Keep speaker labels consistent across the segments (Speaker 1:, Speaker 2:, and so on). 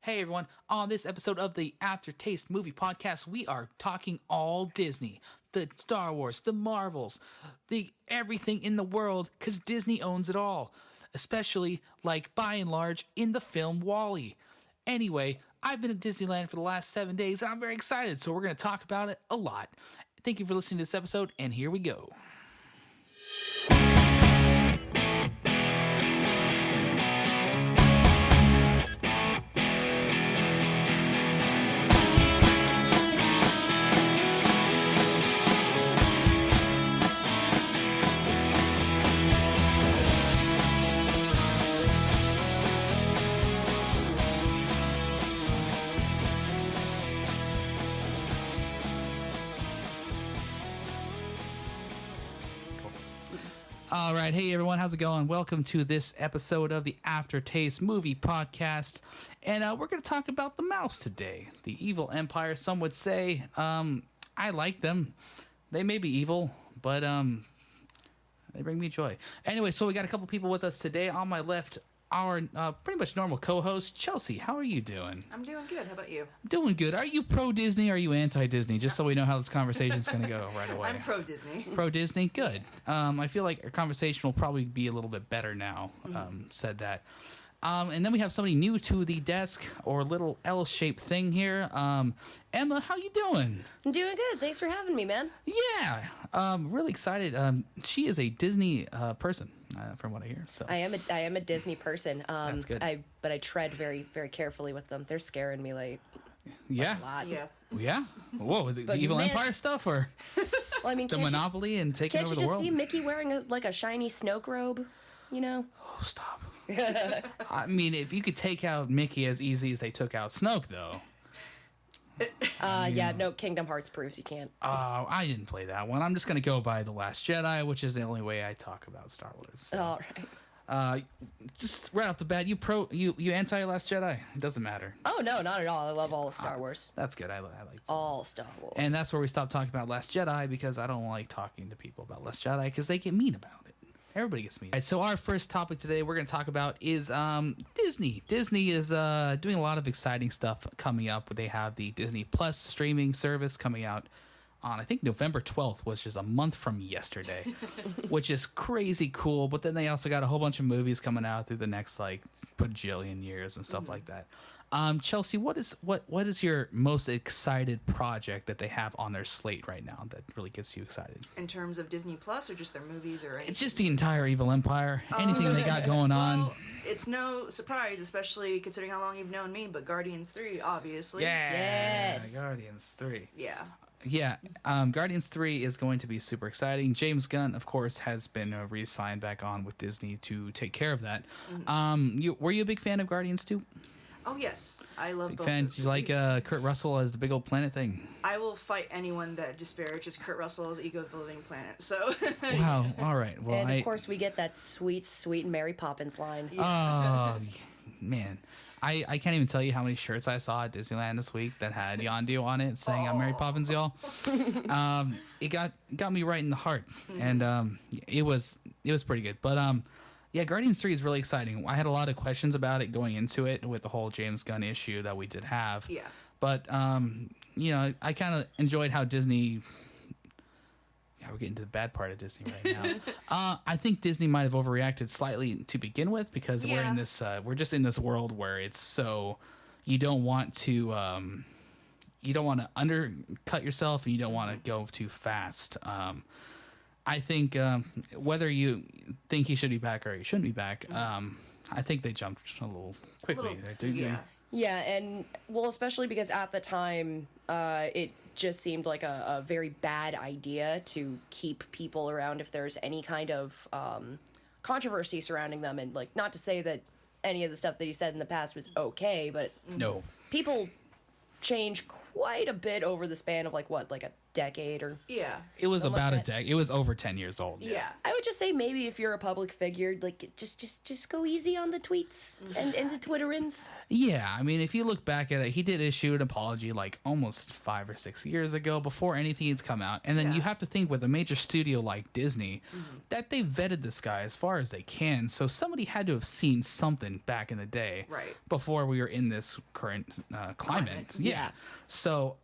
Speaker 1: Hey everyone, on this episode of the AfterTaste Movie Podcast, we are talking all Disney. The Star Wars, the Marvels, the everything in the world, because Disney owns it all. Especially, like, by and large, in the film WALL-E. Anyway, I've been at Disneyland for the last 7 days, and I'm very excited, so we're going to talk about it a lot. Thank you for listening to this episode, and here we go. All right. Hey, everyone. How's it going? Welcome to this episode of the AfterTaste Movie Podcast. And we're going to talk about the mouse today. The evil empire, some would say. I like them. They may be evil, but they bring me joy. Anyway, so we got a couple people with us today. On my left, our pretty much normal co-host, Chelsea. How are you doing?
Speaker 2: I'm doing good. How about you?
Speaker 1: Doing good. Are you pro-Disney or are you anti-Disney? Just so we know how this conversation's going to go right away.
Speaker 2: I'm pro-Disney.
Speaker 1: Pro-Disney? Good. I feel like our conversation will probably be a little bit better now, said that. And then we have somebody new to the desk, or little L-shaped thing here. Emma, how you doing?
Speaker 3: I'm doing good. Thanks for having me, man.
Speaker 1: Yeah. Really excited. She is a Disney person, from what I hear. So
Speaker 3: I am a Disney person.
Speaker 1: That's good.
Speaker 3: But I tread very, very carefully with them. They're scaring me like
Speaker 1: yeah.
Speaker 3: a lot.
Speaker 2: Yeah.
Speaker 1: Yeah? Whoa, the evil
Speaker 3: man-
Speaker 1: empire stuff, or
Speaker 3: Well, I mean,
Speaker 1: the Monopoly and taking
Speaker 3: can't
Speaker 1: over
Speaker 3: you
Speaker 1: the
Speaker 3: just
Speaker 1: world?
Speaker 3: see Mickey wearing a shiny Snoke robe? You know?
Speaker 1: Oh, stop. I mean, if you could take out Mickey as easy as they took out Snoke, though.
Speaker 3: Yeah. No, Kingdom Hearts proves you can't.
Speaker 1: Oh, I didn't play that one. I'm just going to go by The Last Jedi, which is the only way I talk about Star Wars. So.
Speaker 3: All right.
Speaker 1: Just right off the bat, you anti Last Jedi? It doesn't matter.
Speaker 3: Oh no, not at all. I love all of Star Wars.
Speaker 1: That's good. I like
Speaker 3: All Star Wars.
Speaker 1: And that's where we stopped talking about Last Jedi, because I don't like talking to people about Last Jedi because they get mean about it. Everybody gets mean. All right, so our first topic today we're going to talk about is Disney. Disney is doing a lot of exciting stuff coming up. They have the Disney Plus streaming service coming out on, I think, November 12th, which is a month from yesterday, which is crazy cool. But then they also got a whole bunch of movies coming out through the next, like, bajillion years and stuff like that. Chelsea, what is your most excited project that they have on their slate right now that really gets you excited?
Speaker 2: In terms of Disney Plus or just their movies or anything?
Speaker 1: It's just the entire evil empire. Anything they got going on.
Speaker 2: Well, it's no surprise, especially considering how long you've known me, but Guardians 3, obviously.
Speaker 1: Yeah.
Speaker 3: Yes.
Speaker 1: Guardians 3.
Speaker 2: Yeah.
Speaker 1: Yeah. Guardians 3 is going to be super exciting. James Gunn, of course, has been re-signed back on with Disney to take care of that. Were you a big fan of Guardians 2?
Speaker 2: Oh, yes. I love
Speaker 1: Big
Speaker 2: both
Speaker 1: fan.
Speaker 2: those
Speaker 1: Did you like
Speaker 2: movies.
Speaker 1: Kurt Russell as the big old planet thing?
Speaker 2: I will fight anyone that disparages Kurt Russell as Ego of the Living Planet, so...
Speaker 1: Wow. All right. Well,
Speaker 3: and of course we get that sweet, sweet Mary Poppins line.
Speaker 1: Oh, man. I can't even tell you how many shirts I saw at Disneyland this week that had Yondu on it saying I'm Mary Poppins, y'all. It got me right in the heart, and it was pretty good. But yeah, Guardians 3 is really exciting. I had a lot of questions about it going into it with the whole James Gunn issue that we did have.
Speaker 2: Yeah.
Speaker 1: But I kind of enjoyed how Disney. Yeah, we're getting to the bad part of Disney right now. I think Disney might have overreacted slightly to begin with, because we're in this we're just in this world where it's so you don't want to undercut yourself, and you don't want to go too fast. I think whether you think he should be back or he shouldn't be back, I think they jumped a little quickly.
Speaker 2: Yeah.
Speaker 3: Yeah, and well, especially because at the time, it just seemed like a very bad idea to keep people around if there's any kind of controversy surrounding them. And, like, not to say that any of the stuff that he said in the past was okay, but
Speaker 1: No.
Speaker 3: people change quite a bit over the span of, like, what, like a decade or
Speaker 2: Yeah.
Speaker 1: It was
Speaker 3: Something like
Speaker 1: about a
Speaker 3: that.
Speaker 1: decade. It was over 10 years old.
Speaker 2: Yeah.
Speaker 3: I would just say maybe if you're a public figure, like just go easy on the tweets and the Twitterins.
Speaker 1: Yeah, I mean, if you look back at it, he did issue an apology like almost 5 or 6 years ago before anything had come out. And then
Speaker 2: Yeah.
Speaker 1: you have to think with a major studio like Disney that they vetted this guy as far as they can. So somebody had to have seen something back in the day
Speaker 2: Right.
Speaker 1: before we were in this current climate. Yeah.
Speaker 3: Yeah.
Speaker 1: So,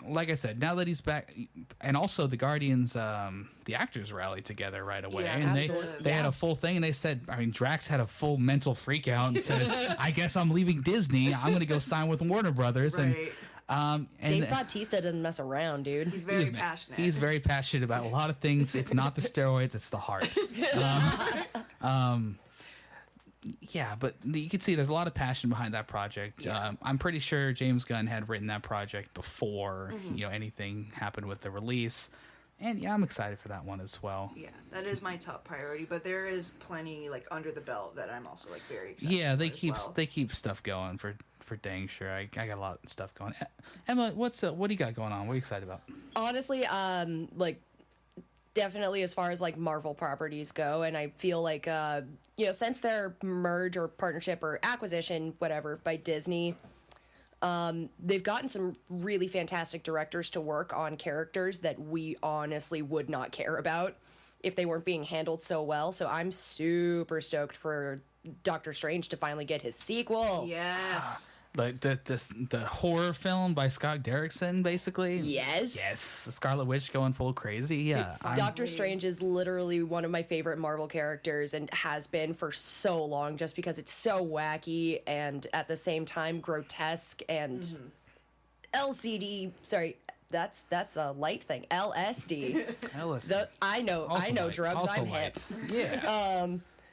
Speaker 1: like I said, now that he's back, and also the Guardians, the actors rallied together right away,
Speaker 2: Yeah,
Speaker 1: and
Speaker 3: absolutely.
Speaker 1: they had
Speaker 3: Yeah.
Speaker 1: a full thing, and they said, I mean, Drax had a full mental freak out and said, "I guess I'm leaving Disney. I'm going to go sign with Warner Brothers."
Speaker 2: Right.
Speaker 1: And
Speaker 3: Dave Bautista doesn't mess around, dude.
Speaker 2: He's very passionate.
Speaker 1: He's very passionate about a lot of things. It's not the steroids; it's the heart. Yeah, but you can see there's a lot of passion behind that project.
Speaker 2: Yeah.
Speaker 1: I'm pretty sure James Gunn had written that project before anything happened with the release, and yeah, I'm excited for that one as well.
Speaker 2: Yeah, that is my top priority, but there is plenty like under the belt that I'm also like very excited.
Speaker 1: Yeah, they
Speaker 2: for as
Speaker 1: keep
Speaker 2: well.
Speaker 1: they keep stuff going for dang sure. I got a lot of stuff going. Emma, what do you got going on? What are you excited about?
Speaker 3: Honestly, like definitely as far as like Marvel properties go, and I feel like since their merge or partnership or acquisition, whatever, by Disney, they've gotten some really fantastic directors to work on characters that we honestly would not care about if they weren't being handled so well. So I'm super stoked for Doctor Strange to finally get his sequel.
Speaker 2: Yes.
Speaker 1: Like the horror film by Scott Derrickson, basically.
Speaker 3: Yes.
Speaker 1: The Scarlet Witch going full crazy. Yeah,
Speaker 3: Doctor Strange is literally one of my favorite Marvel characters and has been for so long just because it's so wacky and at the same time grotesque and LCD. Sorry, that's a light thing. LSD. I know
Speaker 1: light.
Speaker 3: drugs.
Speaker 1: Also
Speaker 3: I'm hip.
Speaker 1: light. Yeah.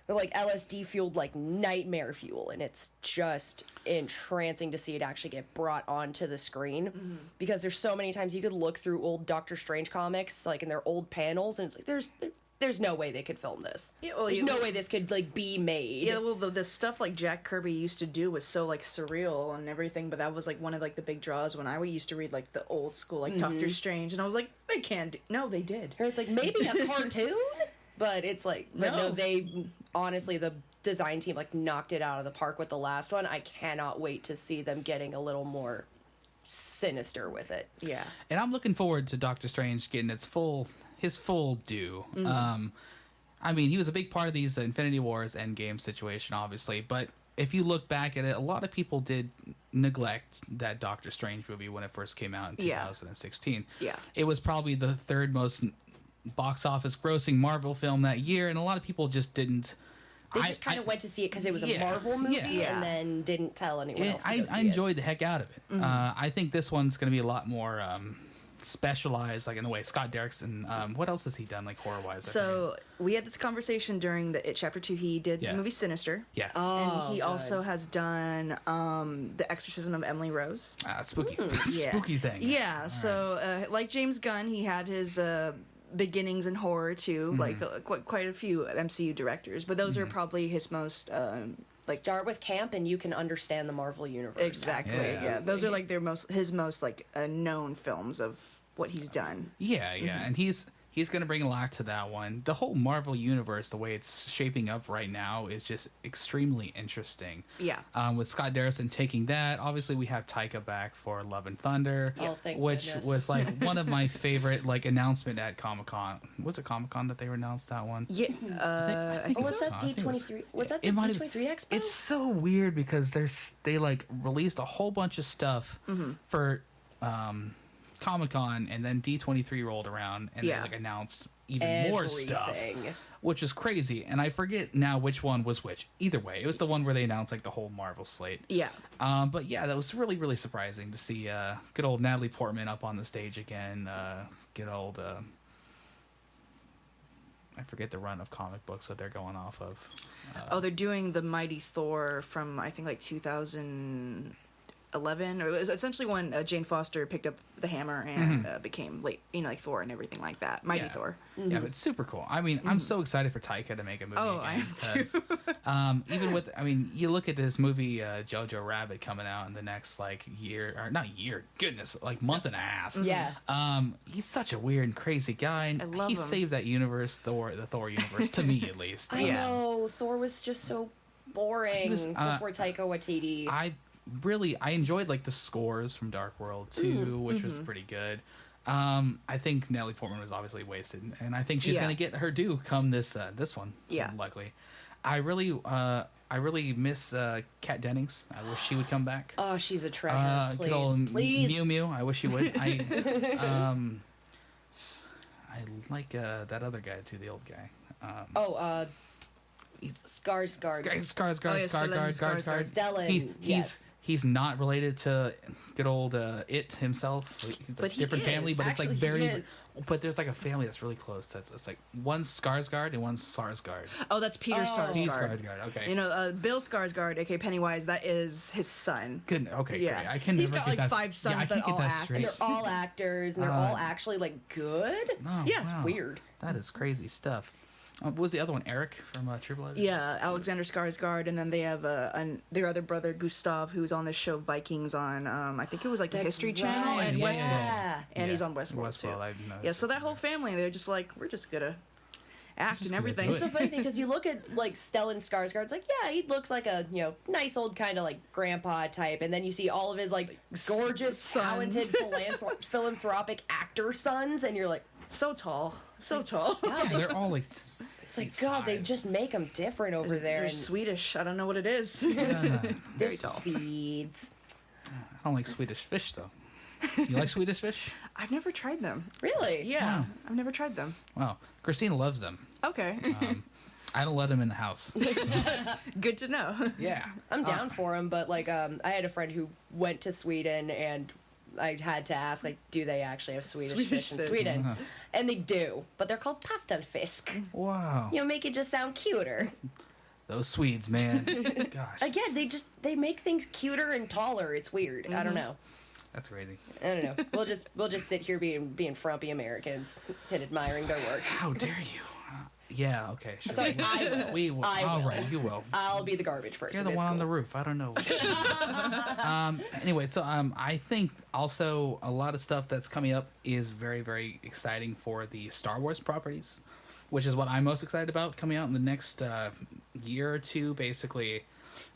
Speaker 3: But like LSD fueled like nightmare fuel, and it's just entrancing to see it actually get brought onto the screen because there's so many times you could look through old Doctor Strange comics like in their old panels and it's like there's no way they could film this.
Speaker 2: Yeah, well,
Speaker 3: there's no way this could like be made.
Speaker 2: Yeah, well, the stuff like Jack Kirby used to do was so like surreal and everything, but that was like one of like the big draws when I used to read like the old school like Doctor Strange, and I was like, they can't do. No, they did.
Speaker 3: Or it's like maybe a cartoon, but it's like but no,
Speaker 2: No.
Speaker 3: they honestly the design team like knocked it out of the park with the last one. I cannot wait to see them getting a little more sinister with it.
Speaker 2: Yeah.
Speaker 1: And I'm looking forward to Doctor Strange getting his full due. I mean, he was a big part of these Infinity Wars Endgame situation, obviously, but if you look back at it, a lot of people did neglect that Doctor Strange movie when it first came out in
Speaker 2: Yeah.
Speaker 1: 2016.
Speaker 2: Yeah.
Speaker 1: It was probably the third most box office grossing Marvel film that year, and a lot of people just didn't.
Speaker 3: They just kind of went to see it because it was a
Speaker 1: Yeah,
Speaker 3: Marvel movie
Speaker 1: yeah.
Speaker 3: and then didn't tell anyone else to go see
Speaker 1: I
Speaker 3: it.
Speaker 1: enjoyed the heck out of it. I think this one's going to be a lot more specialized, like in the way Scott Derrickson. What else has he done, like horror wise?
Speaker 2: So we had this conversation during the It Chapter 2. He did
Speaker 1: Yeah.
Speaker 2: the movie Sinister.
Speaker 1: yeah,
Speaker 2: And he
Speaker 3: good.
Speaker 2: also has done The Exorcism of Emily Rose.
Speaker 1: spooky,
Speaker 2: Yeah.
Speaker 1: spooky thing.
Speaker 2: Yeah, so like James Gunn, he had his beginnings in horror too, like quite a few MCU directors, but those are probably his most like
Speaker 3: Start with camp and you can understand the Marvel universe.
Speaker 2: exactly.
Speaker 1: Yeah.
Speaker 2: Yeah, those are like his most like known films of what he's done.
Speaker 1: Yeah, and he's going to bring a lot to that one. The whole Marvel universe, the way it's shaping up right now, is just extremely interesting.
Speaker 2: Yeah.
Speaker 1: With Scott Derrickson taking that, obviously we have Taika back for Love and Thunder,
Speaker 3: Oh, thank
Speaker 1: which
Speaker 3: goodness.
Speaker 1: was like one of my favorite like announcement at Comic-Con. Was it Comic-Con that they announced that one?
Speaker 2: Yeah.
Speaker 1: I think
Speaker 3: Oh, was
Speaker 1: it's
Speaker 3: that
Speaker 1: I think it
Speaker 3: D23? Was that the
Speaker 1: it might have-
Speaker 3: D23 Expo?
Speaker 1: It's so weird because they like released a whole bunch of stuff for Comic-Con, and then D23 rolled around and they
Speaker 2: Yeah.
Speaker 1: like announced even more stuff,
Speaker 3: Everything.
Speaker 1: which is crazy. And I forget now which one was which. Either way, it was the one where they announced like the whole Marvel slate.
Speaker 2: Yeah.
Speaker 1: But yeah, that was really, really surprising to see good old Natalie Portman up on the stage again. Good old I forget the run of comic books that they're going off of.
Speaker 2: They're doing the Mighty Thor from I think like 2000. 11, or it was essentially when Jane Foster picked up the hammer and became like Thor and everything like that. Mighty
Speaker 1: Yeah.
Speaker 2: Thor.
Speaker 1: Yeah, it's super cool. I mean, I'm so excited for Taika to make a movie
Speaker 2: Oh,
Speaker 1: again.
Speaker 2: I am too.
Speaker 1: Even with, I mean, you look at this movie, Jojo Rabbit, coming out in the next, like, year, or not year, goodness, like, month and a half.
Speaker 3: Yeah.
Speaker 1: He's such a weird and crazy guy, and
Speaker 2: I love
Speaker 1: he
Speaker 2: him.
Speaker 1: saved that universe, the Thor universe, to me, at least.
Speaker 3: I know Thor was just so boring
Speaker 1: was,
Speaker 3: before Taika Waititi.
Speaker 1: I enjoyed, like, the scores from Dark World, too, which was pretty good. I think Natalie Portman was obviously wasted, and I think she's
Speaker 2: Yeah.
Speaker 1: gonna get her due come this one.
Speaker 2: Yeah.
Speaker 1: Luckily, I really miss Kat Dennings. I wish she would come back.
Speaker 3: Oh, she's a treasure.
Speaker 1: Good old
Speaker 3: Please.
Speaker 1: Mew Mew. I wish she would. I like that other guy too, the old guy. He's
Speaker 3: Skarsgård.
Speaker 1: Skarsgård.
Speaker 3: Stellan, yes.
Speaker 1: He's not related to good old It himself. He's
Speaker 2: But
Speaker 1: a
Speaker 2: he
Speaker 1: different family,
Speaker 2: is.
Speaker 1: but it's like
Speaker 3: Actually, he
Speaker 1: very.
Speaker 3: is.
Speaker 1: But there's like a family that's really close. It's like one's Skarsgård and one's Sarsgaard.
Speaker 2: Oh, that's Peter Sarsgaard.
Speaker 1: He's Skarsgård. Okay.
Speaker 2: You know, Bill Skarsgård, aka Pennywise, that is his son.
Speaker 1: Good. Okay.
Speaker 2: Yeah.
Speaker 1: Great. I can
Speaker 2: He's
Speaker 1: never
Speaker 2: got,
Speaker 1: get
Speaker 2: like,
Speaker 1: that.
Speaker 2: 5 sons
Speaker 1: I
Speaker 2: that
Speaker 1: can't get
Speaker 2: all
Speaker 1: that
Speaker 2: act.
Speaker 1: straight.
Speaker 3: They're all actors, and they're all actually like good.
Speaker 1: Oh,
Speaker 2: Yeah, it's
Speaker 1: wow.
Speaker 3: Weird.
Speaker 1: That is crazy stuff. What was the other one? Eric from True Blood?
Speaker 2: Yeah, Alexander Skarsgård, and then they have their other brother Gustav, who's on the show Vikings on I think it was like the
Speaker 3: That's
Speaker 2: History Channel
Speaker 3: right,
Speaker 2: and
Speaker 1: yeah.
Speaker 2: Westworld, and
Speaker 1: Yeah.
Speaker 2: he's on Westworld, too.
Speaker 1: I've noticed
Speaker 2: Yeah, so
Speaker 1: it.
Speaker 2: that whole family, they're just like, we're just gonna act
Speaker 1: just
Speaker 2: and
Speaker 1: gonna do
Speaker 2: everything.
Speaker 1: it.
Speaker 3: It's the funny thing because you look at like Stellan Skarsgård, it's like he looks like a nice old kind of like grandpa type, and then you see all of his like gorgeous,
Speaker 2: Sons.
Speaker 3: talented philanthropic actor sons, and you're like,
Speaker 2: So tall, so tall.
Speaker 1: Yeah, they're all like.
Speaker 3: it's like God, they just make them different over there.
Speaker 2: They're
Speaker 3: And
Speaker 2: Swedish. I don't know what it is. Very tall.
Speaker 3: Swedes.
Speaker 1: I don't like Swedish fish though. You like Swedish fish?
Speaker 2: I've never tried them.
Speaker 3: Really?
Speaker 2: Yeah,
Speaker 1: Wow.
Speaker 2: I've never tried them.
Speaker 1: Well, Christina loves them.
Speaker 2: Okay,
Speaker 1: I don't let them in the house.
Speaker 2: good to know.
Speaker 1: Yeah.
Speaker 3: I'm down for them, but like I had a friend who went to Sweden, and I had to ask, like, do they actually have Swedish fish in
Speaker 2: fish.
Speaker 3: Sweden? And they do, but they're called pastelfisk.
Speaker 1: Wow.
Speaker 3: Make it just sound cuter.
Speaker 1: Those Swedes, man. Gosh.
Speaker 3: Again, they make things cuter and taller. It's weird. I don't know.
Speaker 1: That's crazy.
Speaker 3: I don't know. We'll just sit here being frumpy Americans and admiring their work.
Speaker 1: How dare you? Yeah, okay. Sure.
Speaker 3: Sorry, I will.
Speaker 1: We will.
Speaker 3: I
Speaker 1: All
Speaker 3: will.
Speaker 1: right, you will.
Speaker 3: I'll be the garbage person.
Speaker 1: You're the
Speaker 3: It's
Speaker 1: one on
Speaker 3: cool.
Speaker 1: the roof. I don't know. Anyway, so I think also a lot of stuff that's coming up is very, very exciting for the Star Wars properties, which is what I'm most excited about coming out in the next year or two, basically.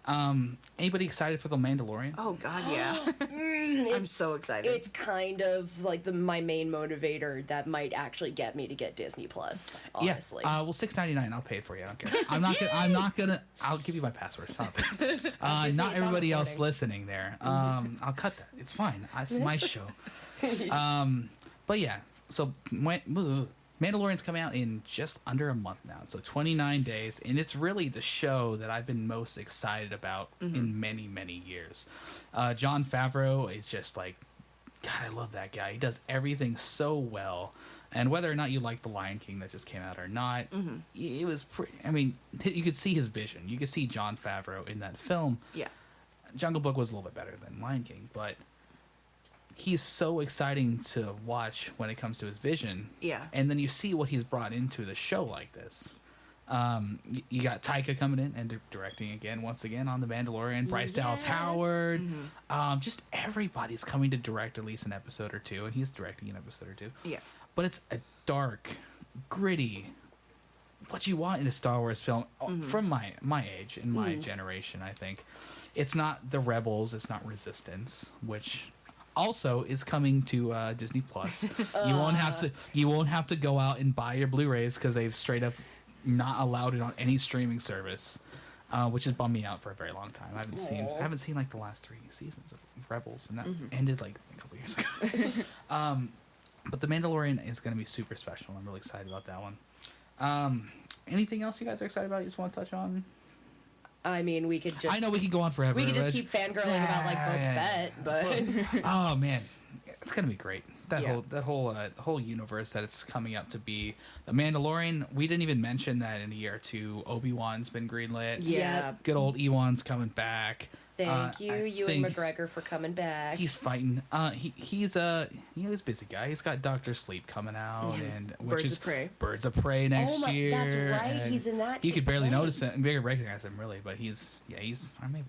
Speaker 1: Anybody excited for The Mandalorian?
Speaker 2: Oh God, yeah. I'm so excited.
Speaker 3: It's kind of like my main motivator that might actually get me to get Disney Plus. Honestly,
Speaker 1: Yeah. Well, $6.99. I'll pay it for you. I don't care. I'm not gonna. I'll give you my password. Stop it.
Speaker 3: say,
Speaker 1: Not
Speaker 3: it's on
Speaker 1: everybody
Speaker 3: the
Speaker 1: else
Speaker 3: recording.
Speaker 1: listening there. I'll cut that. It's fine. It's my show. But yeah. So Mandalorian's coming out in just under a month now, so 29 days, and it's really the show that I've been most excited about in many, many years. Jon Favreau is just like, God, I love that guy. He does everything so well, and whether or not you like The Lion King that just came out or not, it was pretty. I mean, you could see his vision. You could see Jon Favreau in that film.
Speaker 2: yeah.
Speaker 1: Jungle Book was a little bit better than Lion King, but he's so exciting to watch when it comes to his vision.
Speaker 2: Yeah.
Speaker 1: And then you see what he's brought into the show like this. You got Taika coming in and directing again, once again, on The Mandalorian. Bryce Dallas
Speaker 3: Yes.
Speaker 1: Howard. Just everybody's coming to direct at least an episode or two, and he's directing an episode or two.
Speaker 2: Yeah.
Speaker 1: But it's a dark, gritty, what you want in a Star Wars film from my age and my generation, I think. It's not the Rebels, it's not Resistance, which also is coming to Disney Plus. You won't have to go out and buy your Blu-rays because they've straight up not allowed it on any streaming service, which has bummed me out for a very long time. I haven't seen like the last 3 seasons of Rebels, and that ended like a couple years ago. But The Mandalorian is going to be super special. I'm really excited about that one. Anything else you guys are excited about? You just want to touch on?
Speaker 3: I mean, we could just.
Speaker 1: I know we could go on forever.
Speaker 3: We could just
Speaker 1: but-
Speaker 3: keep fangirling about like Boba Fett, but
Speaker 1: Oh man, it's gonna be great. That
Speaker 2: Yeah.
Speaker 1: whole universe that it's coming up to be. The Mandalorian. We didn't even mention that in a year or two. Obi-Wan's been greenlit.
Speaker 2: Yeah.
Speaker 1: Good old Ewan's coming back.
Speaker 3: Thank you, Ewan McGregor, for coming back.
Speaker 1: He's fighting. He's a busy guy. He's got Dr. Sleep coming out, and Birds of Prey next year.
Speaker 3: That's right. He's in that.
Speaker 1: You could barely notice it and barely recognize him, really. But he's or maybe.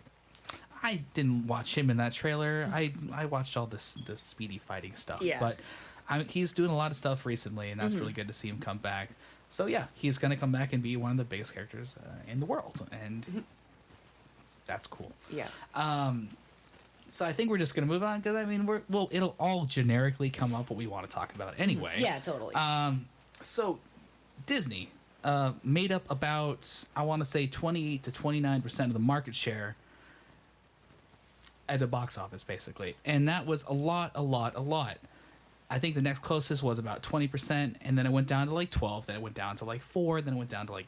Speaker 1: I didn't watch him in that trailer. I watched all the speedy fighting stuff.
Speaker 2: Yeah.
Speaker 1: But he's doing a lot of stuff recently, and that's really good to see him come back. So yeah, he's gonna come back and be one of the biggest characters in the world, and that's cool.
Speaker 2: Yeah.
Speaker 1: So I think we're just gonna move on because it'll all generically come up what we want to talk about anyway.
Speaker 3: Yeah, totally.
Speaker 1: So Disney made up about, I want to say, 28 to 29% of the market share at the box office, basically, and that was a lot. I think the next closest was about 20%, and then it went down to like 12, then it went down to like 4, then it went down to like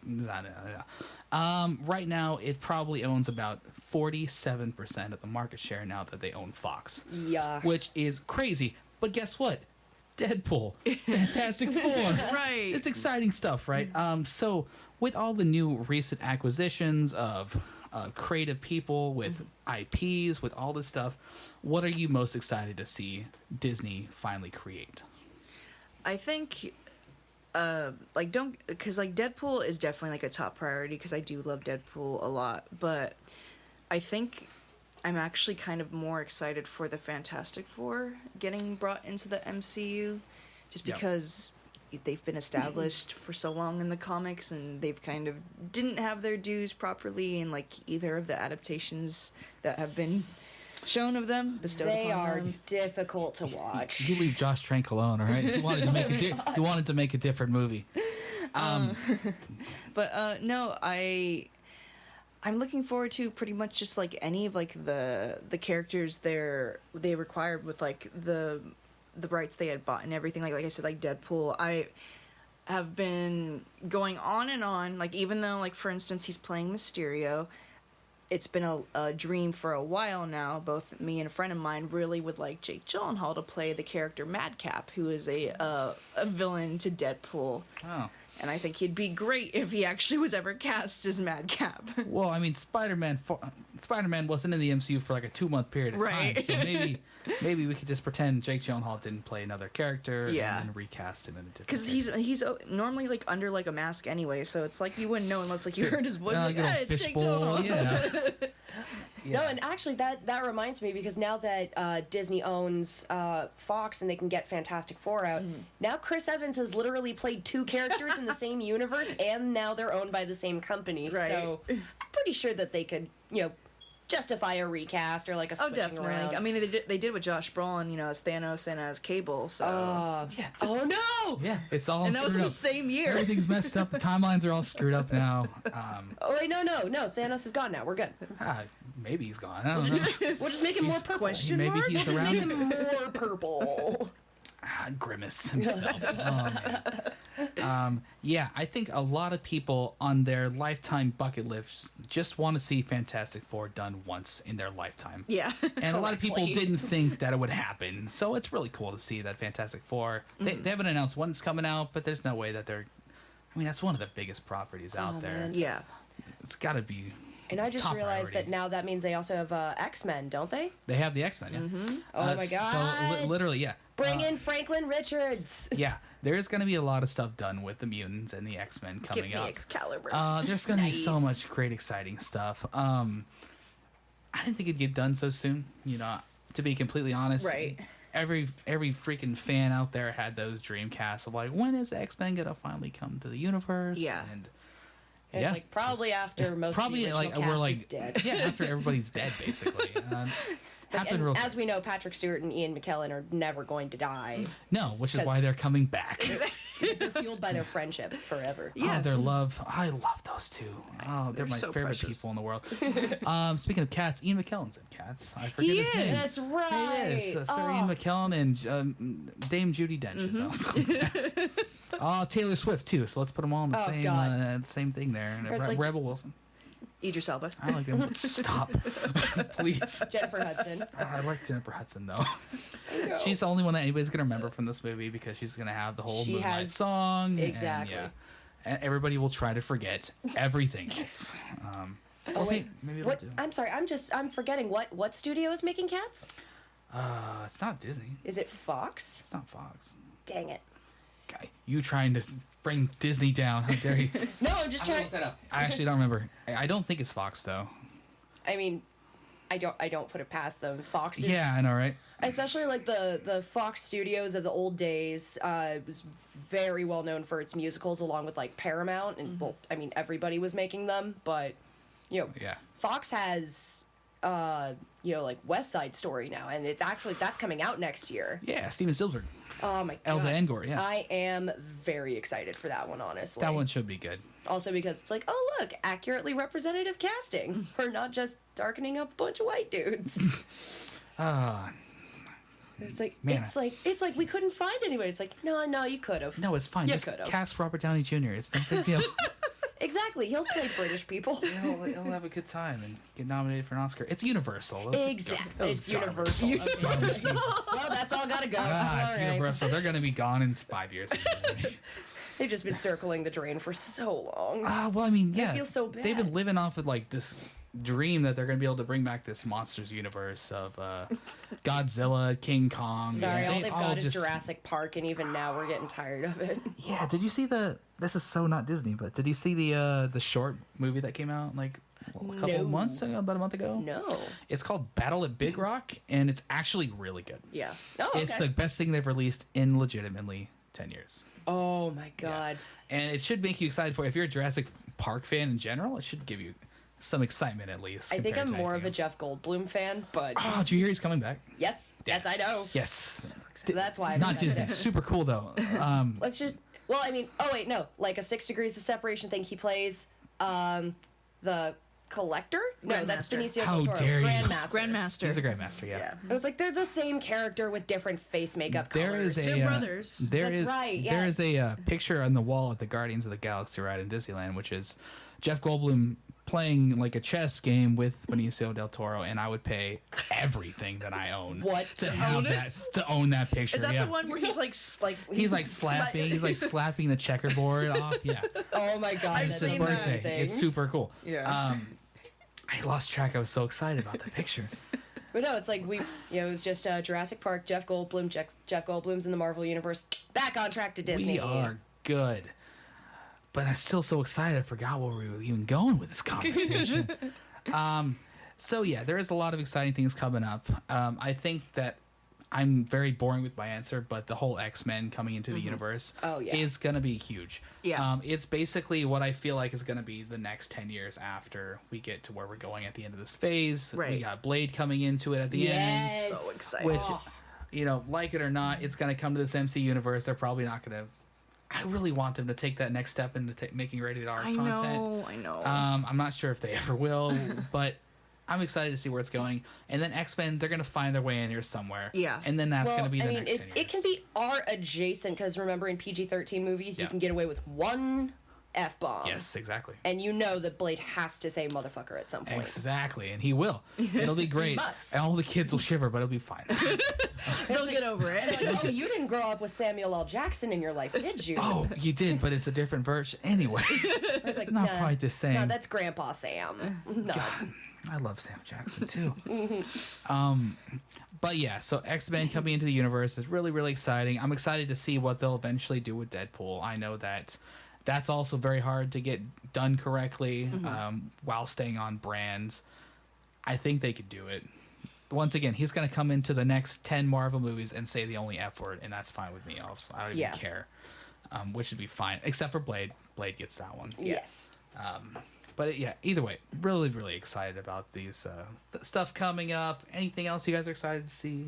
Speaker 1: right now it probably owns about 47% of the market share now that they own Fox.
Speaker 3: Yeah.
Speaker 1: Which is crazy. But guess what? Deadpool, Fantastic Four.
Speaker 2: Right.
Speaker 1: It's exciting stuff, right? So with all the new recent acquisitions of creative people with IPs, with all this stuff, what are you most excited to see Disney finally create?
Speaker 2: I think, because Deadpool is definitely like a top priority because I do love Deadpool a lot, but I think I'm actually kind of more excited for the Fantastic Four getting brought into the MCU, just because they've been established for so long in the comics, and they've kind of didn't have their dues properly in like either of the adaptations that have been shown of them, bestowed
Speaker 3: They
Speaker 2: upon
Speaker 3: are
Speaker 2: them.
Speaker 3: difficult to watch.
Speaker 1: You leave Josh Trank alone, all right? He wanted to make a different movie.
Speaker 2: But no, I'm looking forward to pretty much just like any of like the characters they required with like the rights they had bought and everything. Like I said, like Deadpool, I have been going on and on. Like even though like for instance he's playing Mysterio, it's been a dream for a while now. Both me and a friend of mine really would like Jake Gyllenhaal to play the character Madcap, who is a villain to Deadpool.
Speaker 1: Oh.
Speaker 2: And I think he'd be great if he actually was ever cast as Madcap.
Speaker 1: Well, I mean, Spider-Man wasn't in the MCU for like a 2-month period of time, so maybe we could just pretend Jake Gyllenhaal didn't play another character and then recast him in a different.
Speaker 2: Because he's normally like under like a mask anyway, so it's like you wouldn't know unless like you heard his voice. Like, it's Jake Gyllenhaal.
Speaker 1: Yeah.
Speaker 3: No, and actually that reminds me, because now that Disney owns Fox and they can get Fantastic Four out, now Chris Evans has literally played 2 characters in the same universe, and now they're owned by the same company. Right. So I'm pretty sure that they could, justify a recast or like a switching around.
Speaker 2: I mean, they did with Josh Brolin, as Thanos and as Cable. So
Speaker 3: oh no!
Speaker 1: Yeah, it's all.
Speaker 2: And that was in the same year.
Speaker 1: Everything's messed up. The timelines are all screwed up now.
Speaker 3: Oh wait, no! Thanos is gone now. We're good.
Speaker 1: Maybe he's gone. I don't know.
Speaker 3: We'll just make him more purple.
Speaker 1: Maybe he's
Speaker 3: We'll
Speaker 1: around.
Speaker 3: just make him more purple.
Speaker 1: Grimace himself. Oh man. Yeah, I think a lot of people on their lifetime bucket lists just want to see Fantastic Four done once in their lifetime.
Speaker 2: Yeah.
Speaker 1: And a lot of people didn't think that it would happen. So it's really cool to see that Fantastic Four, they haven't announced when it's coming out, but there's no way that that's one of the biggest properties out there.
Speaker 3: Man.
Speaker 2: Yeah.
Speaker 1: It's got to be.
Speaker 3: And I just realized that now that means they also have X-Men, don't they?
Speaker 1: They have the X-Men, yeah.
Speaker 2: Mm-hmm.
Speaker 3: Oh my god.
Speaker 1: So literally, yeah.
Speaker 3: Bring in Franklin Richards.
Speaker 1: Yeah, there's going to be a lot of stuff done with the mutants and the X-Men coming
Speaker 2: Give me
Speaker 1: up.
Speaker 2: Excalibur.
Speaker 1: There's going to be so much great, exciting stuff. I didn't think it'd get done so soon, to be completely honest.
Speaker 2: Right.
Speaker 1: Every freaking fan out there had those dream casts of like, when is X-Men going to finally come to the universe?
Speaker 2: Yeah.
Speaker 1: And
Speaker 3: it's like probably after most of the original cast is dead.
Speaker 1: Yeah, after everybody's dead, basically.
Speaker 3: As we know, Patrick Stewart and Ian McKellen are never going to die.
Speaker 1: No, which is why they're coming back.
Speaker 3: Because they're fueled by their friendship forever.
Speaker 1: Yes. Oh, their love. I love those two. Oh, they're my
Speaker 2: so
Speaker 1: favorite
Speaker 2: precious.
Speaker 1: people in the world. Speaking of cats, Ian McKellen's in Cats. I forget his name.
Speaker 3: That's right.
Speaker 1: He is. Sir Ian McKellen and Dame Judi Dench is also in Cats. Taylor Swift, too. So let's put them all in the same thing there. And Rebel Wilson.
Speaker 2: Idris Elba.
Speaker 1: I like them. Stop. Please.
Speaker 3: Jennifer Hudson.
Speaker 1: I like Jennifer Hudson, though. She's the only one that anybody's going to remember from this movie because she's going to have the whole Moonlight song.
Speaker 3: Exactly.
Speaker 1: And everybody will try to forget everything else. Oh wait, maybe it'll
Speaker 3: What?
Speaker 1: do.
Speaker 3: I'm sorry. I'm forgetting what studio is making Cats?
Speaker 1: It's not Disney.
Speaker 3: Is it Fox?
Speaker 1: It's not Fox.
Speaker 3: Dang it.
Speaker 1: Guy, you trying to bring Disney down? How dare you?
Speaker 3: No, I'm just trying.
Speaker 1: I actually don't remember. I don't think it's Fox though.
Speaker 3: I mean, I don't put it past them. Fox is,
Speaker 1: Yeah, I know, right?
Speaker 3: especially like the Fox Studios of the old days, was very well known for its musicals, along with like Paramount, and well, I mean everybody was making them, but you know,
Speaker 1: Yeah.
Speaker 3: Fox has like West Side Story now, and that's coming out next year.
Speaker 1: Yeah, Steven Spielberg,
Speaker 3: Oh my god,
Speaker 1: Elsa Angor. Yeah,
Speaker 3: I am very excited for that one, honestly.
Speaker 1: that one should be good.
Speaker 3: Also because it's like, oh look, accurately representative casting. We're not just darkening up a bunch of white dudes. It's like
Speaker 1: Man,
Speaker 3: it's like we couldn't find anybody. It's like, no, you could have.
Speaker 1: No, it's fine.
Speaker 3: You
Speaker 1: Just
Speaker 3: could've.
Speaker 1: cast Robert Downey Jr. It's no big deal.
Speaker 3: Exactly. He'll play British people.
Speaker 1: He'll have a good time and get nominated for an Oscar. It's Universal. Those-
Speaker 3: Exactly.
Speaker 1: those
Speaker 3: It's
Speaker 1: garbage.
Speaker 3: Universal. Well, that's all gotta go.
Speaker 1: Ah, it's
Speaker 3: All right.
Speaker 1: Universal. They're gonna be gone in 5 years.
Speaker 3: They've just been circling the drain for so long.
Speaker 1: Well, I mean, yeah,
Speaker 3: feel so
Speaker 1: they've been
Speaker 3: bad.
Speaker 1: living off of like this dream that they're gonna be able to bring back this monsters universe of Godzilla, King Kong.
Speaker 3: Sorry,
Speaker 1: Yeah,
Speaker 3: all they've got is
Speaker 1: just-
Speaker 3: Jurassic Park, and even now we're getting tired of it.
Speaker 1: Yeah, did you see this is so not Disney, but did you see the short movie that came out like a couple of months ago, about a month ago?
Speaker 3: No.
Speaker 1: It's called Battle at Big Rock, and it's actually really good.
Speaker 2: Yeah.
Speaker 3: Oh, okay.
Speaker 1: It's the best thing they've released in legitimately 10 years.
Speaker 3: Oh my god.
Speaker 1: And it should make you excited for it. If you're a Jurassic Park fan in general, it should give you some excitement at least.
Speaker 3: I think
Speaker 1: compared
Speaker 3: I'm
Speaker 1: to
Speaker 3: more of a
Speaker 1: anything else.
Speaker 3: Jeff Goldblum fan, but
Speaker 1: Oh, did you hear he's coming back?
Speaker 3: yes, I know.
Speaker 1: Yes.
Speaker 3: So that's why I'm
Speaker 1: Not
Speaker 3: excited.
Speaker 1: Disney. Super cool though.
Speaker 3: Let's just. Well, I mean, oh wait, no, like a 6 Degrees of Separation thing. He plays the Collector. No, that's
Speaker 2: Grandmaster.
Speaker 3: Benicio
Speaker 1: How
Speaker 3: del Toro.
Speaker 1: dare you.
Speaker 3: Grandmaster.
Speaker 2: Grandmaster.
Speaker 1: He's a great master. Yeah.
Speaker 2: Yeah.
Speaker 3: It was like they're the same character with different face makeup
Speaker 1: There
Speaker 3: colors.
Speaker 1: is a
Speaker 2: They're brothers.
Speaker 1: There
Speaker 3: That's
Speaker 1: is
Speaker 3: right,
Speaker 1: there is
Speaker 3: yes.
Speaker 1: a picture on the wall at the Guardians of the Galaxy ride in Disneyland, which is Jeff Goldblum playing like a chess game with Benicio del Toro, and I would pay everything that I own
Speaker 3: What?
Speaker 1: to
Speaker 3: To
Speaker 1: have
Speaker 2: own
Speaker 1: that
Speaker 2: it?
Speaker 1: to own that picture.
Speaker 2: Is that
Speaker 1: yeah.
Speaker 2: the one where he's like
Speaker 1: He's like slapping. He's like slapping the checkerboard off. Yeah,
Speaker 3: Oh my god,
Speaker 2: I've
Speaker 1: it's
Speaker 3: that's
Speaker 1: his
Speaker 2: seen that.
Speaker 1: birthday.
Speaker 3: amazing.
Speaker 1: It's super cool.
Speaker 2: Yeah.
Speaker 1: I lost track. I was so excited about that picture.
Speaker 3: But no, it's like it was just Jurassic Park, Jeff Goldblum, Jeff Goldblum's in the Marvel Universe, back on track to Disney.
Speaker 1: We are good. But I'm still so excited. I forgot where we were even going with this conversation. So yeah, there is a lot of exciting things coming up. I think that I'm very boring with my answer, but the whole X-Men coming into the universe
Speaker 3: Oh, yeah.
Speaker 1: is going to be huge.
Speaker 2: Yeah.
Speaker 1: It's basically what I feel like is going to be the next 10 years after we get to where we're going at the end of this phase. We
Speaker 2: Right.
Speaker 1: got Blade coming into it at the
Speaker 3: Yes.
Speaker 1: end.
Speaker 2: So excited.
Speaker 1: Which, like it or not, it's going to come to this MC universe. They're probably not going to... I really want them to take that next step into making rated R
Speaker 2: I
Speaker 1: content.
Speaker 2: know.
Speaker 1: I'm not sure if they ever will, but I'm excited to see where it's going. And then X-Men, they're going to find their way in here somewhere.
Speaker 2: Yeah.
Speaker 1: And then that's
Speaker 3: Well,
Speaker 1: going to be the
Speaker 3: I mean,
Speaker 1: next 10 years.
Speaker 3: it can be R adjacent because remember in PG-13 movies you
Speaker 1: Yeah.
Speaker 3: can get away with one F-bomb.
Speaker 1: Yes, exactly.
Speaker 3: And you know that Blade has to say motherfucker at some point.
Speaker 1: Exactly, and he will. It'll be great.
Speaker 3: must.
Speaker 1: All the kids will shiver, but it'll be fine.
Speaker 2: They'll get over it.
Speaker 3: Like, oh, you didn't grow up with Samuel L. Jackson in your life, did you?
Speaker 1: Oh, you did, but it's a different version. Anyway,
Speaker 3: I was like,
Speaker 1: not
Speaker 3: nah,
Speaker 1: quite the same.
Speaker 3: No, that's Grandpa Sam. No.
Speaker 1: I love Sam Jackson too. But yeah, so X-Men coming into the universe is really, really exciting. I'm excited to see what they'll eventually do with Deadpool. I know that that's also very hard to get done correctly while staying on brands. I think they could do it. Once again, he's going to come into the next 10 Marvel movies and say the only F word, and that's fine with me. I don't even
Speaker 3: Yeah.
Speaker 1: care, which would be fine, except for Blade. Blade gets that one.
Speaker 3: Yes.
Speaker 1: But yeah, either way, really, really excited about these stuff coming up. Anything else you guys are excited to see?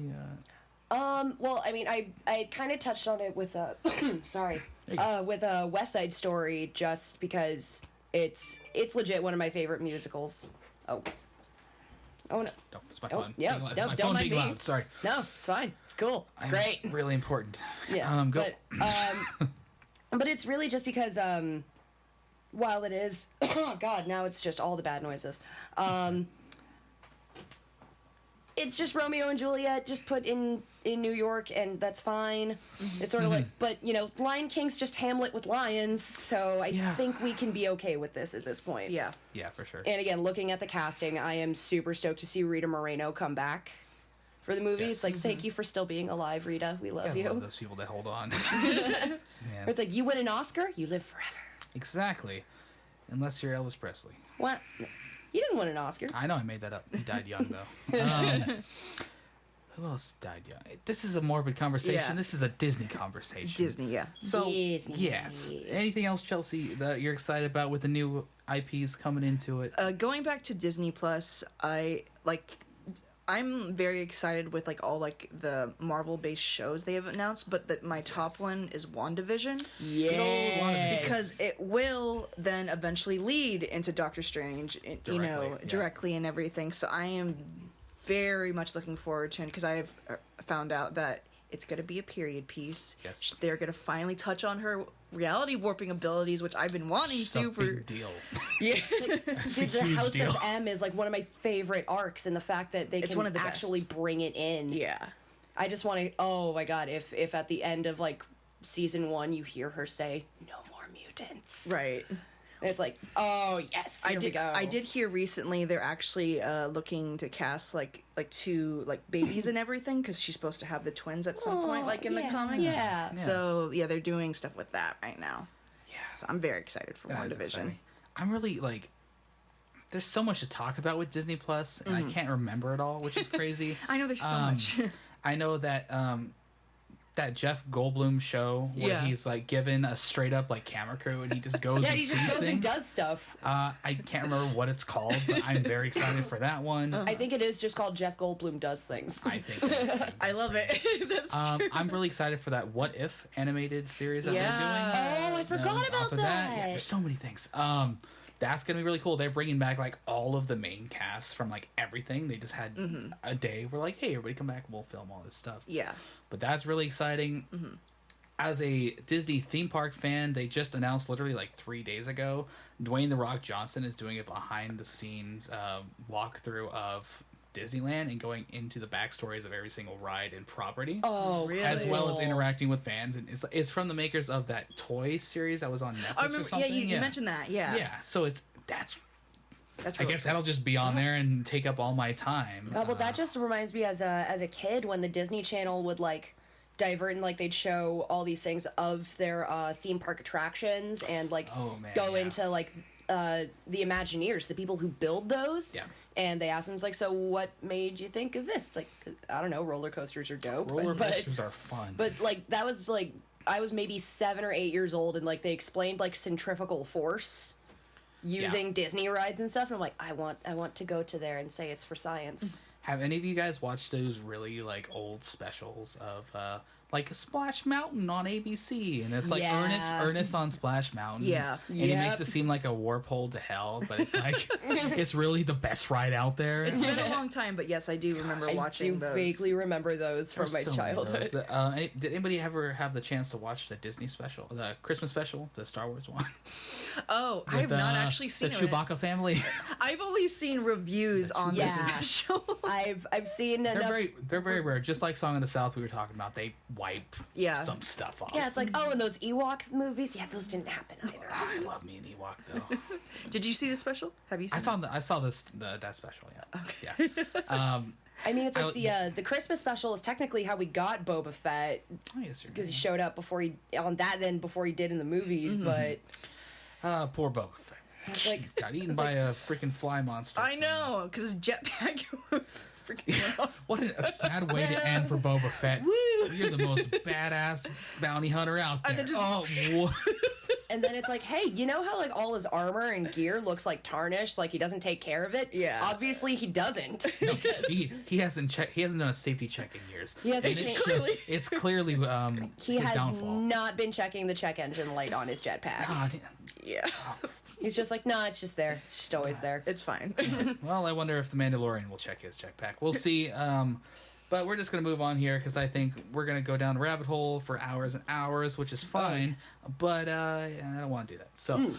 Speaker 3: Well, I mean, I kind of touched on it with sorry, with a West Side Story, just because it's legit one of my favorite musicals. Oh no,
Speaker 1: No, it's my
Speaker 3: Oh,
Speaker 1: phone.
Speaker 3: yeah,
Speaker 1: It's
Speaker 3: no,
Speaker 1: my
Speaker 3: don't
Speaker 1: phone
Speaker 3: mind
Speaker 1: being
Speaker 3: me.
Speaker 1: loud. Sorry.
Speaker 3: no, it's fine, it's cool, it's
Speaker 1: I'm
Speaker 3: great.
Speaker 1: Really important.
Speaker 3: Yeah,
Speaker 1: Go.
Speaker 3: but it's really just because while it is, oh god, now it's just all the bad noises. it's just Romeo and Juliet just put in New York, and that's fine. It's sort of like, but Lion King's just Hamlet with lions, so I think we can be okay with this at this point.
Speaker 2: Yeah.
Speaker 1: Yeah, for sure.
Speaker 3: And again, looking at the casting, I am super stoked to see Rita Moreno come back for the movie.
Speaker 1: Yes.
Speaker 3: It's like, thank you for still being alive, Rita. We love
Speaker 1: I
Speaker 3: you.
Speaker 1: love those people that hold on.
Speaker 3: Or it's like, you win an Oscar, you live forever.
Speaker 1: Exactly. Unless you're Elvis Presley.
Speaker 3: What? You didn't win an Oscar.
Speaker 1: I know I made that up. He died young, though. Who else died young? This is a morbid conversation.
Speaker 2: Yeah.
Speaker 1: This is a Disney conversation.
Speaker 2: Disney, yeah.
Speaker 1: So,
Speaker 3: Disney.
Speaker 1: yes. Anything else, Chelsea, that you're excited about with the new IPs coming into it?
Speaker 2: Going back to Disney Plus, I'm very excited with all the Marvel-based shows they have announced, but my top one is WandaVision.
Speaker 3: Yes.
Speaker 2: Because it will then eventually lead into Doctor Strange, directly and everything. So I am very much looking forward to it because I have found out that it's going to be a period piece.
Speaker 1: Yes.
Speaker 2: They're going to finally touch on her reality warping abilities, which I've been wanting
Speaker 1: It's a
Speaker 2: to for...
Speaker 1: big deal.
Speaker 2: Yeah.
Speaker 3: Dude, the
Speaker 1: huge
Speaker 3: House
Speaker 1: deal.
Speaker 3: of M is one of my favorite arcs, and the fact that they can
Speaker 2: one of the
Speaker 3: actually
Speaker 2: best.
Speaker 3: bring it in.
Speaker 2: Yeah.
Speaker 3: I just want to. Oh my god! If at the end of season 1 you hear her say "No more mutants,"
Speaker 2: Right.
Speaker 3: it's like, oh yes, here we go.
Speaker 2: I did hear recently they're actually looking to cast two babies and everything because she's supposed to have the twins at some point in the comics.
Speaker 3: Yeah.
Speaker 2: So yeah, they're doing stuff with that right now.
Speaker 1: Yeah.
Speaker 2: So I'm very excited for
Speaker 1: That is
Speaker 2: WandaVision.
Speaker 1: exciting. I'm really there's so much to talk about with Disney Plus, and I can't remember it all, which is crazy.
Speaker 2: I know there's so much.
Speaker 1: I know that that Jeff Goldblum show where
Speaker 2: Yeah.
Speaker 1: he's given a straight up camera crew and he just goes
Speaker 3: Yeah,
Speaker 1: and
Speaker 3: he
Speaker 1: sees
Speaker 3: just goes
Speaker 1: things.
Speaker 3: and does stuff.
Speaker 1: I can't remember what it's called, but I'm very excited for that one.
Speaker 3: I think it is just called Jeff Goldblum Does Things.
Speaker 1: I think that's
Speaker 2: I love it. That's true.
Speaker 1: I'm really excited for that What If animated series that they're doing.
Speaker 2: Yeah.
Speaker 3: Oh, I forgot about
Speaker 1: Off of
Speaker 3: that.
Speaker 1: Yeah, there's so many things. That's gonna be really cool. They're bringing back all of the main casts from everything. They just had a day where hey, everybody come back, we'll film all this stuff.
Speaker 2: Yeah.
Speaker 1: But that's really exciting. As a Disney theme park fan, they just announced literally 3 days ago, Dwayne "The Rock" Johnson is doing a behind the scenes walkthrough of Disneyland and going into the backstories of every single ride and property.
Speaker 3: Oh,
Speaker 2: Really?
Speaker 1: As well as interacting with fans, and it's from the makers of that toy series that was on Netflix
Speaker 2: I remember.
Speaker 1: or something.
Speaker 2: Yeah, you mentioned that. Yeah.
Speaker 1: Yeah, so that's
Speaker 2: That's
Speaker 1: I
Speaker 2: really
Speaker 1: guess
Speaker 2: cool.
Speaker 1: that'll just be on there and take up all my time.
Speaker 3: well, that just reminds me as a kid when the Disney Channel would divert and they'd show all these things of their theme park attractions and
Speaker 1: Oh, man,
Speaker 3: go
Speaker 1: yeah.
Speaker 3: into the Imagineers, the people who build those.
Speaker 1: Yeah.
Speaker 3: And they ask them, so what made you think of this? It's I don't know, roller coasters are dope.
Speaker 1: Roller
Speaker 3: but,
Speaker 1: coasters are fun.
Speaker 3: But that was I was maybe 7 or 8 years old, and they explained centrifugal force using Disney rides and stuff, and I'm I want to go to there and say it's for science.
Speaker 1: Have any of you guys watched those really old specials of Splash Mountain on ABC? And it's
Speaker 3: Yeah.
Speaker 1: Ernest on Splash Mountain.
Speaker 2: Yeah.
Speaker 1: And he makes
Speaker 3: Yep.
Speaker 1: it seem like a warp hole to hell, but it's it's really the best ride out there.
Speaker 2: It's been a long time, but yes, I do remember
Speaker 3: I
Speaker 2: watching
Speaker 3: do
Speaker 2: those.
Speaker 3: vaguely remember those from
Speaker 1: There's
Speaker 3: my
Speaker 1: so many of
Speaker 3: childhood.
Speaker 1: those. Did anybody ever have the chance to watch the Disney special, the Christmas special, the Star Wars one?
Speaker 2: Oh, I have
Speaker 1: With,
Speaker 2: not actually seen
Speaker 1: the
Speaker 2: it.
Speaker 1: Chewbacca family.
Speaker 2: I've only seen reviews on
Speaker 3: Yeah.
Speaker 2: this special.
Speaker 3: I've seen enough.
Speaker 1: They're very rare. Just like Song of the South we were talking about, they wipe some stuff off.
Speaker 3: Yeah, it's and those Ewok movies, yeah, those didn't happen either.
Speaker 1: I love me an Ewok though.
Speaker 2: Did you see the special? Have you seen
Speaker 1: I saw that special. Yeah. Okay. Yeah.
Speaker 3: I mean, it's the Christmas special is technically how we got Boba Fett
Speaker 1: Oh, yes, you're
Speaker 3: because he
Speaker 1: right.
Speaker 3: showed up before he did in the movies, but
Speaker 1: Poor Boba Fett.
Speaker 3: it's
Speaker 1: Got eaten by a freaking fly monster.
Speaker 2: I know, because his jetpack freaking went off.
Speaker 1: What a sad way to end for Boba Fett. You're the most badass bounty hunter out there.
Speaker 2: And then just-
Speaker 1: wha-
Speaker 3: and then it's hey, you know how all his armor and gear looks tarnished, he doesn't take care of it?
Speaker 2: Yeah.
Speaker 3: Obviously he doesn't.
Speaker 1: he hasn't done a safety check in years.
Speaker 3: He hasn't
Speaker 1: And
Speaker 3: changed-
Speaker 1: it's clearly
Speaker 3: He
Speaker 1: his
Speaker 3: has
Speaker 1: downfall.
Speaker 3: not been checking the check engine light on his jetpack.
Speaker 1: God.
Speaker 2: Yeah,
Speaker 3: He's just nah, it's just there. It's just always there.
Speaker 2: it's fine.
Speaker 1: Well, I wonder if the Mandalorian will check his jetpack. We'll see. But we're just going to move on here because I think we're going to go down a rabbit hole for hours and hours, which is fine. But I don't want to do that. So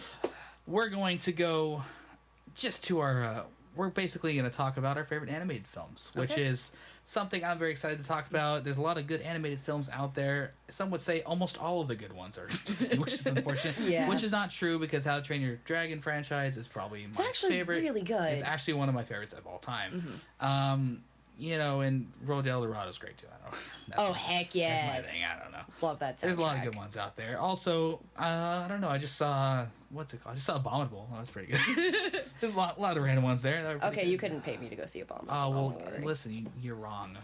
Speaker 1: we're going to go just to our... we're basically going to talk about our favorite animated films, which is something I'm very excited to talk about. There's a lot of good animated films out there. Some would say almost all of the good ones are Disney, which is unfortunate. Which is not true, because How to Train Your Dragon franchise is probably my favorite.
Speaker 3: It's really good.
Speaker 1: It's actually one of my favorites of all time. You know, and Road to El Dorado is great too. I don't know.
Speaker 3: Heck yes.
Speaker 1: That's my thing. I don't know.
Speaker 3: Love that soundtrack.
Speaker 1: There's a lot of good ones out there. Also, I don't know. I just saw, what's it called? I just saw Abominable. That was pretty good. There's a lot of random ones there.
Speaker 3: Okay, you couldn't pay me to go see Abominable.
Speaker 1: Oh, well, listen, you're wrong.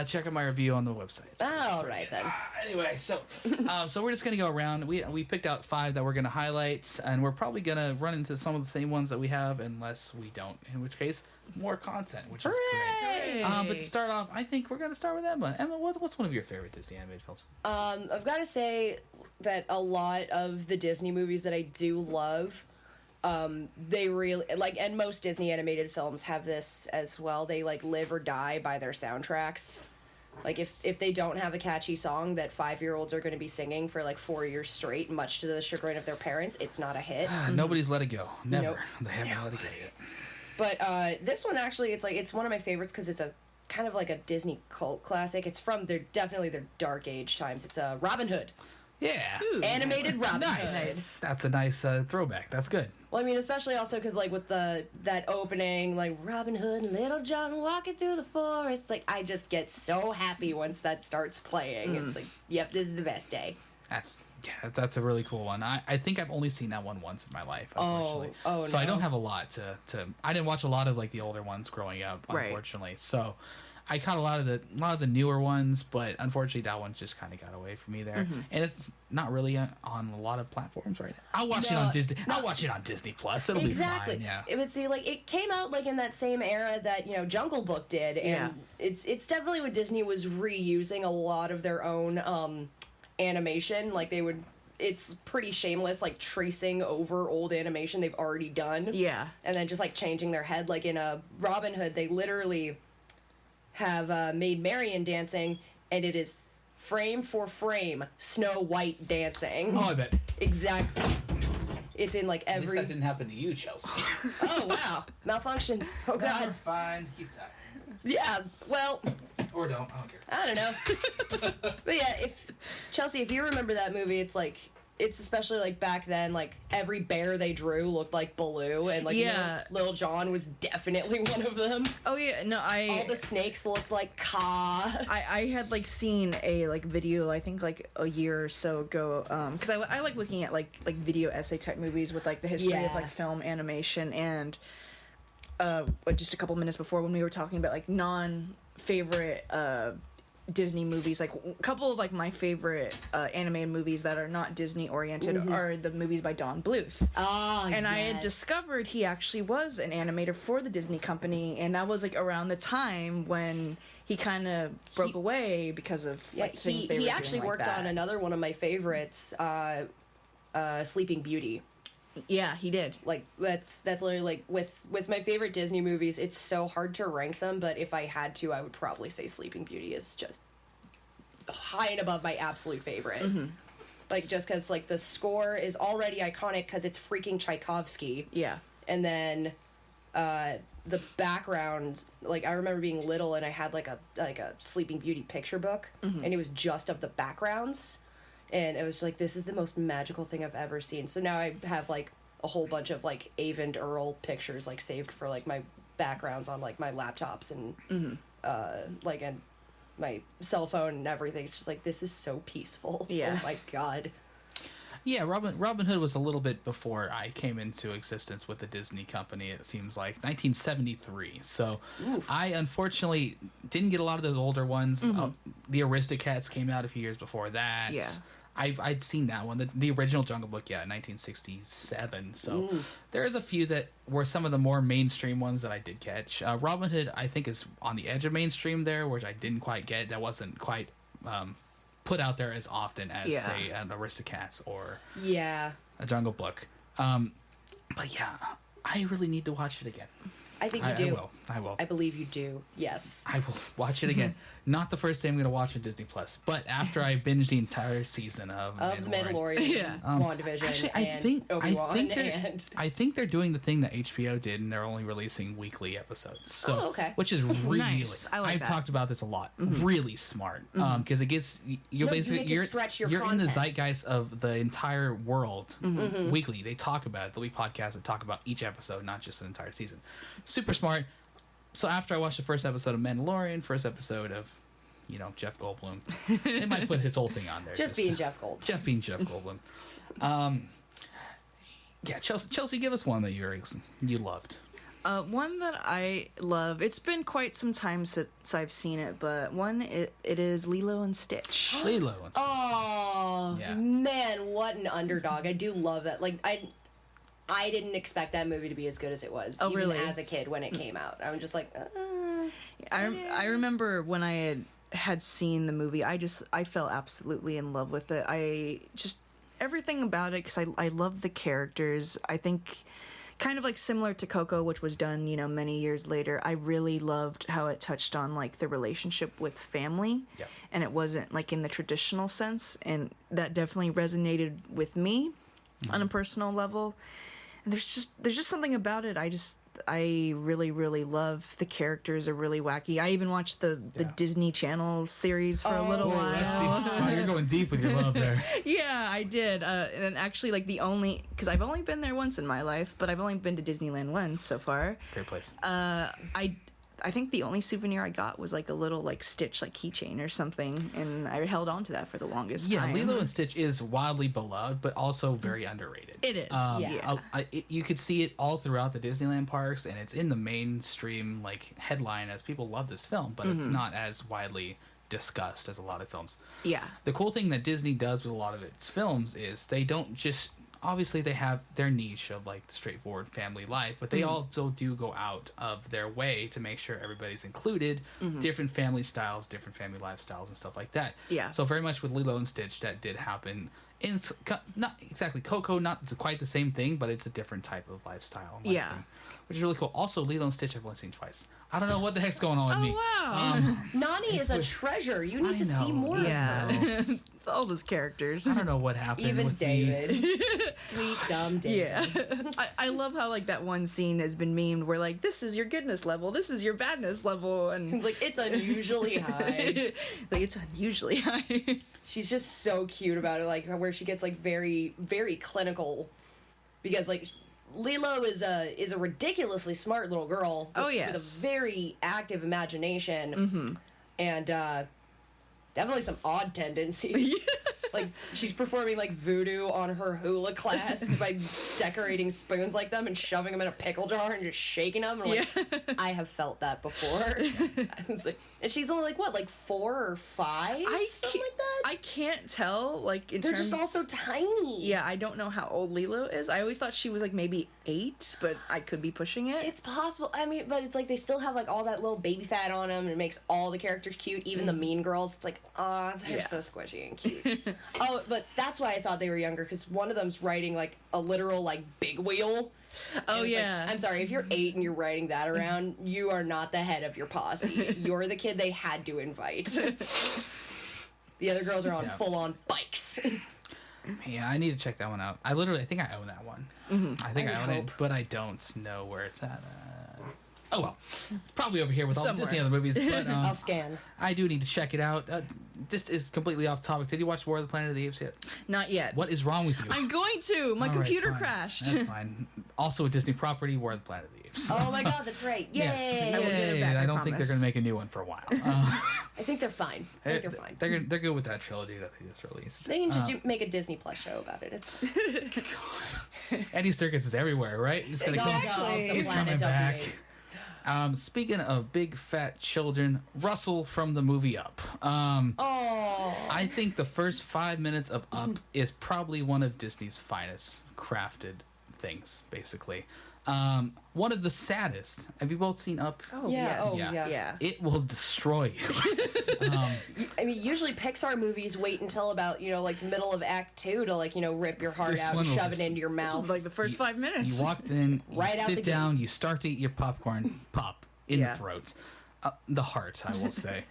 Speaker 1: Check out my review on the website.
Speaker 3: All right, then.
Speaker 1: Anyway, so we're just going to go around. We picked out 5 that we're going to highlight, and we're probably going to run into some of the same ones that we have, unless we don't, in which case, more content, which is great. But to start off, I think we're going to start with Emma. Emma, what's one of your favorite Disney animated films?
Speaker 3: I've got to say that a lot of the Disney movies that I do love, they really, like, and most Disney animated films have this as well. They, like, live or die by their soundtracks. Like, if they don't have a catchy song that 5-year-olds are going to be singing for, like, 4 years straight, much to the chagrin of their parents, it's not a hit.
Speaker 1: Nobody's let it go. Never.
Speaker 3: Nope.
Speaker 1: They haven't let it go yet.
Speaker 3: But this one, actually, it's one of my favorites because it's a kind of like a Disney cult classic. It's from their dark age times. It's Robin Hood.
Speaker 1: Yeah.
Speaker 3: Ooh, animated Robin Hood.
Speaker 1: Nice. That's a nice throwback. That's good.
Speaker 3: Well, I mean, especially also because, like, with that opening, like, Robin Hood and Little John walking through the forest, like, I just get so happy once that starts playing. It's like, yep, this is the best day.
Speaker 1: That's a really cool one. I think I've only seen that one once in my life, unfortunately. So I don't have a lot to I didn't watch a lot of, like, the older ones growing up, unfortunately. Right. So I caught a lot of the newer ones, but unfortunately that one just kind of got away from me there. And it's not really on a lot of platforms right now. I'll watch it on Disney. I'll watch it on Disney Plus. It'll be fine. Yeah.
Speaker 3: It would see, like, it came out, like, in that same era that, you know, Jungle Book did, and it's definitely what Disney was reusing a lot of their own animation. Like, it's pretty shameless, like, tracing over old animation they've already done.
Speaker 2: Yeah.
Speaker 3: And then just, like, changing their head. Like, in Robin Hood, they literally have made Marion dancing, and it is frame for frame Snow White dancing.
Speaker 1: Oh, I bet.
Speaker 3: Exactly. It's in, like, every...
Speaker 1: At least that didn't happen to you, Chelsea.
Speaker 3: Oh, wow. Malfunctions. Oh, God.
Speaker 1: We're fine. Keep that.
Speaker 3: Yeah, well...
Speaker 1: Or don't. I don't care.
Speaker 3: I don't know. But yeah, if you remember that movie, it's like, it's especially, like, back then, like, every bear they drew looked like Baloo, and, like, Little John was definitely one of them.
Speaker 2: Oh, yeah, no,
Speaker 3: all the snakes looked like Ka.
Speaker 2: I had, like, seen a, like, video, I think, like, a year or so ago, because I like looking at, like video essay type movies with, like, the history of, like, film animation, and just a couple minutes before when we were talking about, like, non-favorite Disney movies, like, a couple of, like, my favorite animated movies that are not Disney oriented are the movies by Don Bluth. And I had discovered he actually was an animator for the Disney company, and that was, like, around the time when he kind of broke away because of, like, things they were doing.
Speaker 3: He actually worked on another one of my favorites, Sleeping Beauty.
Speaker 2: Yeah, he did.
Speaker 3: Like, that's literally, like, with my favorite Disney movies, it's so hard to rank them, but if I had to, I would probably say Sleeping Beauty is just high and above my absolute favorite. Like, just because, like, the score is already iconic because it's freaking Tchaikovsky.
Speaker 2: Yeah.
Speaker 3: And then the background, like, I remember being little and I had, like, a Sleeping Beauty picture book, and it was just of the backgrounds. And it was like, this is the most magical thing I've ever seen. So now I have, like, a whole bunch of, like, Avon Earl pictures, like, saved for, like, my backgrounds on, like, my laptops and, like, and my cell phone and everything. It's just like, this is so peaceful.
Speaker 2: Yeah.
Speaker 3: Oh, my God.
Speaker 1: Yeah, Robin Hood was a little bit before I came into existence with the Disney company, it seems like. 1973. So I, unfortunately, didn't get a lot of those older ones. The Aristocats came out a few years before that.
Speaker 2: Yeah.
Speaker 1: I'd seen that one. The original Jungle Book, 1967. So there is a few that were some of the more mainstream ones that I did catch. Robin Hood, I think, is on the edge of mainstream there, which I didn't quite get. That wasn't quite put out there as often as, say, an Aristocats or a Jungle Book. But yeah, I really need to watch it again.
Speaker 3: I think you do.
Speaker 1: I will.
Speaker 3: I believe you do. Yes.
Speaker 1: I will watch it again. Not the first day I'm going to watch it Disney Plus, but after I binge the entire season of
Speaker 3: The Mandalorian, WandaVision,
Speaker 1: Actually,
Speaker 3: and Obi-Wan, and...
Speaker 1: I think they're doing the thing that HBO did, and they're only releasing weekly episodes. So,
Speaker 3: okay.
Speaker 1: Which is really,
Speaker 2: Nice. I like
Speaker 1: I've
Speaker 2: that.
Speaker 1: talked about this a lot. Really smart, because it gets you're basically
Speaker 3: you get to stretch your
Speaker 1: you're in
Speaker 3: content.
Speaker 1: the zeitgeist of the entire world weekly. They talk about it. There'll be podcasts that talk about each episode, not just an entire season. Super smart. So after I watched the first episode of Mandalorian, first episode of, Jeff Goldblum, they might put his whole thing on there.
Speaker 3: Just being Jeff Goldblum.
Speaker 1: Jeff being Jeff Goldblum. Yeah, Chelsea, give us one that you loved.
Speaker 2: One that I love. It's been quite some time since I've seen it, but it is Lilo and Stitch.
Speaker 1: Lilo and Stitch.
Speaker 3: Oh,
Speaker 1: Yeah.
Speaker 3: man, what an underdog. I do love that. Like, I didn't expect that movie to be as good as it was.
Speaker 2: Oh,
Speaker 3: even
Speaker 2: really?
Speaker 3: as a kid when it came out. I'm just like,
Speaker 2: I remember when I had seen the movie, I fell absolutely in love with it. Everything about it, because I love the characters. I think kind of like similar to Coco, which was done, many years later. I really loved how it touched on like the relationship with family,
Speaker 1: Yep.
Speaker 2: and it wasn't like in the traditional sense, and that definitely resonated with me on a personal level. And there's just something about it. I really, really love. The characters are really wacky. I even watched the Disney Channel series for a little while.
Speaker 1: That's wow, you're going deep with your love there.
Speaker 2: Yeah, I did. And actually, like because I've only been there once in my life, but I've only been to Disneyland once so far.
Speaker 1: Great place.
Speaker 2: I think the only souvenir I got was like a little like Stitch like keychain or something, and I held on to that for the longest time.
Speaker 1: Lilo and Stitch is wildly beloved, but also very underrated.
Speaker 2: It is.
Speaker 3: Yeah.
Speaker 1: You could see it all throughout the Disneyland parks, and it's in the mainstream like headline as people love this film, but it's not as widely discussed as a lot of films.
Speaker 2: Yeah.
Speaker 1: The cool thing that Disney does with a lot of its films is they don't just obviously they have their niche of like straightforward family life, but they also do go out of their way to make sure everybody's included, different family styles, different family lifestyles and stuff like that.
Speaker 2: Yeah.
Speaker 1: So very much with Lilo and Stitch that did happen. It's not exactly Coco, not quite the same thing, but it's a different type of lifestyle.
Speaker 2: Yeah.
Speaker 1: Which is really cool. Also, Lilo and Stitch I've only seen twice. I don't know what the heck's going on with me.
Speaker 2: Wow.
Speaker 3: Nani is a treasure. You need to see more of
Speaker 2: Yeah.
Speaker 3: her.
Speaker 2: All those characters.
Speaker 1: I don't know what happened
Speaker 3: Even
Speaker 1: with
Speaker 3: David. Sweet, dumb David.
Speaker 2: Yeah. I love how like that one scene has been memed where like, this is your goodness level, this is your badness level, and
Speaker 3: It's like, it's unusually high.
Speaker 2: like it's unusually high.
Speaker 3: She's just so cute about it, like where she gets like very, very clinical, because like Lilo is a ridiculously smart little girl.
Speaker 2: Oh,
Speaker 3: with
Speaker 2: yes.
Speaker 3: a very active imagination, and definitely some odd tendencies. Like she's performing like voodoo on her hula class by decorating spoons like them and shoving them in a pickle jar and just shaking them. And like, I have felt that before. It's like, and she's only like what, like 4 or 5, something like that.
Speaker 2: I can't tell. Like in
Speaker 3: They're
Speaker 2: terms,
Speaker 3: just all so tiny.
Speaker 2: Yeah, I don't know how old Lilo is. I always thought she was like maybe 8, but I could be pushing it.
Speaker 3: It's possible. I mean, but it's like they still have like all that little baby fat on them, and it makes all the characters cute. Even the mean girls. It's like, they're so squishy and cute. Oh, but that's why I thought they were younger, because one of them's riding like a literal like big wheel.
Speaker 2: Oh
Speaker 3: And it's
Speaker 2: yeah.
Speaker 3: like, I'm sorry, if you're 8 and you're riding that around, you are not the head of your posse. You're the kid they had to invite. The other girls are on full-on bikes.
Speaker 1: Yeah, I need to check that one out. I think I own that one. I think I own it, but I don't know where it's at. Oh well, it's probably over here with all the
Speaker 2: Somewhere.
Speaker 1: Disney other movies. But
Speaker 3: I'll scan.
Speaker 1: I do need to check it out. This is completely off topic. Did you watch War of the Planet of the Apes yet?
Speaker 2: Not yet.
Speaker 1: What is wrong with you?
Speaker 2: I'm going to. My
Speaker 1: All right,
Speaker 2: computer
Speaker 1: fine.
Speaker 2: crashed.
Speaker 1: That's fine. Also a Disney property, War of the Planet of the Apes.
Speaker 3: Oh my god, that's right. Yay!
Speaker 1: Yes.
Speaker 2: I will give it back, I
Speaker 1: I don't think they're
Speaker 2: promise.
Speaker 1: going to make a new one for a while.
Speaker 3: I think they're fine. I think they're fine.
Speaker 1: They're good with that trilogy that they just released.
Speaker 3: They can just make a Disney Plus show about it. It's
Speaker 1: Andy Serkis is everywhere, right? He's gonna come.
Speaker 3: Exactly.
Speaker 1: He's coming back. Speaking of big fat children, Russell from the movie Up. I think the first 5 minutes of Up is probably one of Disney's finest crafted things, basically. One of the saddest. Have you both seen Up?
Speaker 2: Oh,
Speaker 3: Yeah,
Speaker 2: yes.
Speaker 3: oh, yeah.
Speaker 2: Yeah.
Speaker 1: It will destroy you.
Speaker 3: I mean, usually Pixar movies wait until about, like the middle of Act 2 to, rip your heart
Speaker 1: This
Speaker 3: out
Speaker 1: one
Speaker 3: and
Speaker 1: will
Speaker 3: shove
Speaker 1: just-
Speaker 3: it into your
Speaker 2: This
Speaker 3: mouth.
Speaker 2: was like the first 5 minutes.
Speaker 1: You walked in, you
Speaker 3: Right out the
Speaker 1: sit down, you start to eat your popcorn, pop in
Speaker 2: Yeah.
Speaker 1: the throat. The heart, I will say.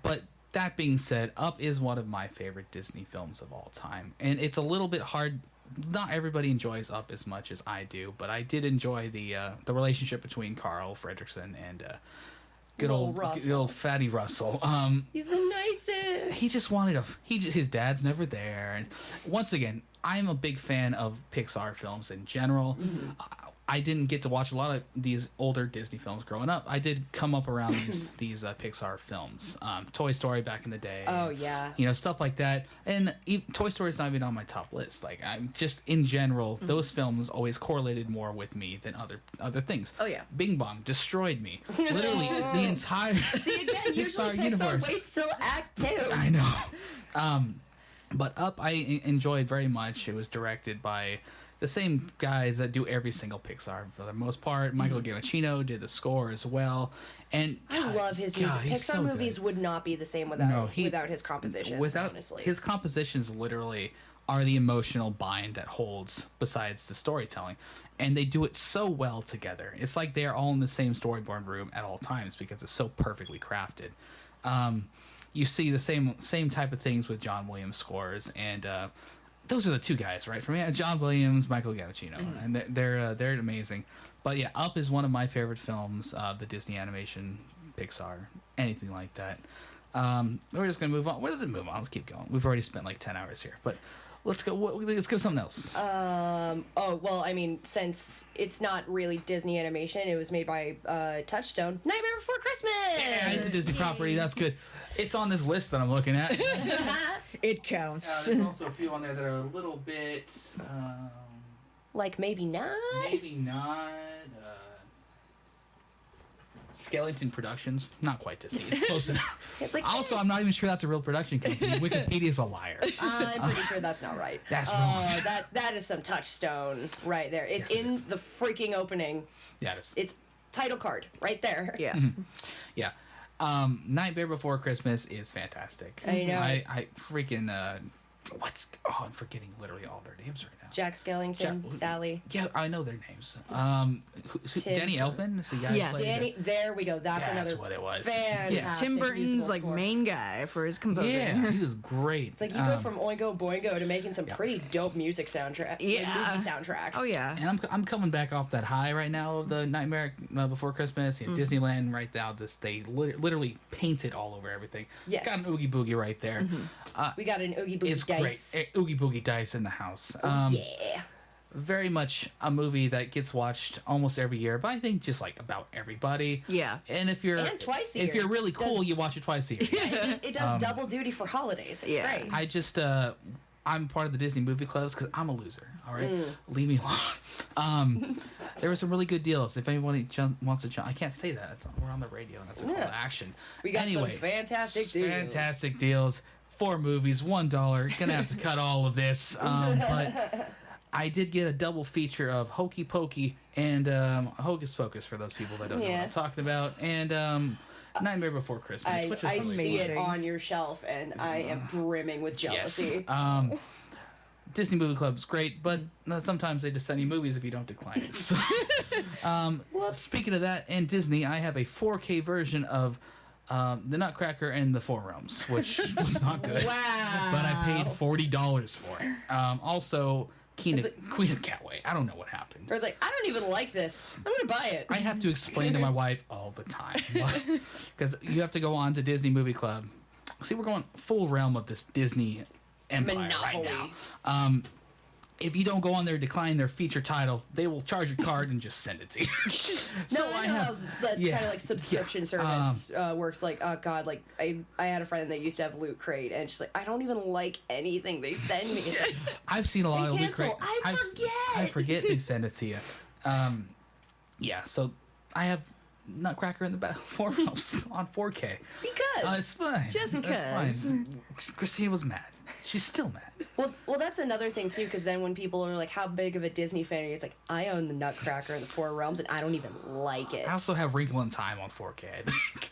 Speaker 1: But that being said, Up is one of my favorite Disney films of all time. And it's a little bit hard. Not everybody enjoys Up as much as I do, but I did enjoy the relationship between Carl Fredricksen and good
Speaker 3: Little
Speaker 1: old
Speaker 3: Russell.
Speaker 1: fatty Russell.
Speaker 3: He's the nicest.
Speaker 1: He just wanted his dad's never there. And once again, I'm a big fan of Pixar films in general. I didn't get to watch a lot of these older Disney films growing up. I did come up around these Pixar films, Toy Story back in the day.
Speaker 3: Oh, yeah.
Speaker 1: Stuff like that. And Toy Story is not even on my top list. Like, I'm just in general, those films always correlated more with me than other things.
Speaker 2: Oh, yeah.
Speaker 1: Bing Bong destroyed me. Literally, the entire
Speaker 3: See, again, usually Pixar
Speaker 1: universe.
Speaker 3: waits till Act 2.
Speaker 1: I know. But Up, I enjoyed very much. It was directed by the same guys that do every single Pixar for the most part. Michael Giacchino did the score as well. And
Speaker 3: I love his music.
Speaker 1: he's
Speaker 3: Pixar
Speaker 1: so
Speaker 3: movies
Speaker 1: good.
Speaker 3: would not be the same without his compositions,
Speaker 1: Without
Speaker 3: honestly.
Speaker 1: his compositions, literally are the emotional bind that holds besides the storytelling, and they do it so well together. It's like they are all in the same storyboard room at all times because it's so perfectly crafted. You see the same type of things with John Williams scores, and those are the two guys, right? For me, John Williams, Michael Giacchino, and they're amazing. But yeah, Up is one of my favorite films of the Disney animation, Pixar, anything like that. We're just gonna move on. Where does it move on? Let's keep going. We've already spent like 10 hours here, but let's go. Let's go something else.
Speaker 3: Oh, well, I mean, since it's not really Disney animation, it was made by Touchstone. Nightmare Before Christmas!
Speaker 1: Yeah, it's a Disney property. That's good. It's on this list that I'm looking at.
Speaker 2: It counts.
Speaker 1: There's also a few on there that are a little bit,
Speaker 3: Like, maybe not?
Speaker 1: maybe not. Skellington Productions, not quite Disney. It's close enough.
Speaker 3: It's like,
Speaker 1: Also, I'm not even sure that's a real production company. Wikipedia's a liar.
Speaker 3: I'm pretty sure that's not right.
Speaker 1: That's wrong.
Speaker 3: That is some Touchstone right there. It's
Speaker 1: Yes, it
Speaker 3: in
Speaker 1: is.
Speaker 3: the freaking opening.
Speaker 1: Yeah, it is.
Speaker 3: It's title card right there.
Speaker 2: Yeah.
Speaker 1: Yeah. Nightmare Before Christmas is fantastic.
Speaker 3: I know.
Speaker 1: I freaking I'm forgetting literally all their names right now.
Speaker 3: Jack Skellington, Sally.
Speaker 1: Yeah, I know their names.
Speaker 3: Tim-
Speaker 1: Danny Elfman is the guy. who
Speaker 2: Yes.
Speaker 1: played
Speaker 3: Danny, there we go. That's
Speaker 1: That's
Speaker 3: another
Speaker 1: what it was.
Speaker 3: fantastic
Speaker 2: Tim Burton's
Speaker 3: musical
Speaker 2: like
Speaker 3: score.
Speaker 2: main guy for his composing.
Speaker 1: Yeah, he was great.
Speaker 3: It's like you go from Oingo Boingo to making some pretty dope music soundtrack,
Speaker 2: Yeah.
Speaker 3: movie soundtracks.
Speaker 2: Oh yeah.
Speaker 1: And I'm coming back off that high right now of the Nightmare Before Christmas.
Speaker 3: Mm-hmm.
Speaker 1: Disneyland right now, they literally painted all over everything.
Speaker 3: Yes.
Speaker 1: Got an Oogie Boogie right there.
Speaker 3: We got an Oogie Boogie
Speaker 1: It's
Speaker 3: dice.
Speaker 1: great. Oogie Boogie dice in the house.
Speaker 3: Yeah.
Speaker 1: Very much a movie that gets watched almost every year, but I think just like about everybody.
Speaker 2: Yeah.
Speaker 1: And if you're
Speaker 3: And twice a
Speaker 1: if
Speaker 3: year.
Speaker 1: you're really cool,
Speaker 3: Does-
Speaker 1: you watch it twice a year.
Speaker 3: It does double duty for holidays. It's
Speaker 2: Yeah.
Speaker 3: great.
Speaker 1: I just I'm part of the Disney movie clubs because I'm a loser. All right, leave me alone. There were some really good deals. If anybody wants to jump, I can't say that. We're on the radio, and that's a call to action.
Speaker 3: We got
Speaker 1: anyway,
Speaker 3: some fantastic deals.
Speaker 1: fantastic deals. 4 movies, $1. Gonna have to cut all of this, but I did get a double feature of Hokey Pokey and Hocus Pocus for those people that don't know what
Speaker 3: Yeah.
Speaker 1: I'm talking about, and Nightmare Before Christmas, which is
Speaker 3: I
Speaker 1: really
Speaker 3: see it
Speaker 2: amazing.
Speaker 3: on your shelf, and I am brimming with jealousy.
Speaker 1: Yes. Disney Movie Club is great, but sometimes they just send you movies if you don't decline it. So, speaking of that, and Disney, I have a 4K version of The Nutcracker and the Four Realms, which was not good.
Speaker 3: Wow.
Speaker 1: But I paid $40 for it. Also, Queen of Catway. I don't know what happened.
Speaker 3: I was like, I don't even like this. I'm gonna buy it.
Speaker 1: I have to explain to my wife all the time because you have to go on to Disney Movie Club. See, we're going full realm of this Disney empire
Speaker 3: Monopoly.
Speaker 1: right now. If you don't go on there, decline their feature title, they will charge your card and just send it to you.
Speaker 3: No, I know how that
Speaker 1: yeah,
Speaker 3: kind of like subscription service works. Like, oh god, like I had a friend that used to have Loot Crate, and she's like, I don't even like anything they send me. It's like,
Speaker 1: I've seen a lot
Speaker 3: They
Speaker 1: of Loot Crate.
Speaker 3: cancel. I forget.
Speaker 1: I forget they send it to you. Yeah, so I have Nutcracker in the Four Realms on 4K.
Speaker 3: Because
Speaker 1: It's fine.
Speaker 2: Just
Speaker 1: That's
Speaker 2: 'cause.
Speaker 1: fine. Christina was mad. She's still mad.
Speaker 3: well, that's another thing too. Because then when people are like, "How big of a Disney fan are you?" It's like, I own the Nutcracker in the Four Realms, and I don't even like it.
Speaker 1: I also have Wrinkle in Time on 4K, I think.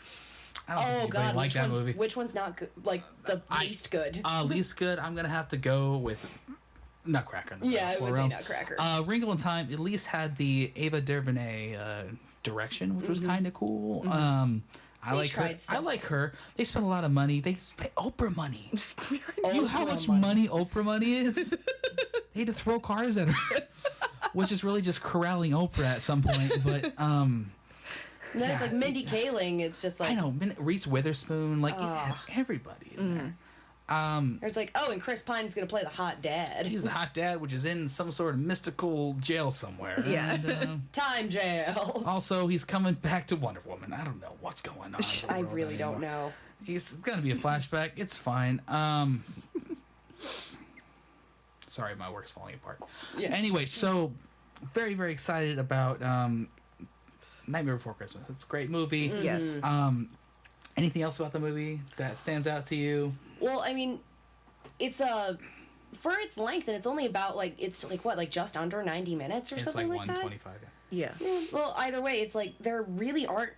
Speaker 1: I don't think
Speaker 3: Oh
Speaker 1: anybody
Speaker 3: God,
Speaker 1: liked that movie.
Speaker 3: which one's not good? Like the least good.
Speaker 1: Least good, I'm going to have to go with Nutcracker in the
Speaker 3: Yeah, I
Speaker 1: Four
Speaker 3: would say
Speaker 1: Realms.
Speaker 3: Nutcracker.
Speaker 1: Wrinkle in Time at least had the Ava DuVernay direction, which was kind of cool. I like her.
Speaker 3: tried so
Speaker 1: I like her. They spent a lot of money. They spent Oprah money. You know how
Speaker 3: Oprah
Speaker 1: much
Speaker 3: money.
Speaker 1: money Oprah money is? They had to throw cars at her, which is really just corralling Oprah at some point. But
Speaker 3: And then it's like Mindy Kaling. It's just like
Speaker 1: I know Reese Witherspoon, like it had everybody in there.
Speaker 3: It's like, oh, and Chris Pine's gonna play the hot dad.
Speaker 1: He's the hot dad, which is in some sort of mystical jail somewhere.
Speaker 2: Yeah.
Speaker 1: And,
Speaker 3: Time jail.
Speaker 1: also, he's coming back to Wonder Woman. I don't know what's going on. in the
Speaker 3: I
Speaker 1: world
Speaker 3: really don't
Speaker 1: anymore.
Speaker 3: know.
Speaker 1: It's gonna be a flashback. It's fine. Sorry, my work's falling apart.
Speaker 3: Yeah.
Speaker 1: Anyway, so very, very excited about Nightmare Before Christmas. It's a great movie.
Speaker 2: Yes.
Speaker 1: Anything else about the movie that stands out to you?
Speaker 3: Well, I mean, it's for its length, and it's only about it's just under 90 minutes or
Speaker 1: It's
Speaker 3: something
Speaker 1: like
Speaker 3: like that.
Speaker 1: 125.
Speaker 2: Yeah.
Speaker 3: Well, either way, it's like there really aren't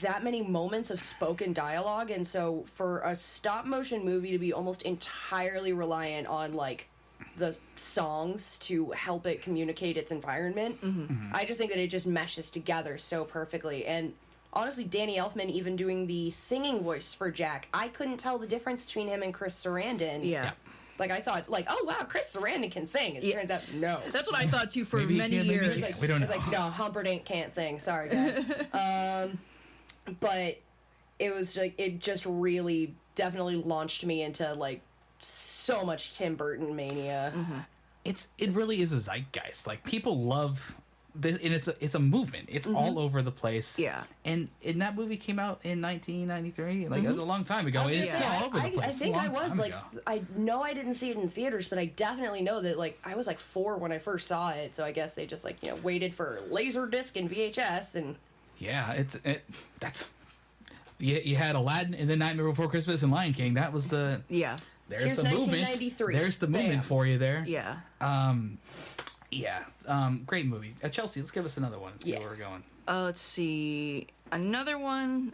Speaker 3: that many moments of spoken dialogue, and so for a stop motion movie to be almost entirely reliant on like the songs to help it communicate its environment, I just think that it just meshes together so perfectly. And honestly, Danny Elfman even doing the singing voice for Jack, I couldn't tell the difference between him and Chris Sarandon.
Speaker 2: Yeah.
Speaker 1: Yeah.
Speaker 3: Like I thought, like, oh wow, Chris Sarandon can sing. It turns out no.
Speaker 2: That's what I thought too for
Speaker 1: Maybe he
Speaker 2: many
Speaker 1: can, maybe he
Speaker 2: years.
Speaker 1: can't.
Speaker 3: It's
Speaker 1: We don't
Speaker 3: it's
Speaker 1: know.
Speaker 3: like, no, Humperdinck can't sing. Sorry, guys. But it was like, it just really definitely launched me into like so much Tim Burton mania.
Speaker 1: It really is a zeitgeist. Like people love this, and it's a movement. It's all over the place.
Speaker 2: Yeah.
Speaker 1: And that movie came out in 1993. Like it was a long time ago.
Speaker 3: I was
Speaker 1: And
Speaker 3: gonna
Speaker 1: it's
Speaker 3: say,
Speaker 1: still all over the place.
Speaker 3: I
Speaker 1: It's a
Speaker 3: think I
Speaker 1: long
Speaker 3: was
Speaker 1: time
Speaker 3: like,
Speaker 1: ago.
Speaker 3: I know I didn't see it in theaters, but I definitely know that like I was like 4 when I first saw it. So I guess they just like waited for Laserdisc and VHS and.
Speaker 1: Yeah, that's you had Aladdin and then Nightmare Before Christmas and Lion King. That was the
Speaker 2: Yeah.
Speaker 1: there's
Speaker 3: Here's
Speaker 1: the movement.
Speaker 3: 1993.
Speaker 1: There's the movement
Speaker 3: Bam.
Speaker 1: for you there.
Speaker 2: Yeah.
Speaker 1: Yeah. Great movie. Chelsea, let's give us another one and see
Speaker 3: Yeah.
Speaker 1: where we're going.
Speaker 2: Let's see. Another one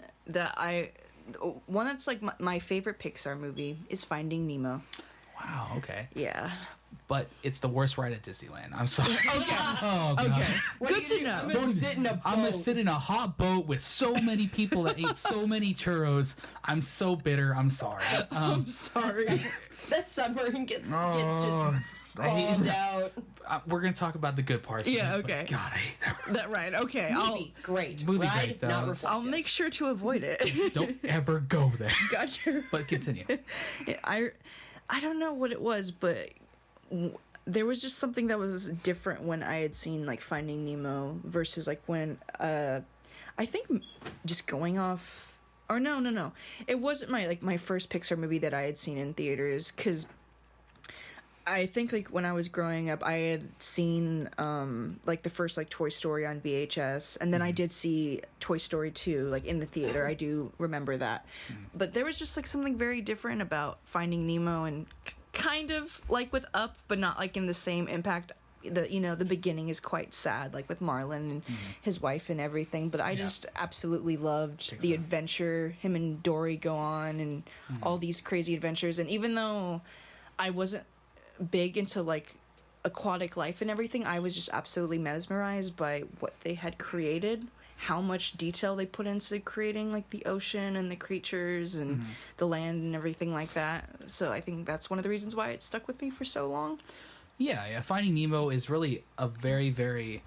Speaker 2: one that's like my favorite Pixar movie is Finding Nemo.
Speaker 1: Wow. Okay.
Speaker 2: Yeah.
Speaker 1: But it's the worst ride at Disneyland. I'm sorry. Okay. Oh, God.
Speaker 2: Okay.
Speaker 3: What
Speaker 2: Good
Speaker 3: are
Speaker 2: to
Speaker 3: you gonna
Speaker 2: know.
Speaker 3: do? I'm gonna sit in a boat.
Speaker 1: I'm gonna sit in a hot boat with so many people that ate so many churros. I'm so bitter. I'm sorry.
Speaker 2: I'm sorry.
Speaker 3: That submarine gets
Speaker 1: Oh,
Speaker 3: just
Speaker 1: I hate
Speaker 3: bombed
Speaker 1: that.
Speaker 3: out.
Speaker 1: We're gonna talk about the good parts.
Speaker 2: Yeah,
Speaker 1: of it, but
Speaker 2: okay.
Speaker 1: God, I hate that.
Speaker 2: That right. Okay.
Speaker 3: Movie great.
Speaker 1: Movie
Speaker 3: Ride,
Speaker 1: great, though.
Speaker 3: not
Speaker 1: It's-
Speaker 2: I'll
Speaker 3: reflective.
Speaker 2: make sure to avoid it.
Speaker 1: Don't ever go there.
Speaker 2: Gotcha.
Speaker 1: But continue.
Speaker 2: I don't know what it was, but there was just something that was different when I had seen like Finding Nemo versus like when I think just going off or no. It wasn't my first Pixar movie that I had seen in theaters cuz I think like when I was growing up I had seen like the first like Toy Story on VHS and then I did see Toy Story 2 like in the theater. I do remember that. But there was just like something very different about Finding Nemo and kind of like with Up but not like in the same impact. The beginning is quite sad like with Marlin and his wife and everything, but I just absolutely loved the adventure him and Dory go on and all these crazy adventures. And even though I wasn't big into like aquatic life and everything, I was just absolutely mesmerized by what they had created, how much detail they put into creating like the ocean and the creatures and the land and everything like that. So I think that's one of the reasons why it stuck with me for so long.
Speaker 1: Yeah. Finding Nemo is really a very, very.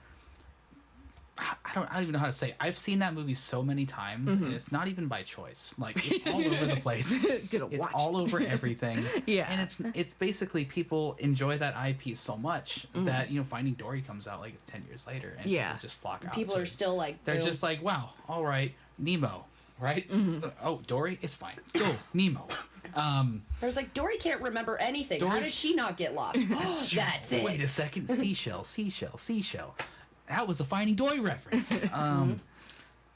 Speaker 1: I don't even know how to say it. I've seen that movie so many times, and it's not even by choice. Like it's all over the place.
Speaker 2: Gonna
Speaker 1: It's
Speaker 2: watch.
Speaker 1: all over everything.
Speaker 2: Yeah.
Speaker 1: And it's basically people enjoy that IP so much that Finding Dory comes out like 10 years later, and
Speaker 2: Yeah.
Speaker 1: people just flock out.
Speaker 3: People
Speaker 1: to
Speaker 3: are
Speaker 1: it.
Speaker 3: still like
Speaker 1: They're just like, wow, all right, Nemo, right? Oh, Dory, it's fine. Go, Nemo.
Speaker 3: there's like Dory can't remember anything. How
Speaker 1: Dory-
Speaker 3: did she not get lost? That's it.
Speaker 1: Wait a second. Seashell. That was a Finding Dory reference.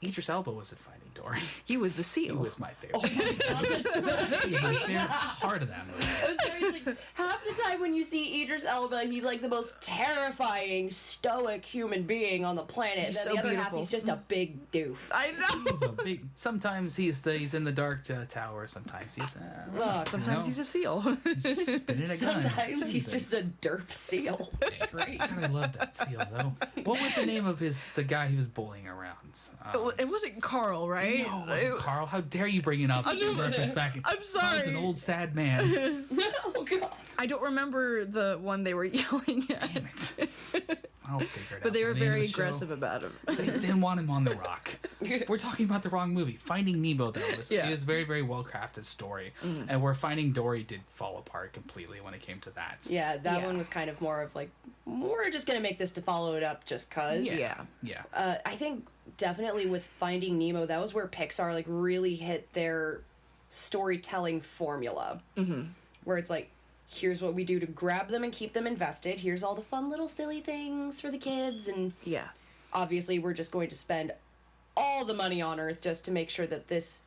Speaker 1: Idris Elba was in Finding Dory.
Speaker 2: He was the seal.
Speaker 1: He was my favorite.
Speaker 3: Oh my god, that's right.
Speaker 1: He was my favorite part of that movie.
Speaker 3: I was serious, like, half the time when you see Idris Elba, he's like the most terrifying, stoic human being on the planet.
Speaker 2: He's
Speaker 3: And then
Speaker 2: so
Speaker 3: the other
Speaker 2: beautiful.
Speaker 3: half, he's just a big doof.
Speaker 2: I know.
Speaker 1: He's a big. Sometimes he's in the dark tower. Sometimes he's.
Speaker 2: Sometimes he's a seal.
Speaker 1: spinning a gun.
Speaker 3: Sometimes he's just a derp seal. It's great.
Speaker 1: God, I love that seal though. What was the name of the guy he was bullying around?
Speaker 2: It wasn't Carl, right?
Speaker 1: No, it wasn't Carl. How dare you bring it up?
Speaker 2: I'm sorry.
Speaker 1: Carl's an old sad man.
Speaker 3: Oh god.
Speaker 2: I don't remember the one they were yelling at.
Speaker 1: Damn it. I'll figure it out.
Speaker 2: But they
Speaker 1: by
Speaker 2: were
Speaker 1: the end of
Speaker 2: very
Speaker 1: the show.
Speaker 2: aggressive about it.
Speaker 1: They didn't want him on the rock. We're talking about the wrong movie. Finding Nemo, though, it was a very, very well-crafted story. And where Finding Dory did fall apart completely when it came to that.
Speaker 3: Yeah, that one was kind of more of like, we're just gonna make this to follow it up just cause.
Speaker 2: Yeah.
Speaker 1: Yeah.
Speaker 3: I think definitely with Finding Nemo, that was where Pixar like really hit their storytelling formula. Where it's like, here's what we do to grab them and keep them invested. Here's all the fun little silly things for the kids. And
Speaker 2: Yeah.
Speaker 3: obviously we're just going to spend all the money on Earth just to make sure that this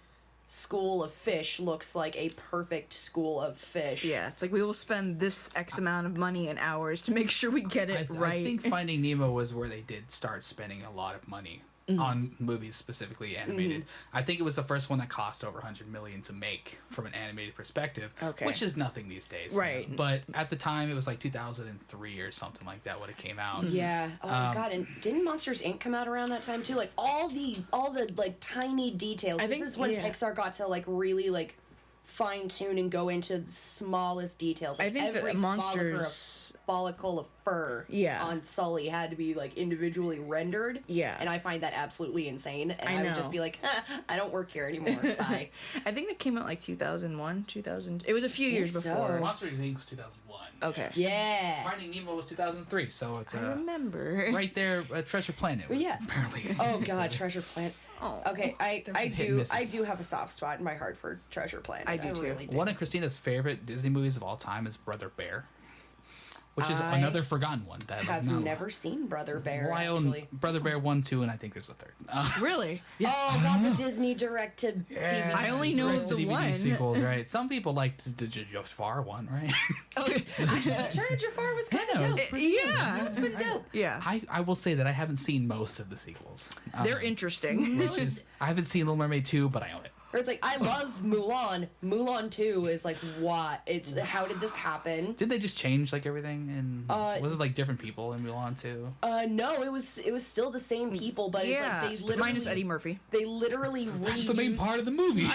Speaker 3: school of fish looks like a perfect school of fish.
Speaker 2: Yeah. It's like we will spend this X amount of money and hours to make sure we get it right.
Speaker 1: I think Finding Nemo was where they did start spending a lot of money on movies, specifically animated. I think it was the first one that cost over $100 million to make from an animated perspective, which is nothing these days.
Speaker 2: Right.
Speaker 1: But at the time, it was like 2003 or something like that when it came out.
Speaker 3: Yeah. Oh god, and didn't Monsters Inc. come out around that time too? Like all the like tiny details. This is when Pixar got to like really like fine tune and go into the smallest details. Like
Speaker 2: I think
Speaker 3: every
Speaker 2: that Monsters
Speaker 3: follicle of fur on Sully had to be like individually rendered.
Speaker 2: Yeah.
Speaker 3: And I find that absolutely insane. And
Speaker 2: I
Speaker 3: I would just
Speaker 2: know.
Speaker 3: be like, I don't work here anymore. Bye.
Speaker 2: I think that came out like 2001, 2000. It was a few years
Speaker 3: so.
Speaker 2: before.
Speaker 1: Monsters Inc. was 2001.
Speaker 2: Okay.
Speaker 3: Yeah.
Speaker 1: Finding Nemo was 2003, so it's
Speaker 2: I remember.
Speaker 1: right there. Treasure Planet was apparently.
Speaker 3: Oh god, Treasure Planet.
Speaker 2: Oh.
Speaker 3: Okay, I
Speaker 1: hit and misses.
Speaker 3: do have a soft spot in my heart for Treasure Planet.
Speaker 2: I do too.
Speaker 3: Really do.
Speaker 1: One of Christina's favorite Disney movies of all time is Brother Bear, which is another forgotten one that
Speaker 3: I've never seen Brother Bear.
Speaker 1: Well, I own
Speaker 3: actually.
Speaker 1: Brother Bear 1, 2, and I think there's a third.
Speaker 2: Really?
Speaker 3: Oh god, the Disney direct to DVD.
Speaker 2: I only know
Speaker 1: direct to
Speaker 2: the
Speaker 1: DVD
Speaker 2: one.
Speaker 1: sequels, right? Some people like the Jafar one, right?
Speaker 3: Actually, Jafar was kind of
Speaker 1: Yeah, it
Speaker 3: dope.
Speaker 1: was pretty
Speaker 2: Yeah.
Speaker 3: That was pretty dope.
Speaker 2: Yeah.
Speaker 1: I will say that I haven't seen most of the sequels.
Speaker 2: They're interesting.
Speaker 1: Which is, I haven't seen Little Mermaid 2, but I own it.
Speaker 3: Or it's like I love Mulan. Mulan 2 is like what? It's how did this happen?
Speaker 1: Did they just change like everything? And was it like different people in Mulan 2?
Speaker 3: No, it was still the same people, but it's like they literally
Speaker 2: minus Eddie Murphy,
Speaker 3: They literally
Speaker 1: That's the main
Speaker 3: reused-
Speaker 1: part of the movie.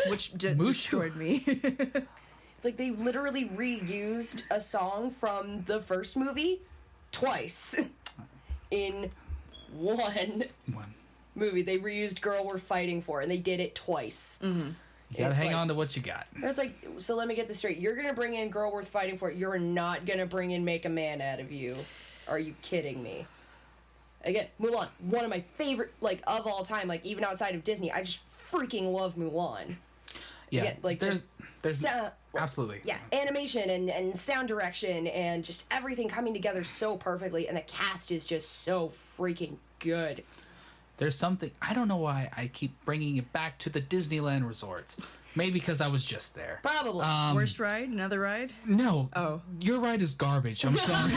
Speaker 2: which
Speaker 1: Mushu.
Speaker 2: destroyed me.
Speaker 3: It's like they literally reused a song from the first movie twice in one
Speaker 1: One.
Speaker 3: movie. They reused Girl We're Fighting For, and they did it twice.
Speaker 1: You gotta
Speaker 3: It's
Speaker 1: hang
Speaker 3: like-
Speaker 1: on to what you got.
Speaker 3: And it's like, so let me get this straight. You're gonna bring in Girl Worth Fighting For. You're not gonna bring in Make a Man Out of You. Are you kidding me? Again, Mulan, one of my favorite, like, of all time, like, even outside of Disney. I just freaking love Mulan.
Speaker 1: Yeah,
Speaker 3: Again, like,
Speaker 1: there's
Speaker 3: sound,
Speaker 1: absolutely.
Speaker 3: yeah, animation and sound direction and just everything coming together so perfectly, and the cast is just so freaking good.
Speaker 1: There's something, I don't know why I keep bringing it back to the Disneyland resorts. Maybe because I was just there.
Speaker 3: Probably.
Speaker 2: Worst ride? Another ride?
Speaker 1: No.
Speaker 2: Oh.
Speaker 1: Your ride is garbage. I'm sorry.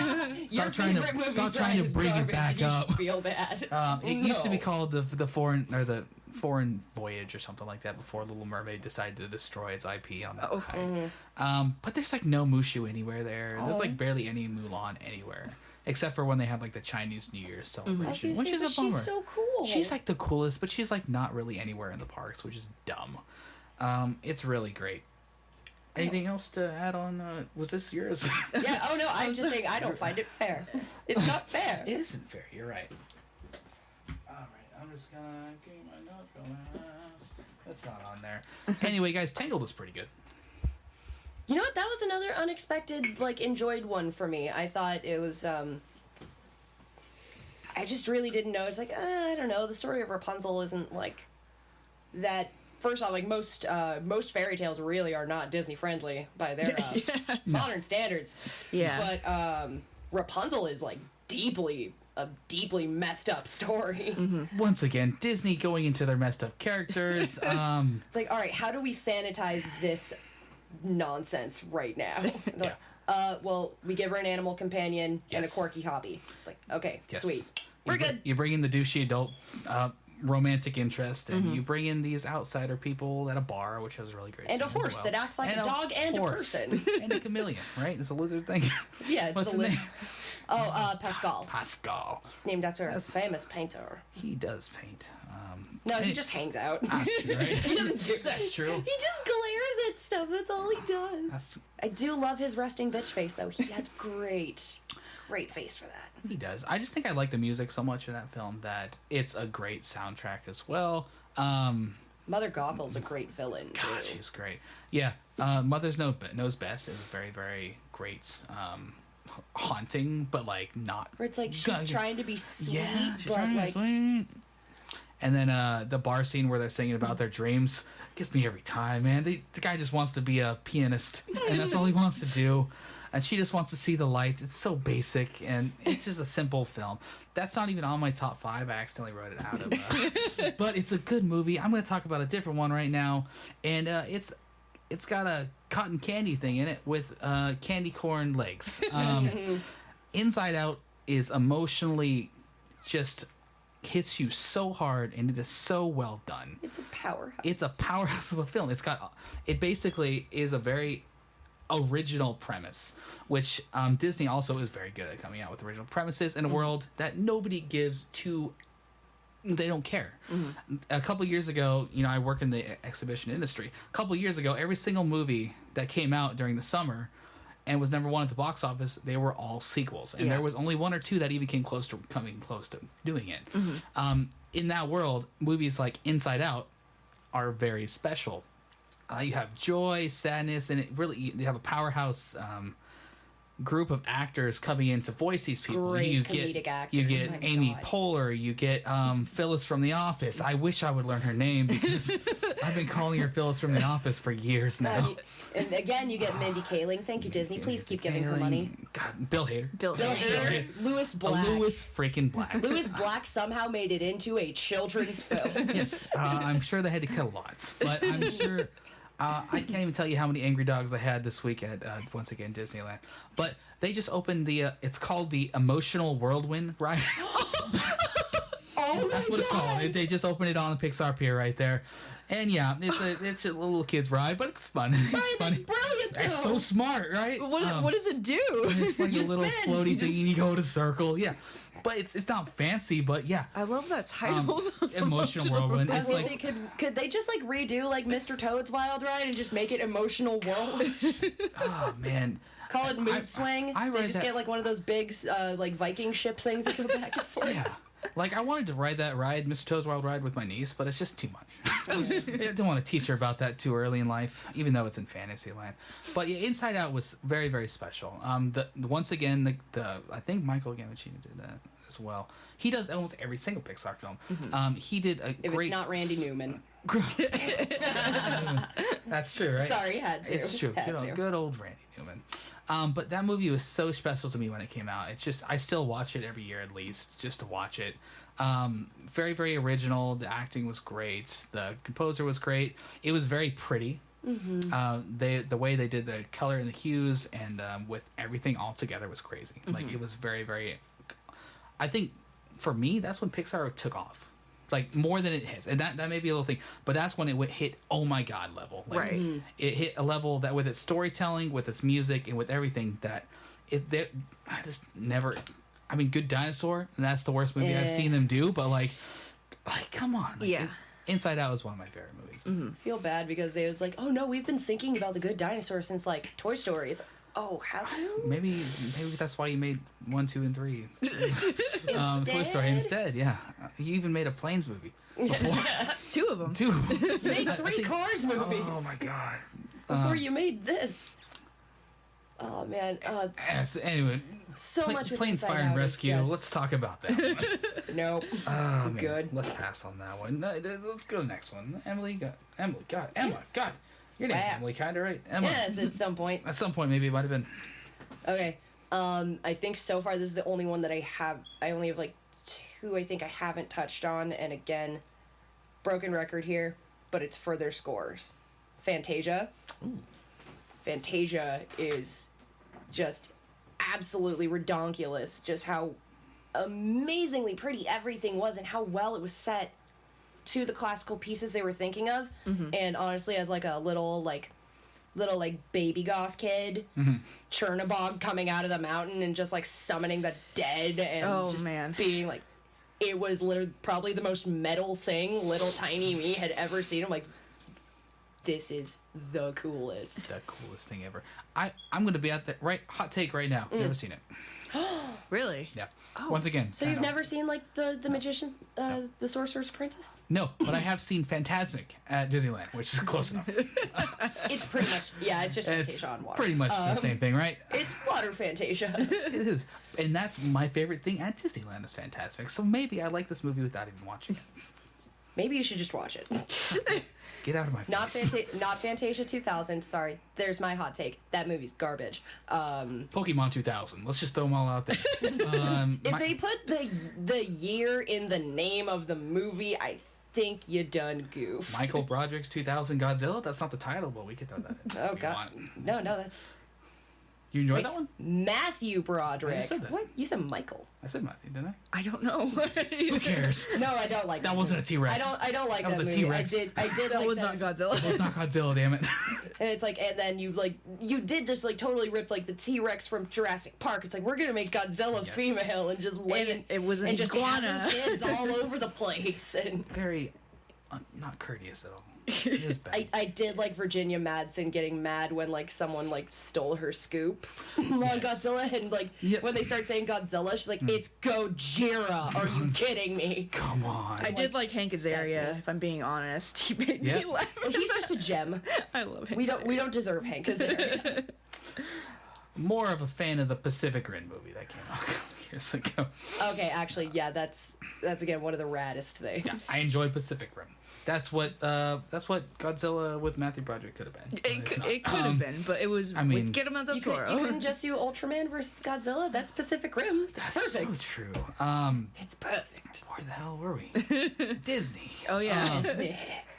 Speaker 3: Your
Speaker 1: Stop
Speaker 3: favorite movie
Speaker 1: trying
Speaker 3: side
Speaker 1: to
Speaker 3: is
Speaker 1: bring it
Speaker 3: garbage
Speaker 1: back
Speaker 3: and you
Speaker 1: up.
Speaker 3: should feel bad.
Speaker 1: It used to be
Speaker 3: No.
Speaker 1: called the Foreign Voyage or something like that before Little Mermaid decided to destroy its IP on that ride. But there's like no Mushu anywhere there. There's like barely any Mulan anywhere. Except for when they have like the Chinese New Year celebration, which is a bummer.
Speaker 3: She's so cool.
Speaker 1: She's like the coolest, but she's like not really anywhere in the parks, which is dumb. It's really great. Anything else to add on? Was this yours?
Speaker 3: Yeah, oh no, I'm just saying I don't find it fair. It's not fair.
Speaker 1: It isn't fair. You're right. All right, I'm just gonna keep my notes going. That's not on there. Anyway, guys, Tangled is pretty good.
Speaker 3: You know what? That was another unexpected, like, enjoyed one for me. I thought it was, I just really didn't know. It's like, I don't know. The story of Rapunzel isn't, like, that... First off, like, most fairy tales really are not Disney-friendly by their modern standards.
Speaker 2: Yeah.
Speaker 3: But Rapunzel is, like, deeply a deeply messed up story.
Speaker 1: Once again, Disney going into their messed up characters.
Speaker 3: It's like, all right, how do we sanitize this nonsense right now? They're like, well, we give her an animal companion and a quirky hobby. It's like, okay, sweet. We're good.
Speaker 1: You bring in the douchey adult romantic interest, and you bring in these outsider people at a bar, which was really great.
Speaker 3: And a horse that acts like a dog and a person.
Speaker 1: And a chameleon, right? It's a lizard thing.
Speaker 3: Yeah, it's
Speaker 1: What's
Speaker 3: a
Speaker 1: his name?
Speaker 3: Oh, Pascal.
Speaker 1: Pascal.
Speaker 3: It's named after a famous painter.
Speaker 1: He does paint.
Speaker 3: No, he just hangs out.
Speaker 1: That's true, right?
Speaker 3: He doesn't do
Speaker 1: That's true.
Speaker 3: He just glares at stuff. That's all he does. I do love his resting bitch face, though. He has great face for that.
Speaker 1: He does. I just think I like the music so much in that film that it's a great soundtrack as well.
Speaker 3: Mother Gothel's a great villain, too.
Speaker 1: God, she's great. Yeah, Mother's Knows Best is a very, very great haunting, but like not.
Speaker 3: Where it's like she's trying to be sweet,
Speaker 1: she's
Speaker 3: but
Speaker 1: trying to be
Speaker 3: like.
Speaker 1: sweet. And then the bar scene where they're singing about their dreams gets me every time, man. The guy just wants to be a pianist, and that's all he wants to do. And she just wants to see the lights. It's so basic, and it's just a simple film. That's not even on my top 5. I accidentally wrote it out of. But it's a good movie. I'm going to talk about a different one right now, and it's got a cotton candy thing in it with candy corn legs. Inside Out is emotionally just hits you so hard, and it is so well done.
Speaker 3: It's a powerhouse. It's
Speaker 1: a powerhouse of a film. It basically is a very original premise, which Disney also is very good at coming out with original premises in a world that nobody gives to. They don't care. A couple years ago, I work in the exhibition industry. A couple years ago, every single movie that came out during the summer and was number 1 at the box office, they were all sequels, and there was only 1 or 2 that even came close to doing it. In that world, movies like Inside Out are very special. You have joy, sadness, and you have a powerhouse group of actors coming in to voice these people.
Speaker 3: Great comedic actors.
Speaker 1: You get Amy Poehler. You get Phyllis from The Office. I wish I would learn her name because I've been calling her Phyllis from The Office for years now.
Speaker 3: And again, you get Mindy Kaling. Thank you, Disney. Please keep giving her money.
Speaker 1: God, Bill Hader.
Speaker 2: Bill Hader.
Speaker 3: Louis Black.
Speaker 1: Louis freaking Black.
Speaker 3: Louis Black somehow made it into a children's film.
Speaker 1: Yes, I'm sure they had to cut a lot, but I'm sure. I can't even tell you how many angry dogs I had this week at once again Disneyland. But they just opened it's called the Emotional Whirlwind ride. That's what it's called. They just opened it on the Pixar Pier right there. And yeah, it's a little kid's ride, but it's fun. It's funny.
Speaker 3: That's brilliant, though.
Speaker 1: It's so smart, right?
Speaker 2: What does it do?
Speaker 1: It's like a little floaty thing, and you go to circle. Yeah. But it's not fancy, but yeah.
Speaker 2: I love that title.
Speaker 1: Emotional Whirlwind.
Speaker 3: I
Speaker 1: It's
Speaker 3: was
Speaker 1: like,
Speaker 3: could they just redo Mr. Toad's Wild Ride and just make it Emotional Whirlwind?
Speaker 1: oh man.
Speaker 3: Call it Mood Swing.
Speaker 1: I
Speaker 3: they
Speaker 1: read
Speaker 3: just
Speaker 1: that-
Speaker 3: get one of those big Viking ship things that go back and forth.
Speaker 1: Yeah. I wanted to ride that ride, Mr. Toad's Wild Ride, with my niece, but it's just too much. I didn't want to teach her about that too early in life, even though it's in Fantasyland. But yeah, Inside Out was very, very special. Once again, I think Michael Giacchino did that as well. He does almost every single Pixar film. He did a
Speaker 3: If
Speaker 1: great.
Speaker 3: it's not Randy Newman.
Speaker 1: That's true, right?
Speaker 3: Sorry, had to.
Speaker 1: It's true.
Speaker 3: Had to.
Speaker 1: Good old Randy Newman. But that movie was so special to me when it came out. It's just, I still watch it every year at least, just to watch it. Very, very original. The acting was great. The composer was great. It was very pretty. The way they did the color and the hues and with everything all together was crazy. It was very, very. I think for me, that's when Pixar took off. More than it hits, and that may be a little thing, but that's when it hit oh my god level.
Speaker 2: Right.
Speaker 1: It hit a level that with its storytelling, with its music, and with everything that I just never. I mean, Good Dinosaur, and that's the worst movie I've seen them do. But come on. Inside Out is one of my favorite movies.
Speaker 3: I feel bad because they was oh no, we've been thinking about the Good Dinosaur since Toy Story. It's oh, have you?
Speaker 1: Maybe that's why you made 1, 2, and 3. Toy Story instead. Yeah, you even made a Planes movie before.
Speaker 2: 2 of them.
Speaker 1: 2.
Speaker 3: You made 3 Cars movies.
Speaker 1: Oh my god.
Speaker 3: Before you made this. Oh man.
Speaker 1: Anyway,
Speaker 3: so much with
Speaker 1: Planes,
Speaker 3: Inside
Speaker 1: Fire, and
Speaker 3: Out is
Speaker 1: Rescue.
Speaker 3: just-
Speaker 1: Let's talk about that one.
Speaker 3: Nope.
Speaker 1: Oh, man.
Speaker 3: Good.
Speaker 1: Let's pass on that one. No, let's go to the next one. Emma. Your name's
Speaker 3: Wow.
Speaker 1: Emily, kind of right? Emma.
Speaker 3: Yes, at some point.
Speaker 1: At some point, maybe it might have been.
Speaker 3: Okay. I think so far this is the only one that I only have like 2 I think I haven't touched on, and again, broken record here, but it's for their scores. Fantasia.
Speaker 1: Ooh.
Speaker 3: Fantasia is just absolutely redonkulous, just how amazingly pretty everything was and how well it was set to the classical pieces they were thinking of. And honestly, as like a little baby goth kid, Chernobog coming out of the mountain and just like summoning the dead and just being like, it was literally probably the most metal thing little tiny me had ever seen. I'm like, this is the coolest.
Speaker 1: The coolest thing ever. I'm gonna be at the hot take right now. Never seen it.
Speaker 2: Really?
Speaker 1: Yeah. Once again.
Speaker 3: So you've never seen like the Magician, the Sorcerer's Apprentice?
Speaker 1: No, but I have seen Fantasmic at Disneyland, which is close enough.
Speaker 3: It's pretty much, yeah, it's just
Speaker 1: It's
Speaker 3: Fantasia on water.
Speaker 1: pretty much the same thing, right?
Speaker 3: It's water Fantasia.
Speaker 1: It is. And that's my favorite thing at Disneyland is Fantasmic. So maybe I like this movie without even watching it.
Speaker 3: Maybe you should just watch it.
Speaker 1: Get out of my face.
Speaker 3: Not Fantasia 2000, sorry. There's my hot take. That movie's garbage.
Speaker 1: Pokemon 2000. Let's just throw them all out there.
Speaker 3: If they put the year in the name of the movie, I think you done goofed.
Speaker 1: Michael Broderick's 2000 Godzilla? That's not the title, but we could throw that in.
Speaker 3: Oh, God. No, that's...
Speaker 1: You enjoyed that one?
Speaker 3: Matthew Broderick.
Speaker 1: Oh, you said that.
Speaker 3: What? You said Michael.
Speaker 1: I said Matthew, didn't I?
Speaker 2: I don't know.
Speaker 1: Who cares?
Speaker 3: No, I don't like
Speaker 1: That wasn't a T-Rex.
Speaker 3: I don't like that
Speaker 1: was a
Speaker 3: movie.
Speaker 1: T-Rex.
Speaker 3: I did
Speaker 2: That
Speaker 3: like
Speaker 2: was
Speaker 3: that.
Speaker 2: not Godzilla.
Speaker 1: It's not Godzilla, damn it.
Speaker 3: And it's like, and then you did just like totally rip like the T-Rex from Jurassic Park. It's like, we're gonna make Godzilla
Speaker 1: Yes.
Speaker 3: female and just lay
Speaker 2: And it was an
Speaker 3: and just
Speaker 2: iguana.
Speaker 3: having kids all over the place. And
Speaker 1: Very not courteous at all. It is bad.
Speaker 3: I did like Virginia Madsen getting mad when like someone like stole her scoop on
Speaker 1: Yes.
Speaker 3: Godzilla, and like
Speaker 1: Yep.
Speaker 3: when they start saying Godzilla, she's like, it's Gojira. Are you kidding me?
Speaker 1: Come on.
Speaker 2: I did like Hank Azaria,
Speaker 3: me.
Speaker 2: if I'm being honest. He made
Speaker 1: Yeah.
Speaker 2: me laugh.
Speaker 3: He's just a gem.
Speaker 2: I love Hank
Speaker 3: We
Speaker 2: Azaria.
Speaker 3: don't deserve Hank Azaria.
Speaker 1: More of a fan of the Pacific Rim movie that came out a couple years ago.
Speaker 3: Okay, actually, yeah, that's again one of the raddest things.
Speaker 1: Yeah, I enjoyed Pacific Rim. That's what Godzilla with Matthew Broderick could have been. But it's not.
Speaker 2: It could have been, but it was
Speaker 1: I mean,
Speaker 2: with Guillermo del
Speaker 3: You
Speaker 2: Toro.
Speaker 3: couldn't just do Ultraman versus Godzilla. That's Pacific Rim. That's
Speaker 1: That's
Speaker 3: perfect.
Speaker 1: so true.
Speaker 3: It's perfect.
Speaker 1: Where the hell were we? Disney.
Speaker 2: Oh yeah.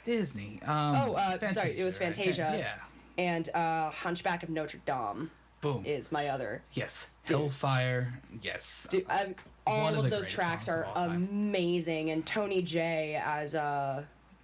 Speaker 1: Disney.
Speaker 3: Sorry, it was
Speaker 1: right?
Speaker 3: Fantasia.
Speaker 1: Yeah.
Speaker 3: And Hunchback of Notre Dame
Speaker 1: Boom.
Speaker 3: is my other.
Speaker 1: Yes. Hellfire. Yes.
Speaker 3: Dude,
Speaker 1: One
Speaker 3: all
Speaker 1: of
Speaker 3: of
Speaker 1: the
Speaker 3: those
Speaker 1: greatest
Speaker 3: tracks
Speaker 1: songs
Speaker 3: are
Speaker 1: of all time.
Speaker 3: amazing, and Tony J as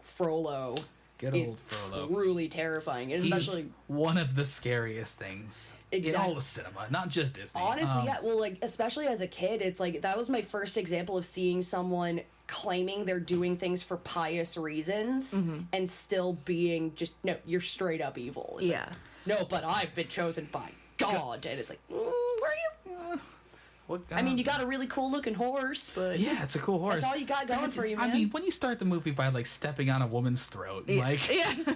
Speaker 3: Frollo
Speaker 1: Good
Speaker 3: is
Speaker 1: old Frollo.
Speaker 3: truly terrifying, and
Speaker 1: He's
Speaker 3: especially
Speaker 1: one of the scariest things in
Speaker 3: Exactly.
Speaker 1: all of cinema, not just Disney.
Speaker 3: honestly, yeah. Well, like especially as a kid, it's like that was my first example of seeing someone claiming they're doing things for pious reasons and still being just no, you're straight up evil. It's like,
Speaker 2: Yeah.
Speaker 3: no, but I've been chosen by God, and it's like, where are you?
Speaker 1: What,
Speaker 3: I mean, you got a really cool looking horse, but
Speaker 1: Yeah, it's a cool horse.
Speaker 3: that's all you got going for you, man.
Speaker 1: I mean, when you start the movie by like stepping on a woman's throat, like,
Speaker 2: Yeah.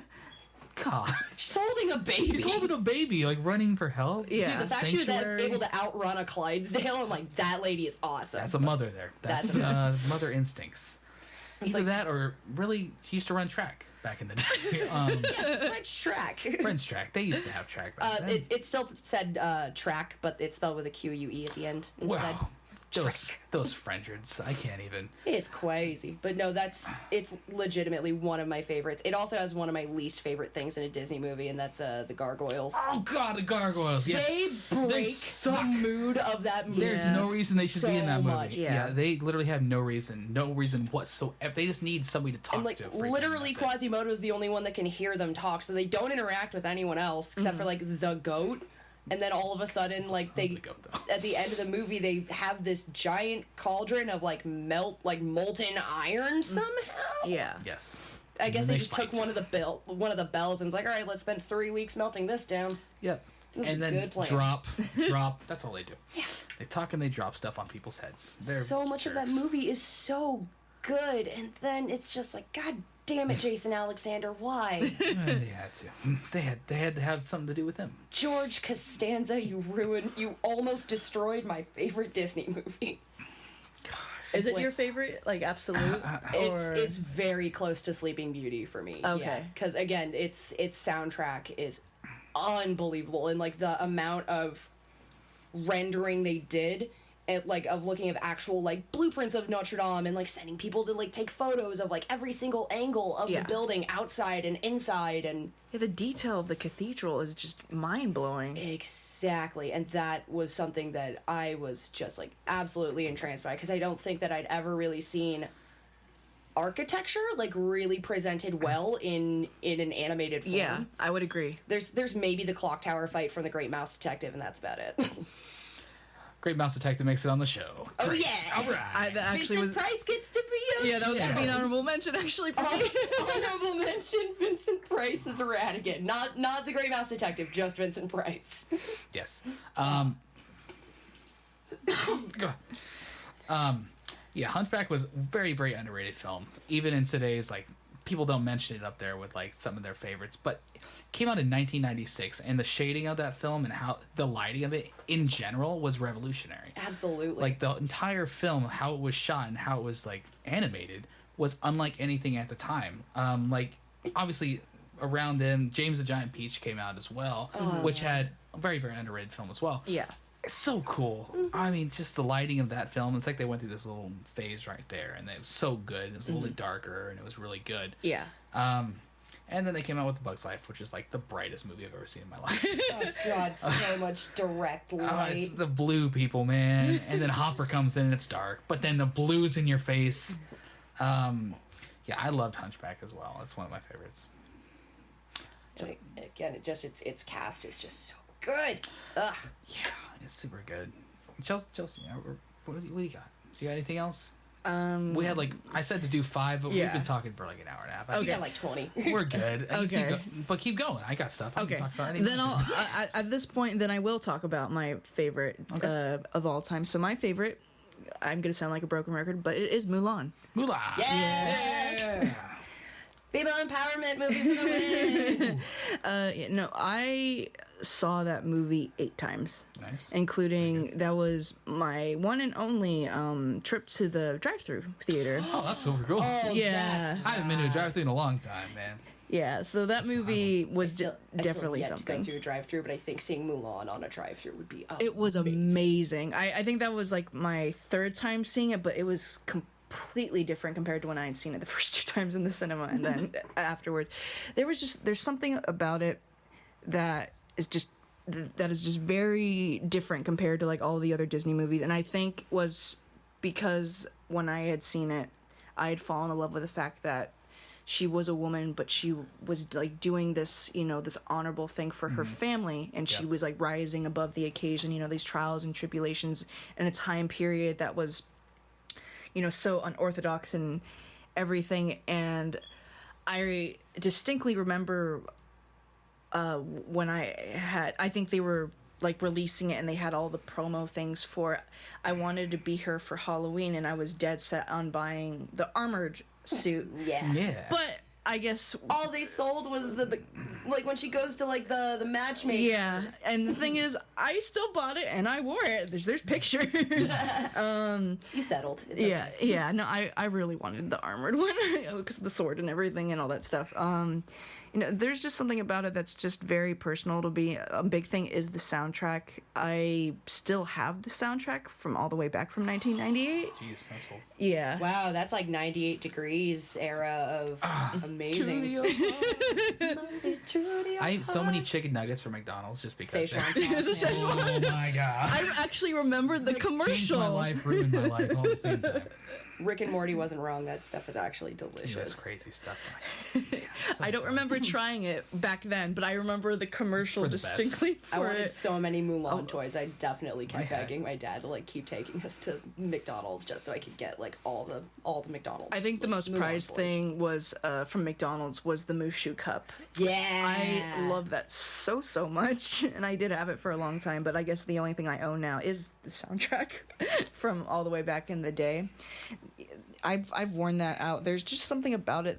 Speaker 1: God,
Speaker 3: she's holding a baby.
Speaker 1: he's holding a baby, like running for help.
Speaker 2: Yeah.
Speaker 3: Dude, the fact she was
Speaker 1: Sanctuary.
Speaker 3: able to outrun a Clydesdale, I'm like, that lady is awesome.
Speaker 1: That's a mother there. That's mother instincts. Either
Speaker 3: like-
Speaker 1: that or really, she used to run track back in the day.
Speaker 3: Yes, French track.
Speaker 1: French track. They used to have track back then.
Speaker 3: It still said track, but it's spelled with a Q-U-E at the end instead.
Speaker 1: Wow. Those Frenchards. I can't even.
Speaker 3: It's crazy. But no, it's legitimately one of my favorites. It also has one of my least favorite things in a Disney movie, and that's the gargoyles.
Speaker 1: Oh God, the gargoyles. Yes.
Speaker 3: They break
Speaker 1: They
Speaker 3: the
Speaker 1: suck.
Speaker 3: mood of that movie.
Speaker 1: There's no reason they should be in that
Speaker 3: So
Speaker 1: movie.
Speaker 3: much.
Speaker 2: Yeah.
Speaker 1: They literally have no reason whatsoever. They just need somebody to talk
Speaker 3: And like
Speaker 1: to. freaking,
Speaker 3: literally
Speaker 1: that's it.
Speaker 3: Quasimodo is the only one that can hear them talk, so they don't interact with anyone else except for like the goat. And then all of a sudden, like
Speaker 1: the goat, though.
Speaker 3: at the end of the movie, they have this giant cauldron of like molten iron somehow.
Speaker 2: Yeah.
Speaker 1: Yes.
Speaker 3: I guess
Speaker 1: And
Speaker 3: they
Speaker 1: they
Speaker 3: just
Speaker 1: fight.
Speaker 3: took one of the bells and was like, all right, let's spend 3 weeks melting this down.
Speaker 1: Yep.
Speaker 3: This is
Speaker 1: and
Speaker 3: a
Speaker 1: then
Speaker 3: good plan.
Speaker 1: drop. That's all they do. Yeah. They talk and they drop stuff on people's heads. They're
Speaker 3: So much of that
Speaker 1: jerks.
Speaker 3: movie is so good, and then it's just like, God damn it, Jason Alexander, why?
Speaker 1: They had to. They had to have something to do with him.
Speaker 3: George Costanza, you almost destroyed my favorite Disney movie.
Speaker 2: Is it
Speaker 3: Like-
Speaker 2: your favorite, like absolute? or...
Speaker 3: It's very close to Sleeping Beauty for me.
Speaker 2: Okay.
Speaker 3: Because again, its soundtrack is unbelievable, and like the amount of rendering they did. And, like, of looking at actual, like, blueprints of Notre Dame and, like, sending people to, like, take photos of, like, every single angle of the building, outside and inside, and...
Speaker 2: Yeah, the detail of the cathedral is just mind-blowing.
Speaker 3: Exactly, and that was something that I was just, like, absolutely entranced by, because I don't think that I'd ever really seen architecture, like, really presented well in an animated form.
Speaker 2: Yeah, I would agree.
Speaker 3: There's maybe the clock tower fight from The Great Mouse Detective, and that's about it.
Speaker 1: Great Mouse Detective makes it on the show.
Speaker 3: Oh,
Speaker 1: Great.
Speaker 3: yeah.
Speaker 1: All right.
Speaker 2: That actually
Speaker 3: Vincent Price gets to be
Speaker 2: Yeah, that was gonna be an honorable mention, actually, for me.
Speaker 3: Honorable mention, Vincent Price is Ratigan. Not the Great Mouse Detective, just Vincent Price.
Speaker 1: Yes. Go on. Yeah, Hunchback was very, very underrated film. Even in today's, like, people don't mention it up there with, like, some of their favorites. But it came out in 1996, and the shading of that film and how the lighting of it in general was revolutionary.
Speaker 3: Absolutely.
Speaker 1: Like, the entire film, how it was shot and how it was, like, animated was unlike anything at the time. Like, obviously, around then, James the Giant Peach came out as well, which had a very, very underrated film as well.
Speaker 2: Yeah.
Speaker 1: It's so cool. I mean, just the lighting of that film. It's like they went through this little phase right there, and it was so good. It was a little bit darker, and it was really good.
Speaker 2: Yeah.
Speaker 1: And then they came out with The Bug's Life, which is like the brightest movie I've ever seen in my life.
Speaker 3: Oh, God, so much direct light.
Speaker 1: It's the blue people, man. And then Hopper comes in, and it's dark. But then the blue's in your face. Yeah, I loved Hunchback as well. It's one of my favorites.
Speaker 3: And again, its cast is just so good. Ugh.
Speaker 1: Yeah, it's super good. Chelsea, what do you got? Do you got anything else? We had, like, I said to do 5, but we've been talking for like an hour and a half.
Speaker 3: We got like 20.
Speaker 1: We're good.
Speaker 2: Okay.
Speaker 1: But keep going. I got stuff. I can talk about anything.
Speaker 2: Then at this point, then I will talk about my favorite of all time. So my favorite, I'm gonna sound like a broken record, but it is Mulan.
Speaker 1: Mulan.
Speaker 3: Yeah. Female empowerment movie for the win.
Speaker 2: No, I saw that movie 8 times.
Speaker 1: Nice.
Speaker 2: Including, that was my one and only trip to the drive-thru theater.
Speaker 1: Oh, that's super cool.
Speaker 2: Yeah.
Speaker 1: I haven't been to a drive-thru in a long time, man.
Speaker 2: Yeah, so that movie was definitely
Speaker 3: I still yet to go
Speaker 2: something.
Speaker 3: through a drive-through, but I think seeing Mulan on a drive-through would be amazing.
Speaker 2: It was amazing. I think that was like my 3rd time seeing it, but it was completely different compared to when I had seen it the first 2 times in the cinema and then afterwards. There's something about it that is just very different compared to like all the other Disney movies, and I think was because when I had seen it, I had fallen in love with the fact that she was a woman, but she was like doing this, this honorable thing for her family, and she was like rising above the occasion, these trials and tribulations in a time period that was, so unorthodox and everything. And I distinctly remember when I think they were like releasing it and they had all the promo things for it. I wanted to be her for Halloween, and I was dead set on buying the armored suit.
Speaker 1: Yeah.
Speaker 2: But I guess
Speaker 3: all they sold was the like when she goes to like the matchmaker.
Speaker 2: Yeah, and the thing is, I still bought it and I wore it. There's pictures.
Speaker 3: You settled. It's okay.
Speaker 2: Yeah. No, I really wanted the armored one because the sword and everything and all that stuff. There's just something about it that's just very personal to me. A big thing is the soundtrack. I still have the soundtrack from all the way back from 1998.
Speaker 1: Jeez, that's cool.
Speaker 2: Yeah.
Speaker 3: Wow, that's like 98 Degrees era of amazing.
Speaker 1: I ate so many chicken nuggets from McDonald's just because.
Speaker 3: Szechuan sauce.
Speaker 1: Oh my god!
Speaker 2: I actually remembered the commercial.
Speaker 1: Changed my life, ruined my life all at the same time.
Speaker 3: Rick and Morty wasn't wrong. That stuff is actually delicious.
Speaker 1: That's crazy stuff.
Speaker 2: I don't remember trying it back then, but I remember the commercial
Speaker 1: For the best.
Speaker 2: distinctly
Speaker 3: I
Speaker 2: for
Speaker 3: wanted
Speaker 2: it.
Speaker 3: so many Mulan toys. I definitely kept
Speaker 1: had-
Speaker 3: begging my dad to like keep taking us to McDonald's just so I could get like all the McDonald's.
Speaker 2: I think the
Speaker 3: like,
Speaker 2: most
Speaker 3: Mulan
Speaker 2: prized
Speaker 3: toys.
Speaker 2: thing was from McDonald's was the Mushu cup.
Speaker 3: Yeah,
Speaker 2: I love that so much, and I did have it for a long time, but I guess the only thing I own now is the soundtrack from all the way back in the day. I've worn that out. There's just something about it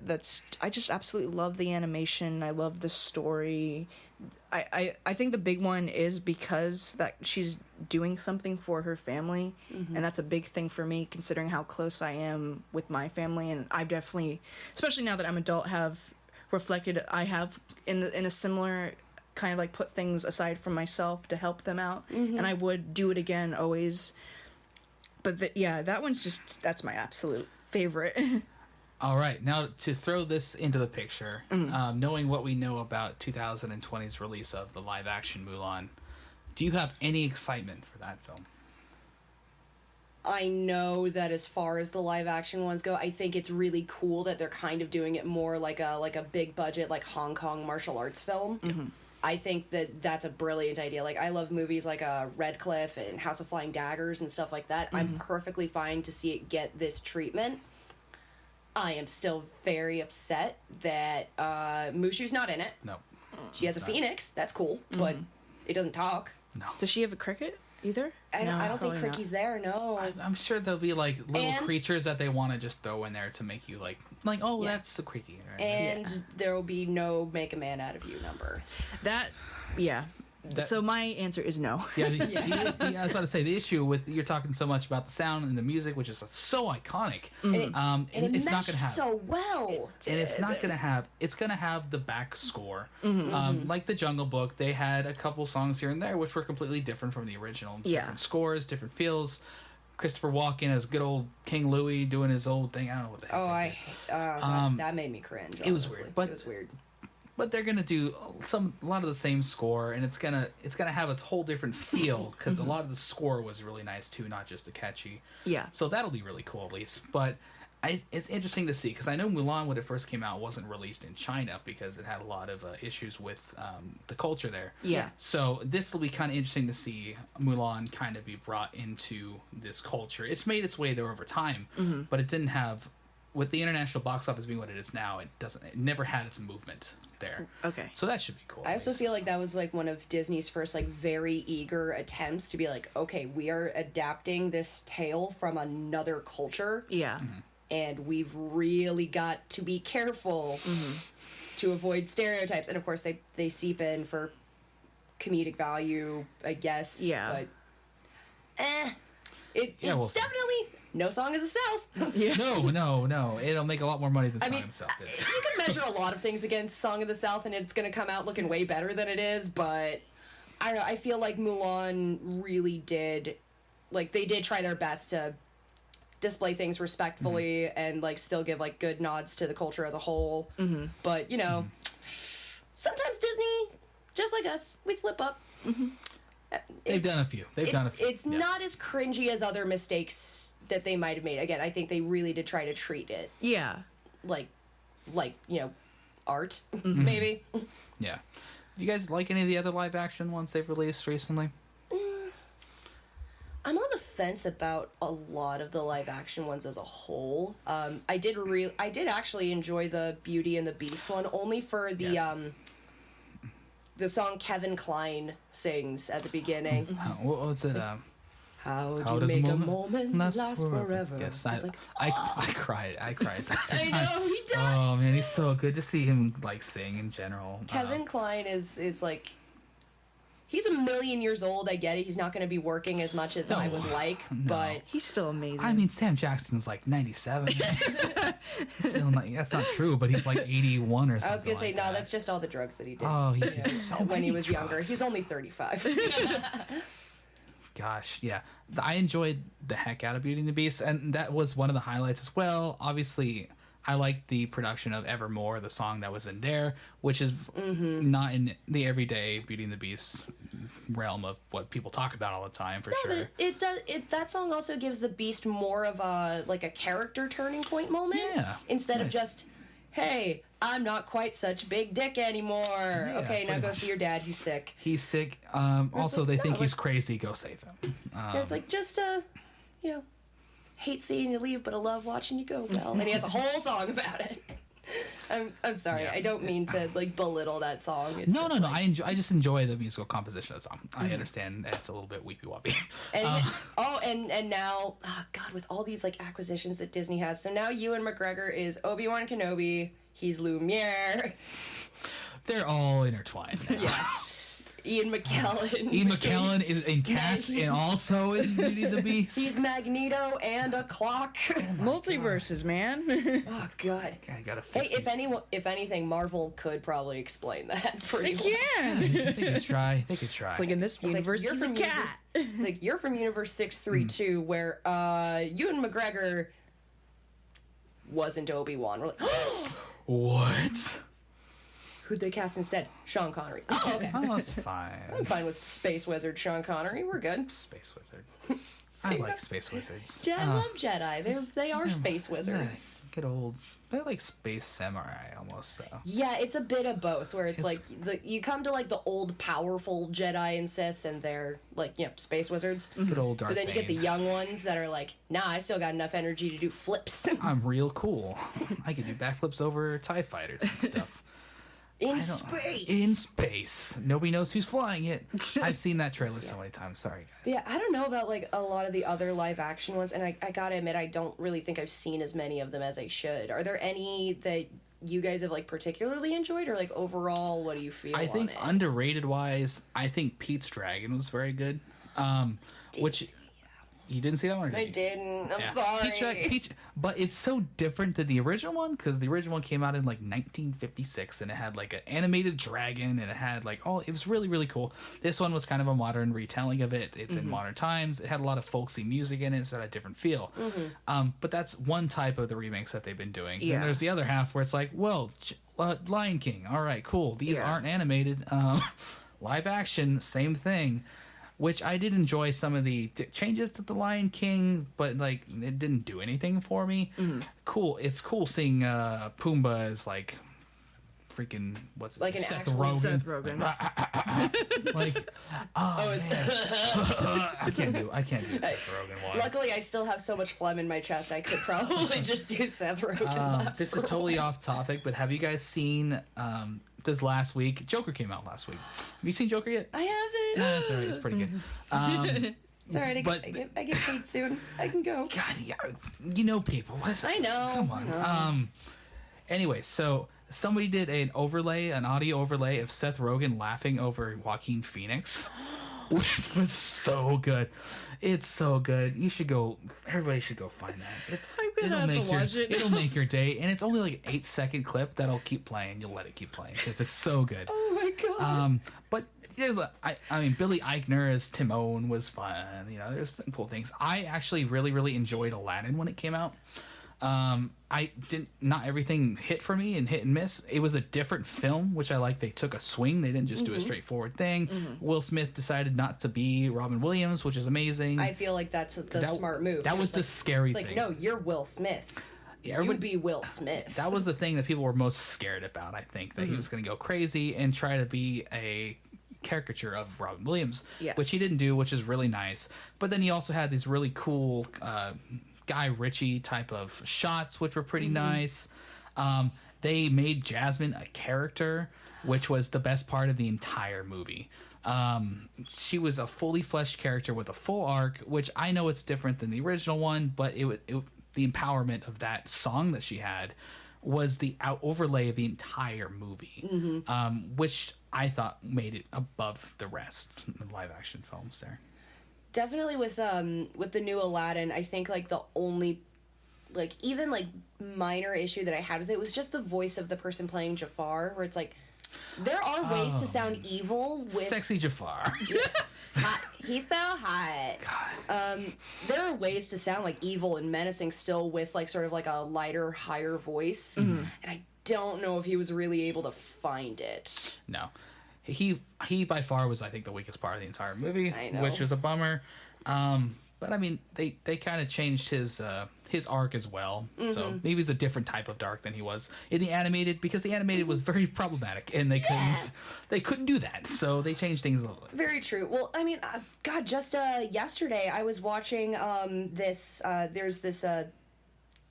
Speaker 2: I just absolutely love the animation. I love the story. I think the big one is because that she's doing something for her family, and that's a big thing for me considering how close I am with my family. And I've definitely, especially now that I'm adult, have reflected. I have in a similar kind of like put things aside from myself to help them out, and I would do it again always. But that one's that's my absolute favorite.
Speaker 1: All right, now to throw this into the picture, knowing what we know about 2020's release of the live-action Mulan, do you have any excitement for that film?
Speaker 3: I know that as far as the live action ones go, I think it's really cool that they're kind of doing it more like a big budget, like Hong Kong martial arts film. I think that's a brilliant idea. Like, I love movies like Red Cliff and House of Flying Daggers and stuff like that. I'm perfectly fine to see it get this treatment. I am still very upset that Mushu's not in it.
Speaker 1: No.
Speaker 3: She has a phoenix. That's cool, but it doesn't talk.
Speaker 1: No.
Speaker 2: Does she have a cricket either?
Speaker 3: I don't think
Speaker 2: probably
Speaker 3: Cricky's there, no.
Speaker 1: I'm sure there'll be like little
Speaker 3: And-
Speaker 1: creatures that they want to just throw in there to make you like oh, that's the Cricky. Right?
Speaker 3: And there will be no make a man out of you number.
Speaker 2: So my answer is no.
Speaker 1: Yeah, I was about to say the issue with you're talking so much about the sound and the music, which is so iconic,
Speaker 3: And it
Speaker 1: it's not
Speaker 3: meshed
Speaker 1: going to have.
Speaker 3: so well.
Speaker 1: And it's not going to have. It's going to have the back score, like the Jungle Book. They had a couple songs here and there which were completely different from the original.
Speaker 2: Yeah.
Speaker 1: Different scores, different feels. Christopher Walken as good old King Louis doing his old thing. I don't know what the heck.
Speaker 3: That made me cringe.
Speaker 1: it was
Speaker 3: honestly.
Speaker 1: weird, but-
Speaker 3: it was weird.
Speaker 1: But they're gonna do a lot of the same score, and it's gonna have its whole different feel because a lot of the score was really nice too, not just a catchy.
Speaker 2: Yeah.
Speaker 1: So that'll be really cool at least. But it's interesting to see because I know Mulan when it first came out wasn't released in China because it had a lot of issues with the culture there.
Speaker 2: Yeah.
Speaker 1: So this will be kind of interesting to see Mulan kind of be brought into this culture. It's made its way there over time, but it didn't have. With the international box office being what it is now, it never had its movement there.
Speaker 2: Okay.
Speaker 1: So that should be cool.
Speaker 3: I also feel like that was like one of Disney's first like very eager attempts to be like, okay, we are adapting this tale from another culture.
Speaker 2: Yeah.
Speaker 3: And we've really got to be careful to avoid stereotypes. And of course they seep in for comedic value, I guess.
Speaker 2: Yeah.
Speaker 3: But it's
Speaker 1: we'll
Speaker 3: definitely no Song of the South.
Speaker 2: Yeah.
Speaker 1: No. It'll make a lot more money than Song
Speaker 3: mean,
Speaker 1: of the South did.
Speaker 3: You can measure a lot of things against Song of the South, and it's going to come out looking way better than it is, but I don't know. I feel like Mulan really did, like, they did try their best to display things respectfully and, like, still give, like, good nods to the culture as a whole. But, you know, sometimes Disney, just like us, we slip up.
Speaker 1: They've done a few.
Speaker 3: It's not as cringy as other mistakes that they might have made. Again, I think they really did try to treat it
Speaker 2: Yeah.
Speaker 3: like you know, art maybe.
Speaker 1: Yeah. Do you guys like any of the other live action ones they've released recently?
Speaker 3: I'm on the fence about a lot of the live action ones as a whole. I did actually enjoy the Beauty and the Beast one only for the
Speaker 1: Yes.
Speaker 3: The song Kevin Kline sings at the beginning.
Speaker 1: What's it?
Speaker 3: How
Speaker 1: How
Speaker 3: do
Speaker 1: does
Speaker 3: you make a moment last forever?
Speaker 1: Yes,
Speaker 3: It's
Speaker 1: I cried. I cried.
Speaker 3: I know he does.
Speaker 1: Oh man, he's so good to see him like sing in general.
Speaker 3: Kevin Kline is like, he's a million years old. I get it. He's not going to be working as much as I would like, but
Speaker 2: He's still amazing.
Speaker 1: I mean, Sam Jackson's like 97. Still not, that's not true, but he's like 81 or something.
Speaker 3: I was going to say,
Speaker 1: like
Speaker 3: no,
Speaker 1: that.
Speaker 3: that's just all the drugs that he did.
Speaker 1: Oh, he did so
Speaker 3: when
Speaker 1: many
Speaker 3: he was
Speaker 1: drugs.
Speaker 3: younger. He's only 35.
Speaker 1: Gosh, yeah. I enjoyed the heck out of Beauty and the Beast, and that was one of the highlights as well. Obviously, I liked the production of Evermore, the song that was in there, which is not in the everyday Beauty and the Beast realm of what people talk about all the time, for sure.
Speaker 3: But it does. That song also gives the Beast more of a like a character turning point moment.
Speaker 1: Yeah,
Speaker 3: Instead of
Speaker 1: nice.
Speaker 3: just, hey, I'm not quite such big dick anymore. Okay, now
Speaker 1: pretty
Speaker 3: go
Speaker 1: much.
Speaker 3: see your dad. He's sick.
Speaker 1: He's sick. Also,
Speaker 3: like,
Speaker 1: they
Speaker 3: no,
Speaker 1: think he's
Speaker 3: like-
Speaker 1: crazy. Go save him.
Speaker 3: And it's like just you know, hate seeing you leave, but I love watching you go, Belle. And he has a whole song about it. I'm sorry.
Speaker 1: Yeah.
Speaker 3: I don't mean to like belittle that song. It's
Speaker 1: No.
Speaker 3: just, like-
Speaker 1: I just enjoy the musical composition of the song. I understand it's a little bit weepy woppy.
Speaker 3: And and now, oh God, with all these like acquisitions that Disney has, so now Ewan McGregor is Obi-Wan Kenobi. He's Lumiere.
Speaker 1: They're all intertwined. Now.
Speaker 3: Ian McKellen.
Speaker 1: Ian McKellen is in Cats and also in Beauty and the Beast.
Speaker 3: He's Magneto and a clock.
Speaker 2: Multiverses, man.
Speaker 3: Oh God.
Speaker 1: I gotta fix
Speaker 3: Hey, if anything, Marvel could probably explain that pretty
Speaker 2: They
Speaker 3: well.
Speaker 2: can.
Speaker 1: They could try. They could try.
Speaker 2: It's like in this universe,
Speaker 3: you're
Speaker 2: he's a
Speaker 3: from
Speaker 2: cat.
Speaker 3: It's like you're from Universe 632, where Ewan McGregor wasn't Obi-Wan. We're like,
Speaker 1: What?
Speaker 3: who'd they cast instead? Sean Connery. Oh, okay.
Speaker 1: Oh, that's fine.
Speaker 3: I'm fine with Space Wizard Sean Connery. We're good.
Speaker 1: Space Wizard. I like Space Wizards.
Speaker 3: I love Jedi. They are space wizards.
Speaker 1: Good old. They're like space samurai almost, though.
Speaker 3: Yeah, it's a bit of both, where it's
Speaker 1: It's-
Speaker 3: like you come to like the old powerful Jedi and Sith, and they're like, space wizards.
Speaker 1: Good old Darth
Speaker 3: But then you get the
Speaker 1: Bane.
Speaker 3: young ones that are like, nah, I still got enough energy to do flips
Speaker 1: I'm real cool. I can do backflips over TIE fighters and stuff.
Speaker 3: in space.
Speaker 1: In space. Nobody knows who's flying it. I've seen that trailer so many times. Sorry, guys.
Speaker 3: Yeah, I don't know about like a lot of the other live action ones, and I gotta admit, I don't really think I've seen as many of them as I should. Are there any that you guys have like particularly enjoyed, or like overall, what do you feel?
Speaker 1: I think
Speaker 3: on it?
Speaker 1: underrated wise, I think Pete's Dragon was very good. Which you didn't see that one? Or did
Speaker 3: I
Speaker 1: you?
Speaker 3: didn't. I'm
Speaker 1: Yeah.
Speaker 3: sorry.
Speaker 1: But it's so different than the original one because the original one came out in like 1956 and it had like an animated dragon and it had like it was really really cool. This one was kind of a modern retelling of it. It's in modern times. It had a lot of folksy music in it, so it had a different feel. But that's one type of the remakes that they've been doing.
Speaker 2: Yeah.
Speaker 1: And there's the other half where it's like, well, Lion King. All right, cool. These
Speaker 2: Yeah.
Speaker 1: aren't animated. Live action, same thing. Which I did enjoy some of the changes to the Lion King, but like it didn't do anything for me. Cool, it's cool seeing Pumbaa as like freaking what's his
Speaker 3: Like
Speaker 1: name?
Speaker 3: an
Speaker 1: Seth
Speaker 3: actual
Speaker 1: Rogen.
Speaker 2: Seth Rogen.
Speaker 1: Like, I can't do a Seth Rogen one.
Speaker 3: Luckily, I still have so much phlegm in my chest. I could probably just do Seth Rogen.
Speaker 1: This is totally off topic, but have you guys seen this last week? Joker came out last week. Have you seen Joker yet?
Speaker 3: I haven't.
Speaker 1: Nah, it's alright. It's pretty good.
Speaker 3: It's alright. I get paid soon. I can go.
Speaker 1: God, yeah, you know people.
Speaker 3: I know.
Speaker 1: Come on. Anyway, so somebody did an audio overlay of Seth Rogen laughing over Joaquin Phoenix, which was so good. It's so good. You should go. Everybody should go find that.
Speaker 2: I'm gonna have to watch it.
Speaker 1: It'll make your day, and it's only like an 8-second clip that'll keep playing. You'll let it keep playing because it's so good.
Speaker 3: Oh my god.
Speaker 1: But there's I mean, Billy Eichner as Timon was fun. You know, there's some cool things. I actually really, really enjoyed Aladdin when it came out. Not everything hit for me and hit and miss. It was a different film, which I like. They took a swing. They didn't just do a straightforward thing. Will Smith decided not to be Robin Williams, which is amazing.
Speaker 3: I feel like that's the smart move.
Speaker 1: That was the scary
Speaker 3: It's
Speaker 1: thing.
Speaker 3: like, no, you're Will Smith.
Speaker 1: Yeah,
Speaker 3: You be Will Smith.
Speaker 1: that was the thing that people were most scared about. I think that he was going to go crazy and try to be a caricature of Robin Williams,
Speaker 2: Yeah.
Speaker 1: which he didn't do, which is really nice. But then he also had these really cool Guy Ritchie type of shots, which were pretty nice. They made Jasmine a character, which was the best part of the entire movie. She was a fully fleshed character with a full arc, which I know it's different than the original one, but the empowerment of that song that she had was the overlay of the entire movie, which I thought made it above the rest of live action films there.
Speaker 3: Definitely with the new Aladdin, I think like the only like even like minor issue that I had with it was just the voice of the person playing Jafar, where it's like there are ways to sound evil with
Speaker 1: Sexy Jafar.
Speaker 3: hot. He's so hot.
Speaker 1: God.
Speaker 3: There are ways to sound like evil and menacing still with like sort of like a lighter, higher voice, and I don't know if he was really able to find it.
Speaker 1: No. He by far was, I think, the weakest part of the entire movie,
Speaker 3: I know.
Speaker 1: which was a bummer. But I mean, they kind of changed his arc as well. So maybe he's a different type of dark than he was in the animated, because the animated was very problematic and they couldn't do that. So they changed things a little bit.
Speaker 3: Very true. Well, I mean, God, just yesterday I was watching this. There's this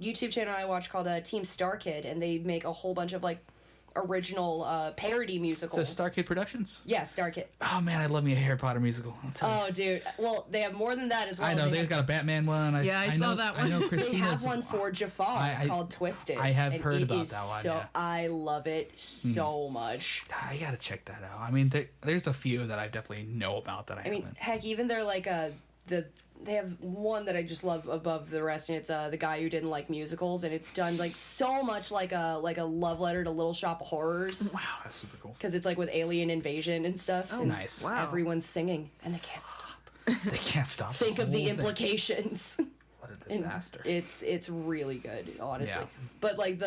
Speaker 3: YouTube channel I watch called Team Star Kid, and they make a whole bunch of like original parody musicals.
Speaker 1: So Starkid Productions?
Speaker 3: Yeah, Starkid.
Speaker 1: Oh man, I love me a Harry Potter musical. I'll tell you.
Speaker 3: Oh, dude. Well, they have more than that as well.
Speaker 1: I know they've got a Batman one.
Speaker 2: I saw that one.
Speaker 1: I know
Speaker 3: They
Speaker 1: Christina's.
Speaker 3: have one for Jafar called Twisted.
Speaker 1: I have
Speaker 3: and
Speaker 1: heard
Speaker 3: it
Speaker 1: about
Speaker 3: is
Speaker 1: that one.
Speaker 3: So
Speaker 1: Yeah.
Speaker 3: I love it so much.
Speaker 1: I gotta check that out. I mean, there's a few that I definitely know about that I
Speaker 3: I mean,
Speaker 1: haven't.
Speaker 3: heck, even they're like they have one that I just love above the rest, and it's the guy who didn't like musicals, and it's done like so much like a love letter to Little Shop of Horrors.
Speaker 1: Wow, that's super cool.
Speaker 3: Because it's like with alien invasion and stuff.
Speaker 2: Oh,
Speaker 3: and
Speaker 1: nice.
Speaker 2: Wow.
Speaker 3: Everyone's singing, and they can't stop.
Speaker 1: They can't stop.
Speaker 3: Think of the
Speaker 1: whole thing.
Speaker 3: implications.
Speaker 1: What a
Speaker 3: And
Speaker 1: disaster.
Speaker 3: It's really good, honestly.
Speaker 1: Yeah.
Speaker 3: But like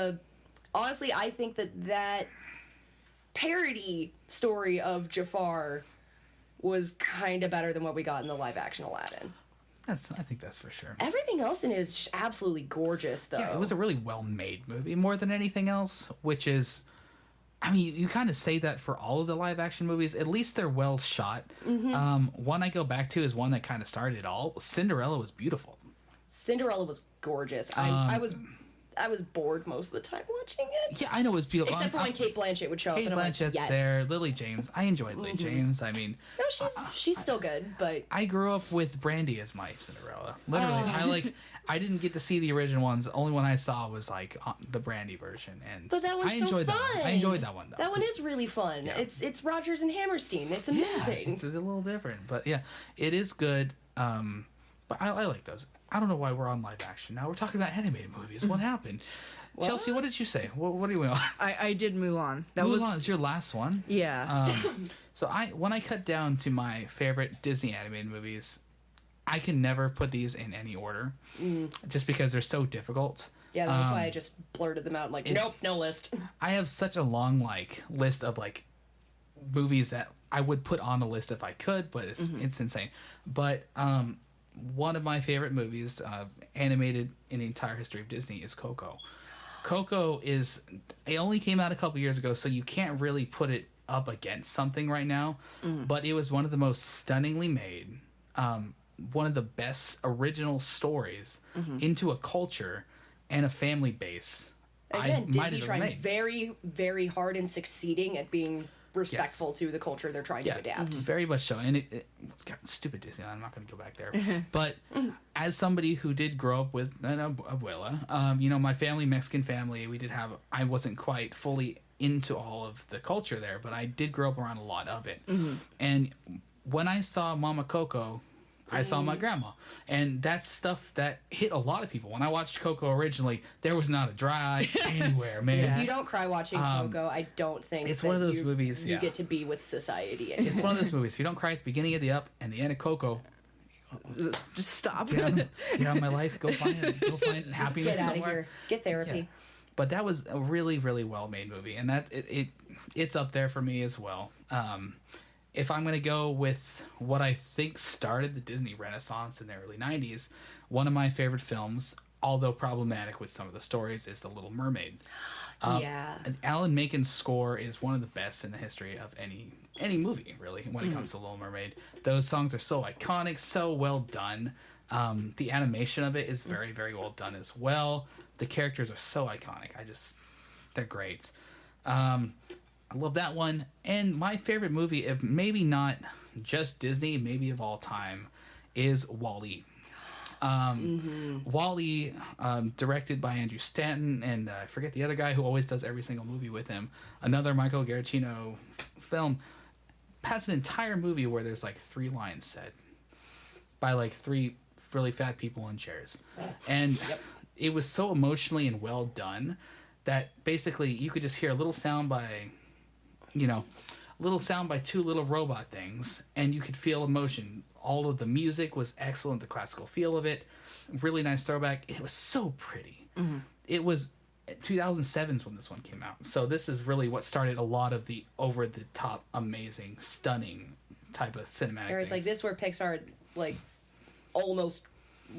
Speaker 3: honestly, I think that parody story of Jafar was kind of better than what we got in the live action Aladdin.
Speaker 1: I think that's for sure.
Speaker 3: Everything else in it is just absolutely gorgeous, though.
Speaker 1: Yeah, it was a really well-made movie more than anything else, which is, I mean, you kind of say that for all of the live-action movies. At least they're well shot. One I go back to is one that kind of started it all. Cinderella was beautiful.
Speaker 3: Cinderella was gorgeous. I was bored most of the time watching it.
Speaker 1: Yeah, I know it was beautiful.
Speaker 3: Except for when Kate Blanchett would show up,
Speaker 1: Kate
Speaker 3: and I'm
Speaker 1: Blanchett's
Speaker 3: like, yes.
Speaker 1: there. Lily James. I enjoyed Lily James. I mean,
Speaker 3: No, she's still good, but
Speaker 1: I grew up with Brandy as my Cinderella. Literally, I didn't get to see the original ones. The only one I saw was like the Brandy version, and
Speaker 3: but that one's
Speaker 1: I enjoyed
Speaker 3: so fun.
Speaker 1: that one. I enjoyed that one though.
Speaker 3: That one is really fun.
Speaker 1: Yeah.
Speaker 3: It's Rodgers and Hammerstein. It's
Speaker 1: Yeah,
Speaker 3: amazing.
Speaker 1: it's a little different, but yeah, it is good. But I like those. I don't know why we're on live action now. We're talking about animated movies. What happened? Chelsea, what did you say? What are you on?
Speaker 2: I did Mulan. That was
Speaker 1: Mulan is your last one.
Speaker 2: yeah.
Speaker 1: So when I cut down to my favorite Disney animated movies, I can never put these in any order, just because they're so difficult.
Speaker 3: Yeah, that's why I just blurted them out. Like, nope, no list.
Speaker 1: I have such a long list of movies that I would put on a list if I could, but it's insane. But one of my favorite movies animated in the entire history of Disney is Coco. Coco it only came out a couple years ago, so you can't really put it up against something right now, but it was one of the most stunningly made, one of the best original stories into a culture and a family base.
Speaker 3: Again,
Speaker 1: might
Speaker 3: Disney
Speaker 1: have ever
Speaker 3: trying
Speaker 1: made.
Speaker 3: very, very hard and succeeding at being respectful to the culture they're trying to adapt.
Speaker 1: Very much so. And God, stupid Disneyland. I'm not going to go back there. But as somebody who did grow up with an abuela, my family, Mexican family, I wasn't quite fully into all of the culture there, but I did grow up around a lot of it. And when I saw Mama Coco, I saw my grandma. And that's stuff that hit a lot of people. When I watched Coco originally, there was not a dry eye anywhere, man.
Speaker 3: If you don't cry watching Coco, I don't think
Speaker 1: it's
Speaker 3: that
Speaker 1: one of those movies,
Speaker 3: you
Speaker 1: yeah.
Speaker 3: get to be with society anymore.
Speaker 1: It's one of those movies. If you don't cry at the beginning of the up and the end of Coco,
Speaker 2: Just stop.
Speaker 1: get out of my life. Go find happiness
Speaker 3: Get out of
Speaker 1: somewhere.
Speaker 3: here. Get therapy.
Speaker 1: Yeah. But that was a really, really well made movie, and that it's up there for me as well. If I'm gonna go with what I think started the Disney Renaissance in the early '90s, one of my favorite films, although problematic with some of the stories, is The Little Mermaid.
Speaker 3: Yeah.
Speaker 1: And Alan Menken's score is one of the best in the history of any movie, really, when it comes to Little Mermaid. Those songs are so iconic, so well done. The animation of it is very, very well done as well. The characters are so iconic. They're great. I love that one. And my favorite movie, if maybe not just Disney, maybe of all time, is WALL-E. WALL-E, directed by Andrew Stanton, and I forget the other guy who always does every single movie with him. Another Michael Giacchino film. Has an entire movie where there's 3 lines said by 3 really fat people in chairs. And it was so emotionally and well done that basically you could just hear a little sound by 2 little robot things, and you could feel emotion. All of the music was excellent, the classical feel of it, really nice throwback. It was so pretty. It was 2007 when this one came out, so this is really what started a lot of the over-the-top, amazing, stunning type of cinematic
Speaker 3: Or it's
Speaker 1: things.
Speaker 3: like this where Pixar almost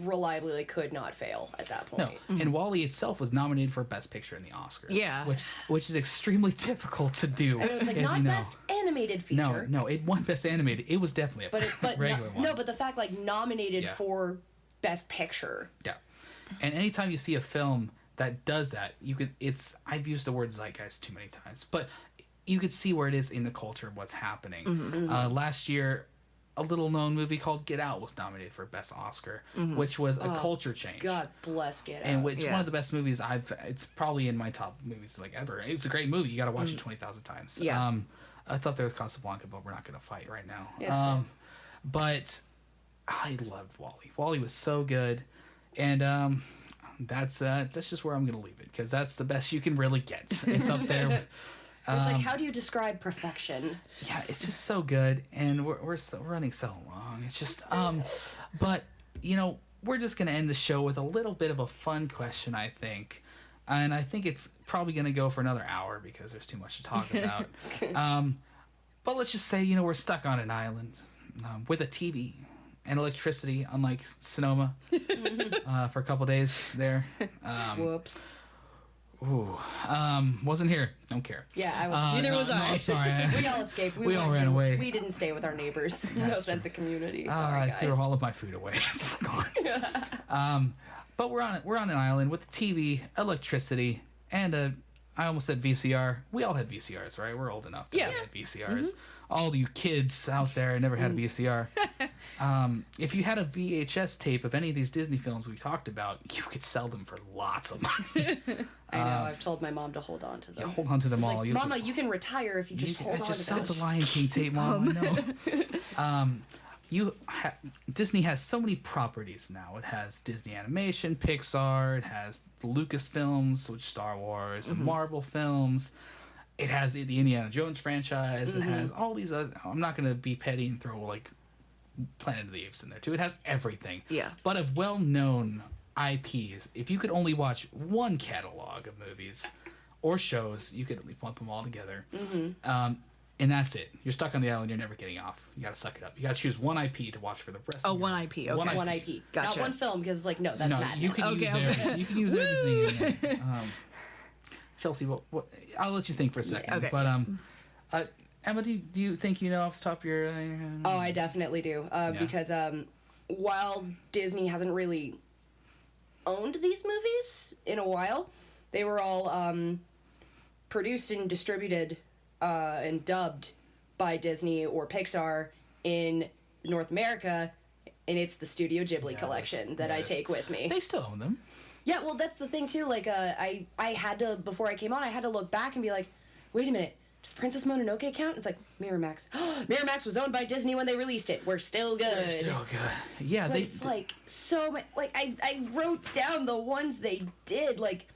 Speaker 3: reliably could not fail at that point.
Speaker 1: No, and WALL-E itself was nominated for Best Picture in the Oscars.
Speaker 2: Yeah.
Speaker 1: which is extremely difficult to do.
Speaker 3: I mean, it's
Speaker 1: if
Speaker 3: not
Speaker 1: you know.
Speaker 3: best animated feature.
Speaker 1: No, it won Best Animated. It was definitely a regular one.
Speaker 3: No, but the fact nominated
Speaker 1: Yeah.
Speaker 3: for Best Picture.
Speaker 1: Yeah. And anytime you see a film that does that. I've used the word zeitgeist too many times, but you could see where it is in the culture, what's happening. Last year, a little known movie called Get Out was nominated for Best Oscar, which was a culture change.
Speaker 3: God bless Get Out.
Speaker 1: And it's one of the best movies it's probably in my top movies like ever. It's a great movie. You got to watch it 20,000 times.
Speaker 2: Yeah.
Speaker 1: It's up there with Casablanca, but we're not going to fight right now.
Speaker 3: It's fine.
Speaker 1: But I loved Wall-E. Wall-E was so good. And that's just where I'm going to leave it, because that's the best you can really get. It's up there.
Speaker 3: It's like, how do you describe perfection?
Speaker 1: Yeah, it's just so good, and we're running so long. It's just, but we're just gonna end the show with a little bit of a fun question, I think, and I think it's probably gonna go for another hour because there's too much to talk about. But let's just say we're stuck on an island with a TV and electricity, unlike Sonoma, for a couple days there.
Speaker 3: Whoops.
Speaker 1: Ooh, wasn't here. Don't care.
Speaker 3: Yeah, I was.
Speaker 2: Neither was I.
Speaker 1: No, I'm sorry.
Speaker 3: We all escaped.
Speaker 1: We all ran away.
Speaker 3: We didn't stay with our neighbors. No sense of community. Sorry,
Speaker 1: I
Speaker 3: guys.
Speaker 1: threw all of my food away. It's gone. But we're on an island with TV, electricity, and I almost said VCR. We all had VCRs, right? We're old enough to have VCRs. All you kids out there never had a VCR. If you had a VHS tape of any of these Disney films we talked about, you could sell them for lots of money.
Speaker 3: I know. I've told my mom to hold on to them.
Speaker 1: Hold on to them all.
Speaker 3: Like, Mama, you can retire if you just hold on
Speaker 1: just
Speaker 3: to
Speaker 1: sell
Speaker 3: them.
Speaker 1: the Lion King tape, Mom. I know. Disney has so many properties now. It has Disney Animation, Pixar. It has the Lucasfilms, which is Star Wars, the Marvel films. It has the Indiana Jones franchise. It has all these other... I'm not going to be petty and throw, like, Planet of the Apes in there, too. It has everything.
Speaker 2: Yeah.
Speaker 1: But of well-known IPs, if you could only watch one catalog of movies or shows, you could lump them all together. And that's it. You're stuck on the island. You're never getting off. You got to suck it up. You got to choose one IP to watch for the rest of your
Speaker 2: one
Speaker 1: life.
Speaker 2: IP. Okay.
Speaker 3: One IP.
Speaker 2: Gotcha.
Speaker 3: Not one film, because, like, no, that's madness.
Speaker 1: You can use everything. You can use everything. In there. Chelsea, what? I'll let you think for a second.
Speaker 2: Okay.
Speaker 1: But Emma, do you think you know off the top of your?
Speaker 3: Oh, I definitely do. Because while Disney hasn't really owned these movies in a while, they were all produced and distributed and dubbed by Disney or Pixar in North America, and it's the Studio Ghibli collection that I take with me.
Speaker 1: They still own them.
Speaker 3: Yeah, well, that's the thing, too. Like, I had to, before I came on, I had to look back and be like, wait a minute, does Princess Mononoke count? It's like, Miramax. Miramax was owned by Disney when they released it. We're still good.
Speaker 1: They're still good. Yeah,
Speaker 3: But it's, like, so much. Like, I wrote down the ones they did, like,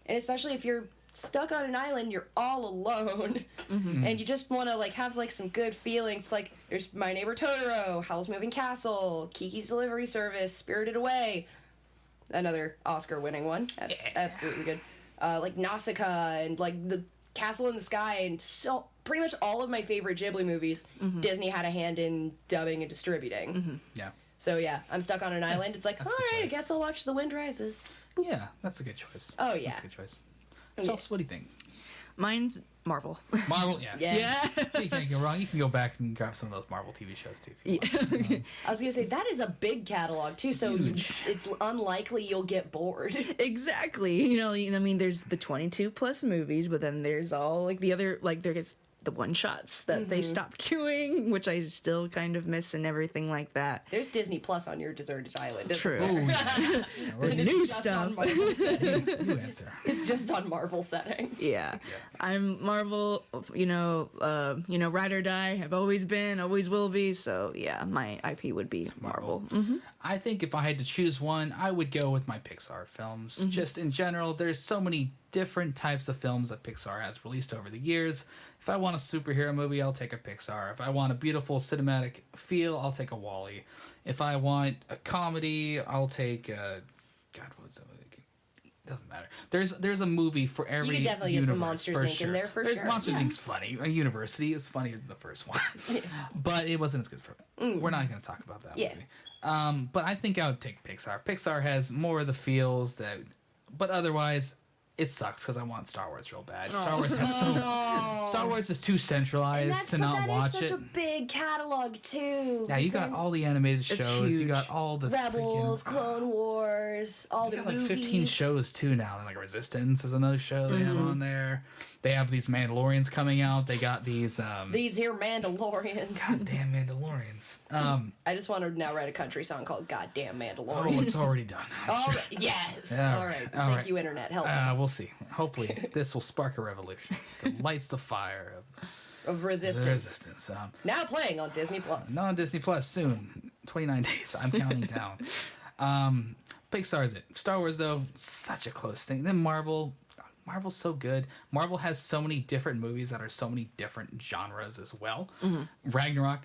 Speaker 3: and especially if you're stuck on an island, you're all alone, and you just want to, like, have, like, some good feelings. Like, there's My Neighbor Totoro, Howl's Moving Castle, Kiki's Delivery Service, Spirited Away. Another Oscar-winning one. That's absolutely good. Like Nausicaa and like the Castle in the Sky, and so pretty much all of my favorite Ghibli movies, Disney had a hand in dubbing and distributing.
Speaker 1: Yeah.
Speaker 3: So yeah, I'm stuck on an island. It's like, all
Speaker 1: that's a good
Speaker 3: right, I
Speaker 1: choice.
Speaker 3: guess I'll watch The Wind Rises.
Speaker 1: Yeah, that's a good choice.
Speaker 3: Oh, yeah.
Speaker 1: That's a good choice. Chelsea, what do you think?
Speaker 2: Mine's Marvel.
Speaker 1: Marvel, yeah.
Speaker 3: Yeah.
Speaker 1: You can't go wrong. You can go back and grab some of those Marvel TV shows too. If you want.
Speaker 3: I was gonna say that is a big catalog too, so it's unlikely you'll get bored.
Speaker 2: Exactly. I mean, there's the 22 plus movies, but then there's all like the other, like there gets the one shots that they stopped doing, which I still kind of miss and everything like that.
Speaker 3: There's Disney Plus on your deserted island.
Speaker 2: True.
Speaker 1: Oh, yeah.
Speaker 2: The new stuff.
Speaker 1: New answer.
Speaker 3: It's just on Marvel setting.
Speaker 2: Yeah. I'm Marvel, ride or die. I've always been, always will be. So yeah, my IP would be Marvel.
Speaker 1: I think if I had to choose one, I would go with my Pixar films. Just in general, there's so many different types of films that Pixar has released over the years. If I want a superhero movie, I'll take a Pixar. If I want a beautiful cinematic feel, I'll take a Wall-E. If I want a comedy, I'll take God, what's that? Doesn't matter. There's a movie for every
Speaker 3: You could definitely get some Monsters Inc. in there for sure.
Speaker 1: Monsters Inc.'s funny. University is funnier than the first one, but it wasn't as good for. We're not going to talk about that movie. But I think I would take Pixar. Pixar has more of the feels that, but otherwise, it sucks because I want Star Wars real bad. Star Wars is too centralized to not watch
Speaker 3: such
Speaker 1: it.
Speaker 3: a big catalog too.
Speaker 1: Yeah, you got all the animated shows. You
Speaker 2: huge.
Speaker 1: got all the
Speaker 3: Rebels,
Speaker 1: freaking,
Speaker 3: Clone Wars, all
Speaker 1: you
Speaker 3: the
Speaker 1: got like
Speaker 3: movies.
Speaker 1: 15 shows too now. Like Resistance is another show they have on there. They have these Mandalorians coming out. They got these
Speaker 3: These here Mandalorians.
Speaker 1: goddamn Mandalorians.
Speaker 3: I just want to now write a country song called "Goddamn
Speaker 1: Oh,
Speaker 3: Mandalorians."
Speaker 1: it's already done. I'm
Speaker 3: All
Speaker 1: sure.
Speaker 3: right, yes.
Speaker 1: Yeah,
Speaker 3: all right.
Speaker 1: all
Speaker 3: Thank
Speaker 1: right.
Speaker 3: you, Internet. Help
Speaker 1: We'll see. Hopefully, this will spark a revolution that lights the fire
Speaker 3: of
Speaker 1: of
Speaker 3: resistance.
Speaker 1: the resistance.
Speaker 3: Now playing on Disney Plus.
Speaker 1: Not on Disney Plus soon. 29 days. I'm counting down. Pixar is it. Star Wars, though, such a close thing. Then Marvel. Marvel's so good. Marvel has so many different movies that are so many different genres as well. Ragnarok,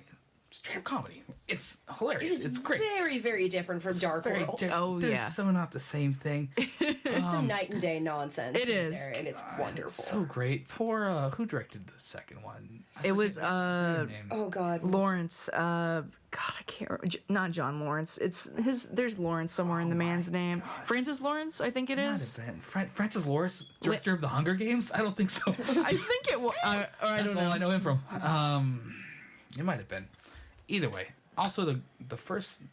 Speaker 1: straight up comedy. It's hilarious. It's great.
Speaker 3: Very, very different from Dark
Speaker 1: Very
Speaker 3: World.
Speaker 1: different.
Speaker 2: Oh,
Speaker 1: They're
Speaker 2: yeah.
Speaker 1: so not the same thing.
Speaker 3: It's some night and day nonsense.
Speaker 2: It
Speaker 3: in
Speaker 2: is.
Speaker 3: there, and it's wonderful.
Speaker 1: It's so great. Poor who directed the second one?
Speaker 2: It was
Speaker 1: Her name.
Speaker 3: Oh God.
Speaker 2: Lawrence. God, I can't. Not John Lawrence. It's his. There's Lawrence somewhere in the man's name. Francis Lawrence, I think it
Speaker 1: Might
Speaker 2: is.
Speaker 1: have been. Francis Lawrence, director of the Hunger Games. I don't think so.
Speaker 2: I think it was. I
Speaker 1: That's
Speaker 2: don't
Speaker 1: all
Speaker 2: know.
Speaker 1: I know him from. It might have been. Either way. Also, the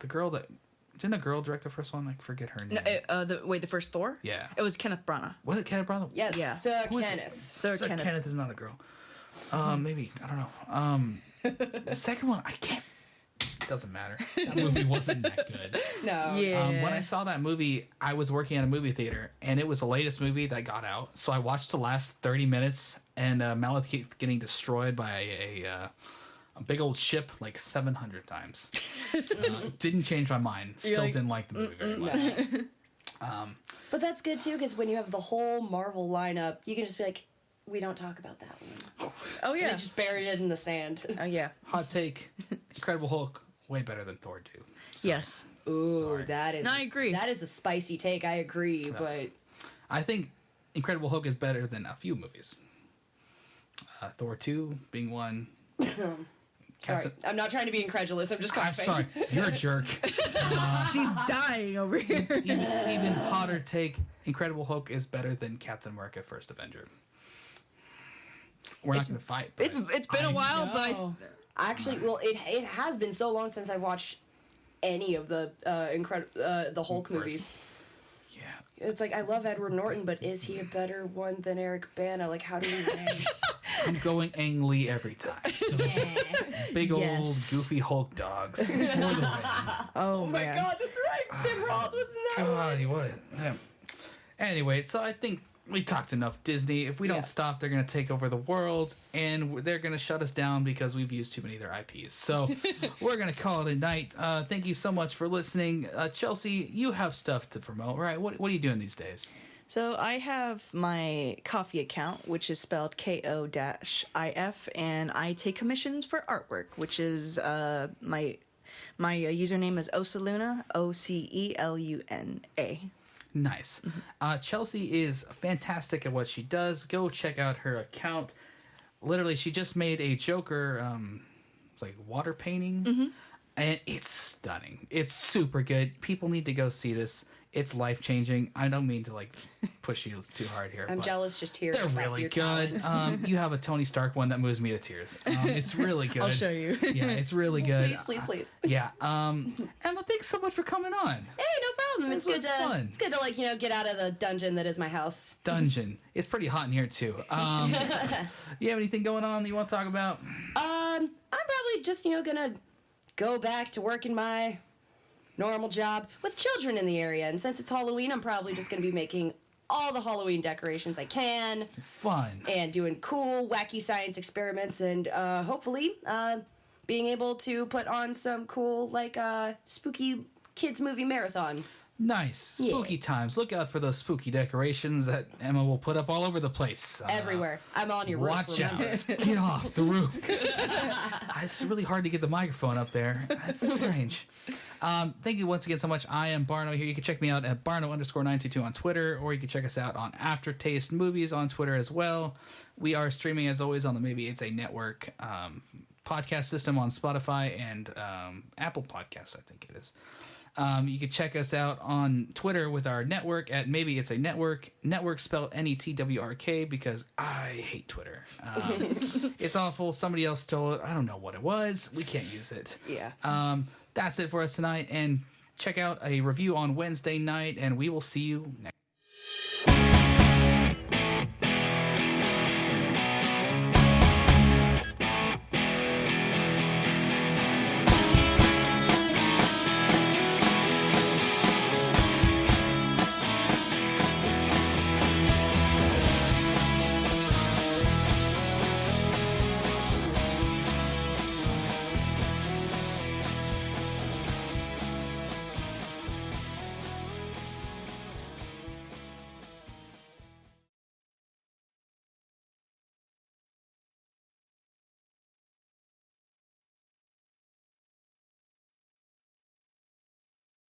Speaker 1: girl that didn't a girl direct the first one? I forget her name.
Speaker 2: No, the first Thor.
Speaker 1: Yeah.
Speaker 2: It was Kenneth Branagh.
Speaker 1: Was it Kenneth Branagh?
Speaker 3: Yes,
Speaker 2: Yeah.
Speaker 3: Sir
Speaker 1: Who is it?
Speaker 3: Kenneth.
Speaker 2: Sir Kenneth.
Speaker 1: Kenneth is not a girl. Maybe I don't know. The second one, I can't. Doesn't matter. That movie wasn't that good.
Speaker 3: No.
Speaker 2: Yeah.
Speaker 1: When I saw that movie, I was working at a movie theater, and it was the latest movie that got out. So I watched the last 30 minutes, and Malekith getting destroyed by a big old ship like 700 times. Didn't change my mind. Still
Speaker 2: like,
Speaker 1: didn't like the movie very much.
Speaker 3: But that's good too, because when you have the whole Marvel lineup, you can just be like, we don't talk about that one.
Speaker 2: Oh
Speaker 3: They
Speaker 2: yeah.
Speaker 3: just buried it in the sand.
Speaker 2: Oh yeah.
Speaker 1: Hot take: Incredible Hulk, way better than Thor 2. So,
Speaker 2: Yes.
Speaker 3: Ooh,
Speaker 1: Sorry.
Speaker 3: that is.
Speaker 2: No, I agree.
Speaker 3: That is a spicy take. I agree, but
Speaker 1: I think Incredible Hulk is better than a few movies. Thor 2 being one.
Speaker 3: sorry, I'm not trying to be incredulous. I'm just
Speaker 1: I'm
Speaker 3: coughing.
Speaker 1: sorry, you're a jerk.
Speaker 2: She's dying over here.
Speaker 1: Even hotter take: Incredible Hulk is better than Captain America: First Avenger. We're not going to fight. But
Speaker 2: It's been a while, but
Speaker 3: know. Actually, well, it has been so long since I watched any of the the Hulk
Speaker 1: First.
Speaker 3: movies.
Speaker 1: Yeah.
Speaker 3: It's like I love Edward Norton, but is he a better one than Eric Bana? Like, how do we rank?
Speaker 1: I'm going Ang Lee every time. So big old
Speaker 2: Yes.
Speaker 1: goofy Hulk dogs. For the win.
Speaker 2: oh
Speaker 3: Oh my
Speaker 2: man.
Speaker 3: God, that's right. Tim Roth was in that one.
Speaker 1: God, he was. Yeah. Anyway, so I think we talked enough Disney. If we don't
Speaker 3: Yeah.
Speaker 1: stop, they're going to take over the world, and they're going to shut us down because we've used too many of their IPs. So we're going to call it a night. Thank you so much for listening. Chelsea, you have stuff to promote, right? What are you doing these days?
Speaker 2: So I have my coffee account, which is spelled KO-IF, and I take commissions for artwork, which is my username is Oceluna, OCELUNA.
Speaker 1: Nice. Chelsea is fantastic at what she does. Go check out her account. Literally, she just made a Joker, it's like water painting, and it's stunning. It's super good. People need to go see this. It's life changing. I don't mean to like push you too hard here.
Speaker 3: I'm
Speaker 1: but
Speaker 3: jealous just hearing
Speaker 1: They're
Speaker 3: about
Speaker 1: really
Speaker 3: your
Speaker 1: good.
Speaker 3: talents.
Speaker 1: You have a Tony Stark one that moves me to tears. It's really good.
Speaker 2: I'll show you.
Speaker 1: Yeah, it's really good.
Speaker 3: Please.
Speaker 1: Yeah. Emma, thanks so much for coming on.
Speaker 3: Hey, no problem.
Speaker 1: This
Speaker 3: It's good
Speaker 1: was
Speaker 3: to
Speaker 1: fun.
Speaker 3: it's good to like get out of the dungeon that is my house.
Speaker 1: Dungeon. It's pretty hot in here too. You have anything going on that you want to talk about?
Speaker 3: I'm probably just gonna go back to working my normal job with children in the area, and since it's Halloween, I'm probably just gonna be making all the Halloween decorations I can
Speaker 1: Fun.
Speaker 3: and doing cool, wacky science experiments, and hopefully being able to put on some cool spooky kids movie marathon.
Speaker 1: Nice. Spooky times. Look out for those spooky decorations that Emma will put up all over the place.
Speaker 3: Everywhere. I'm on your roof.
Speaker 1: Watch
Speaker 3: remember?
Speaker 1: out. Get off the roof. It's really hard to get the microphone up there. That's strange. Thank you once again so much. I am Barno here. You can check me out at Barno_922 on Twitter, or you can check us out on AfterTaste Movies on Twitter as well. We are streaming, as always, on the Maybe It's a Network podcast system on Spotify and Apple Podcasts, I think it is. You can check us out on Twitter with our network at Maybe It's a Network. Network spelled NETWRK because I hate Twitter. It's awful. Somebody else stole it. I don't know what it was. We can't use it.
Speaker 2: Yeah.
Speaker 1: That's it for us tonight. And check out a review on Wednesday night, and we will see you next.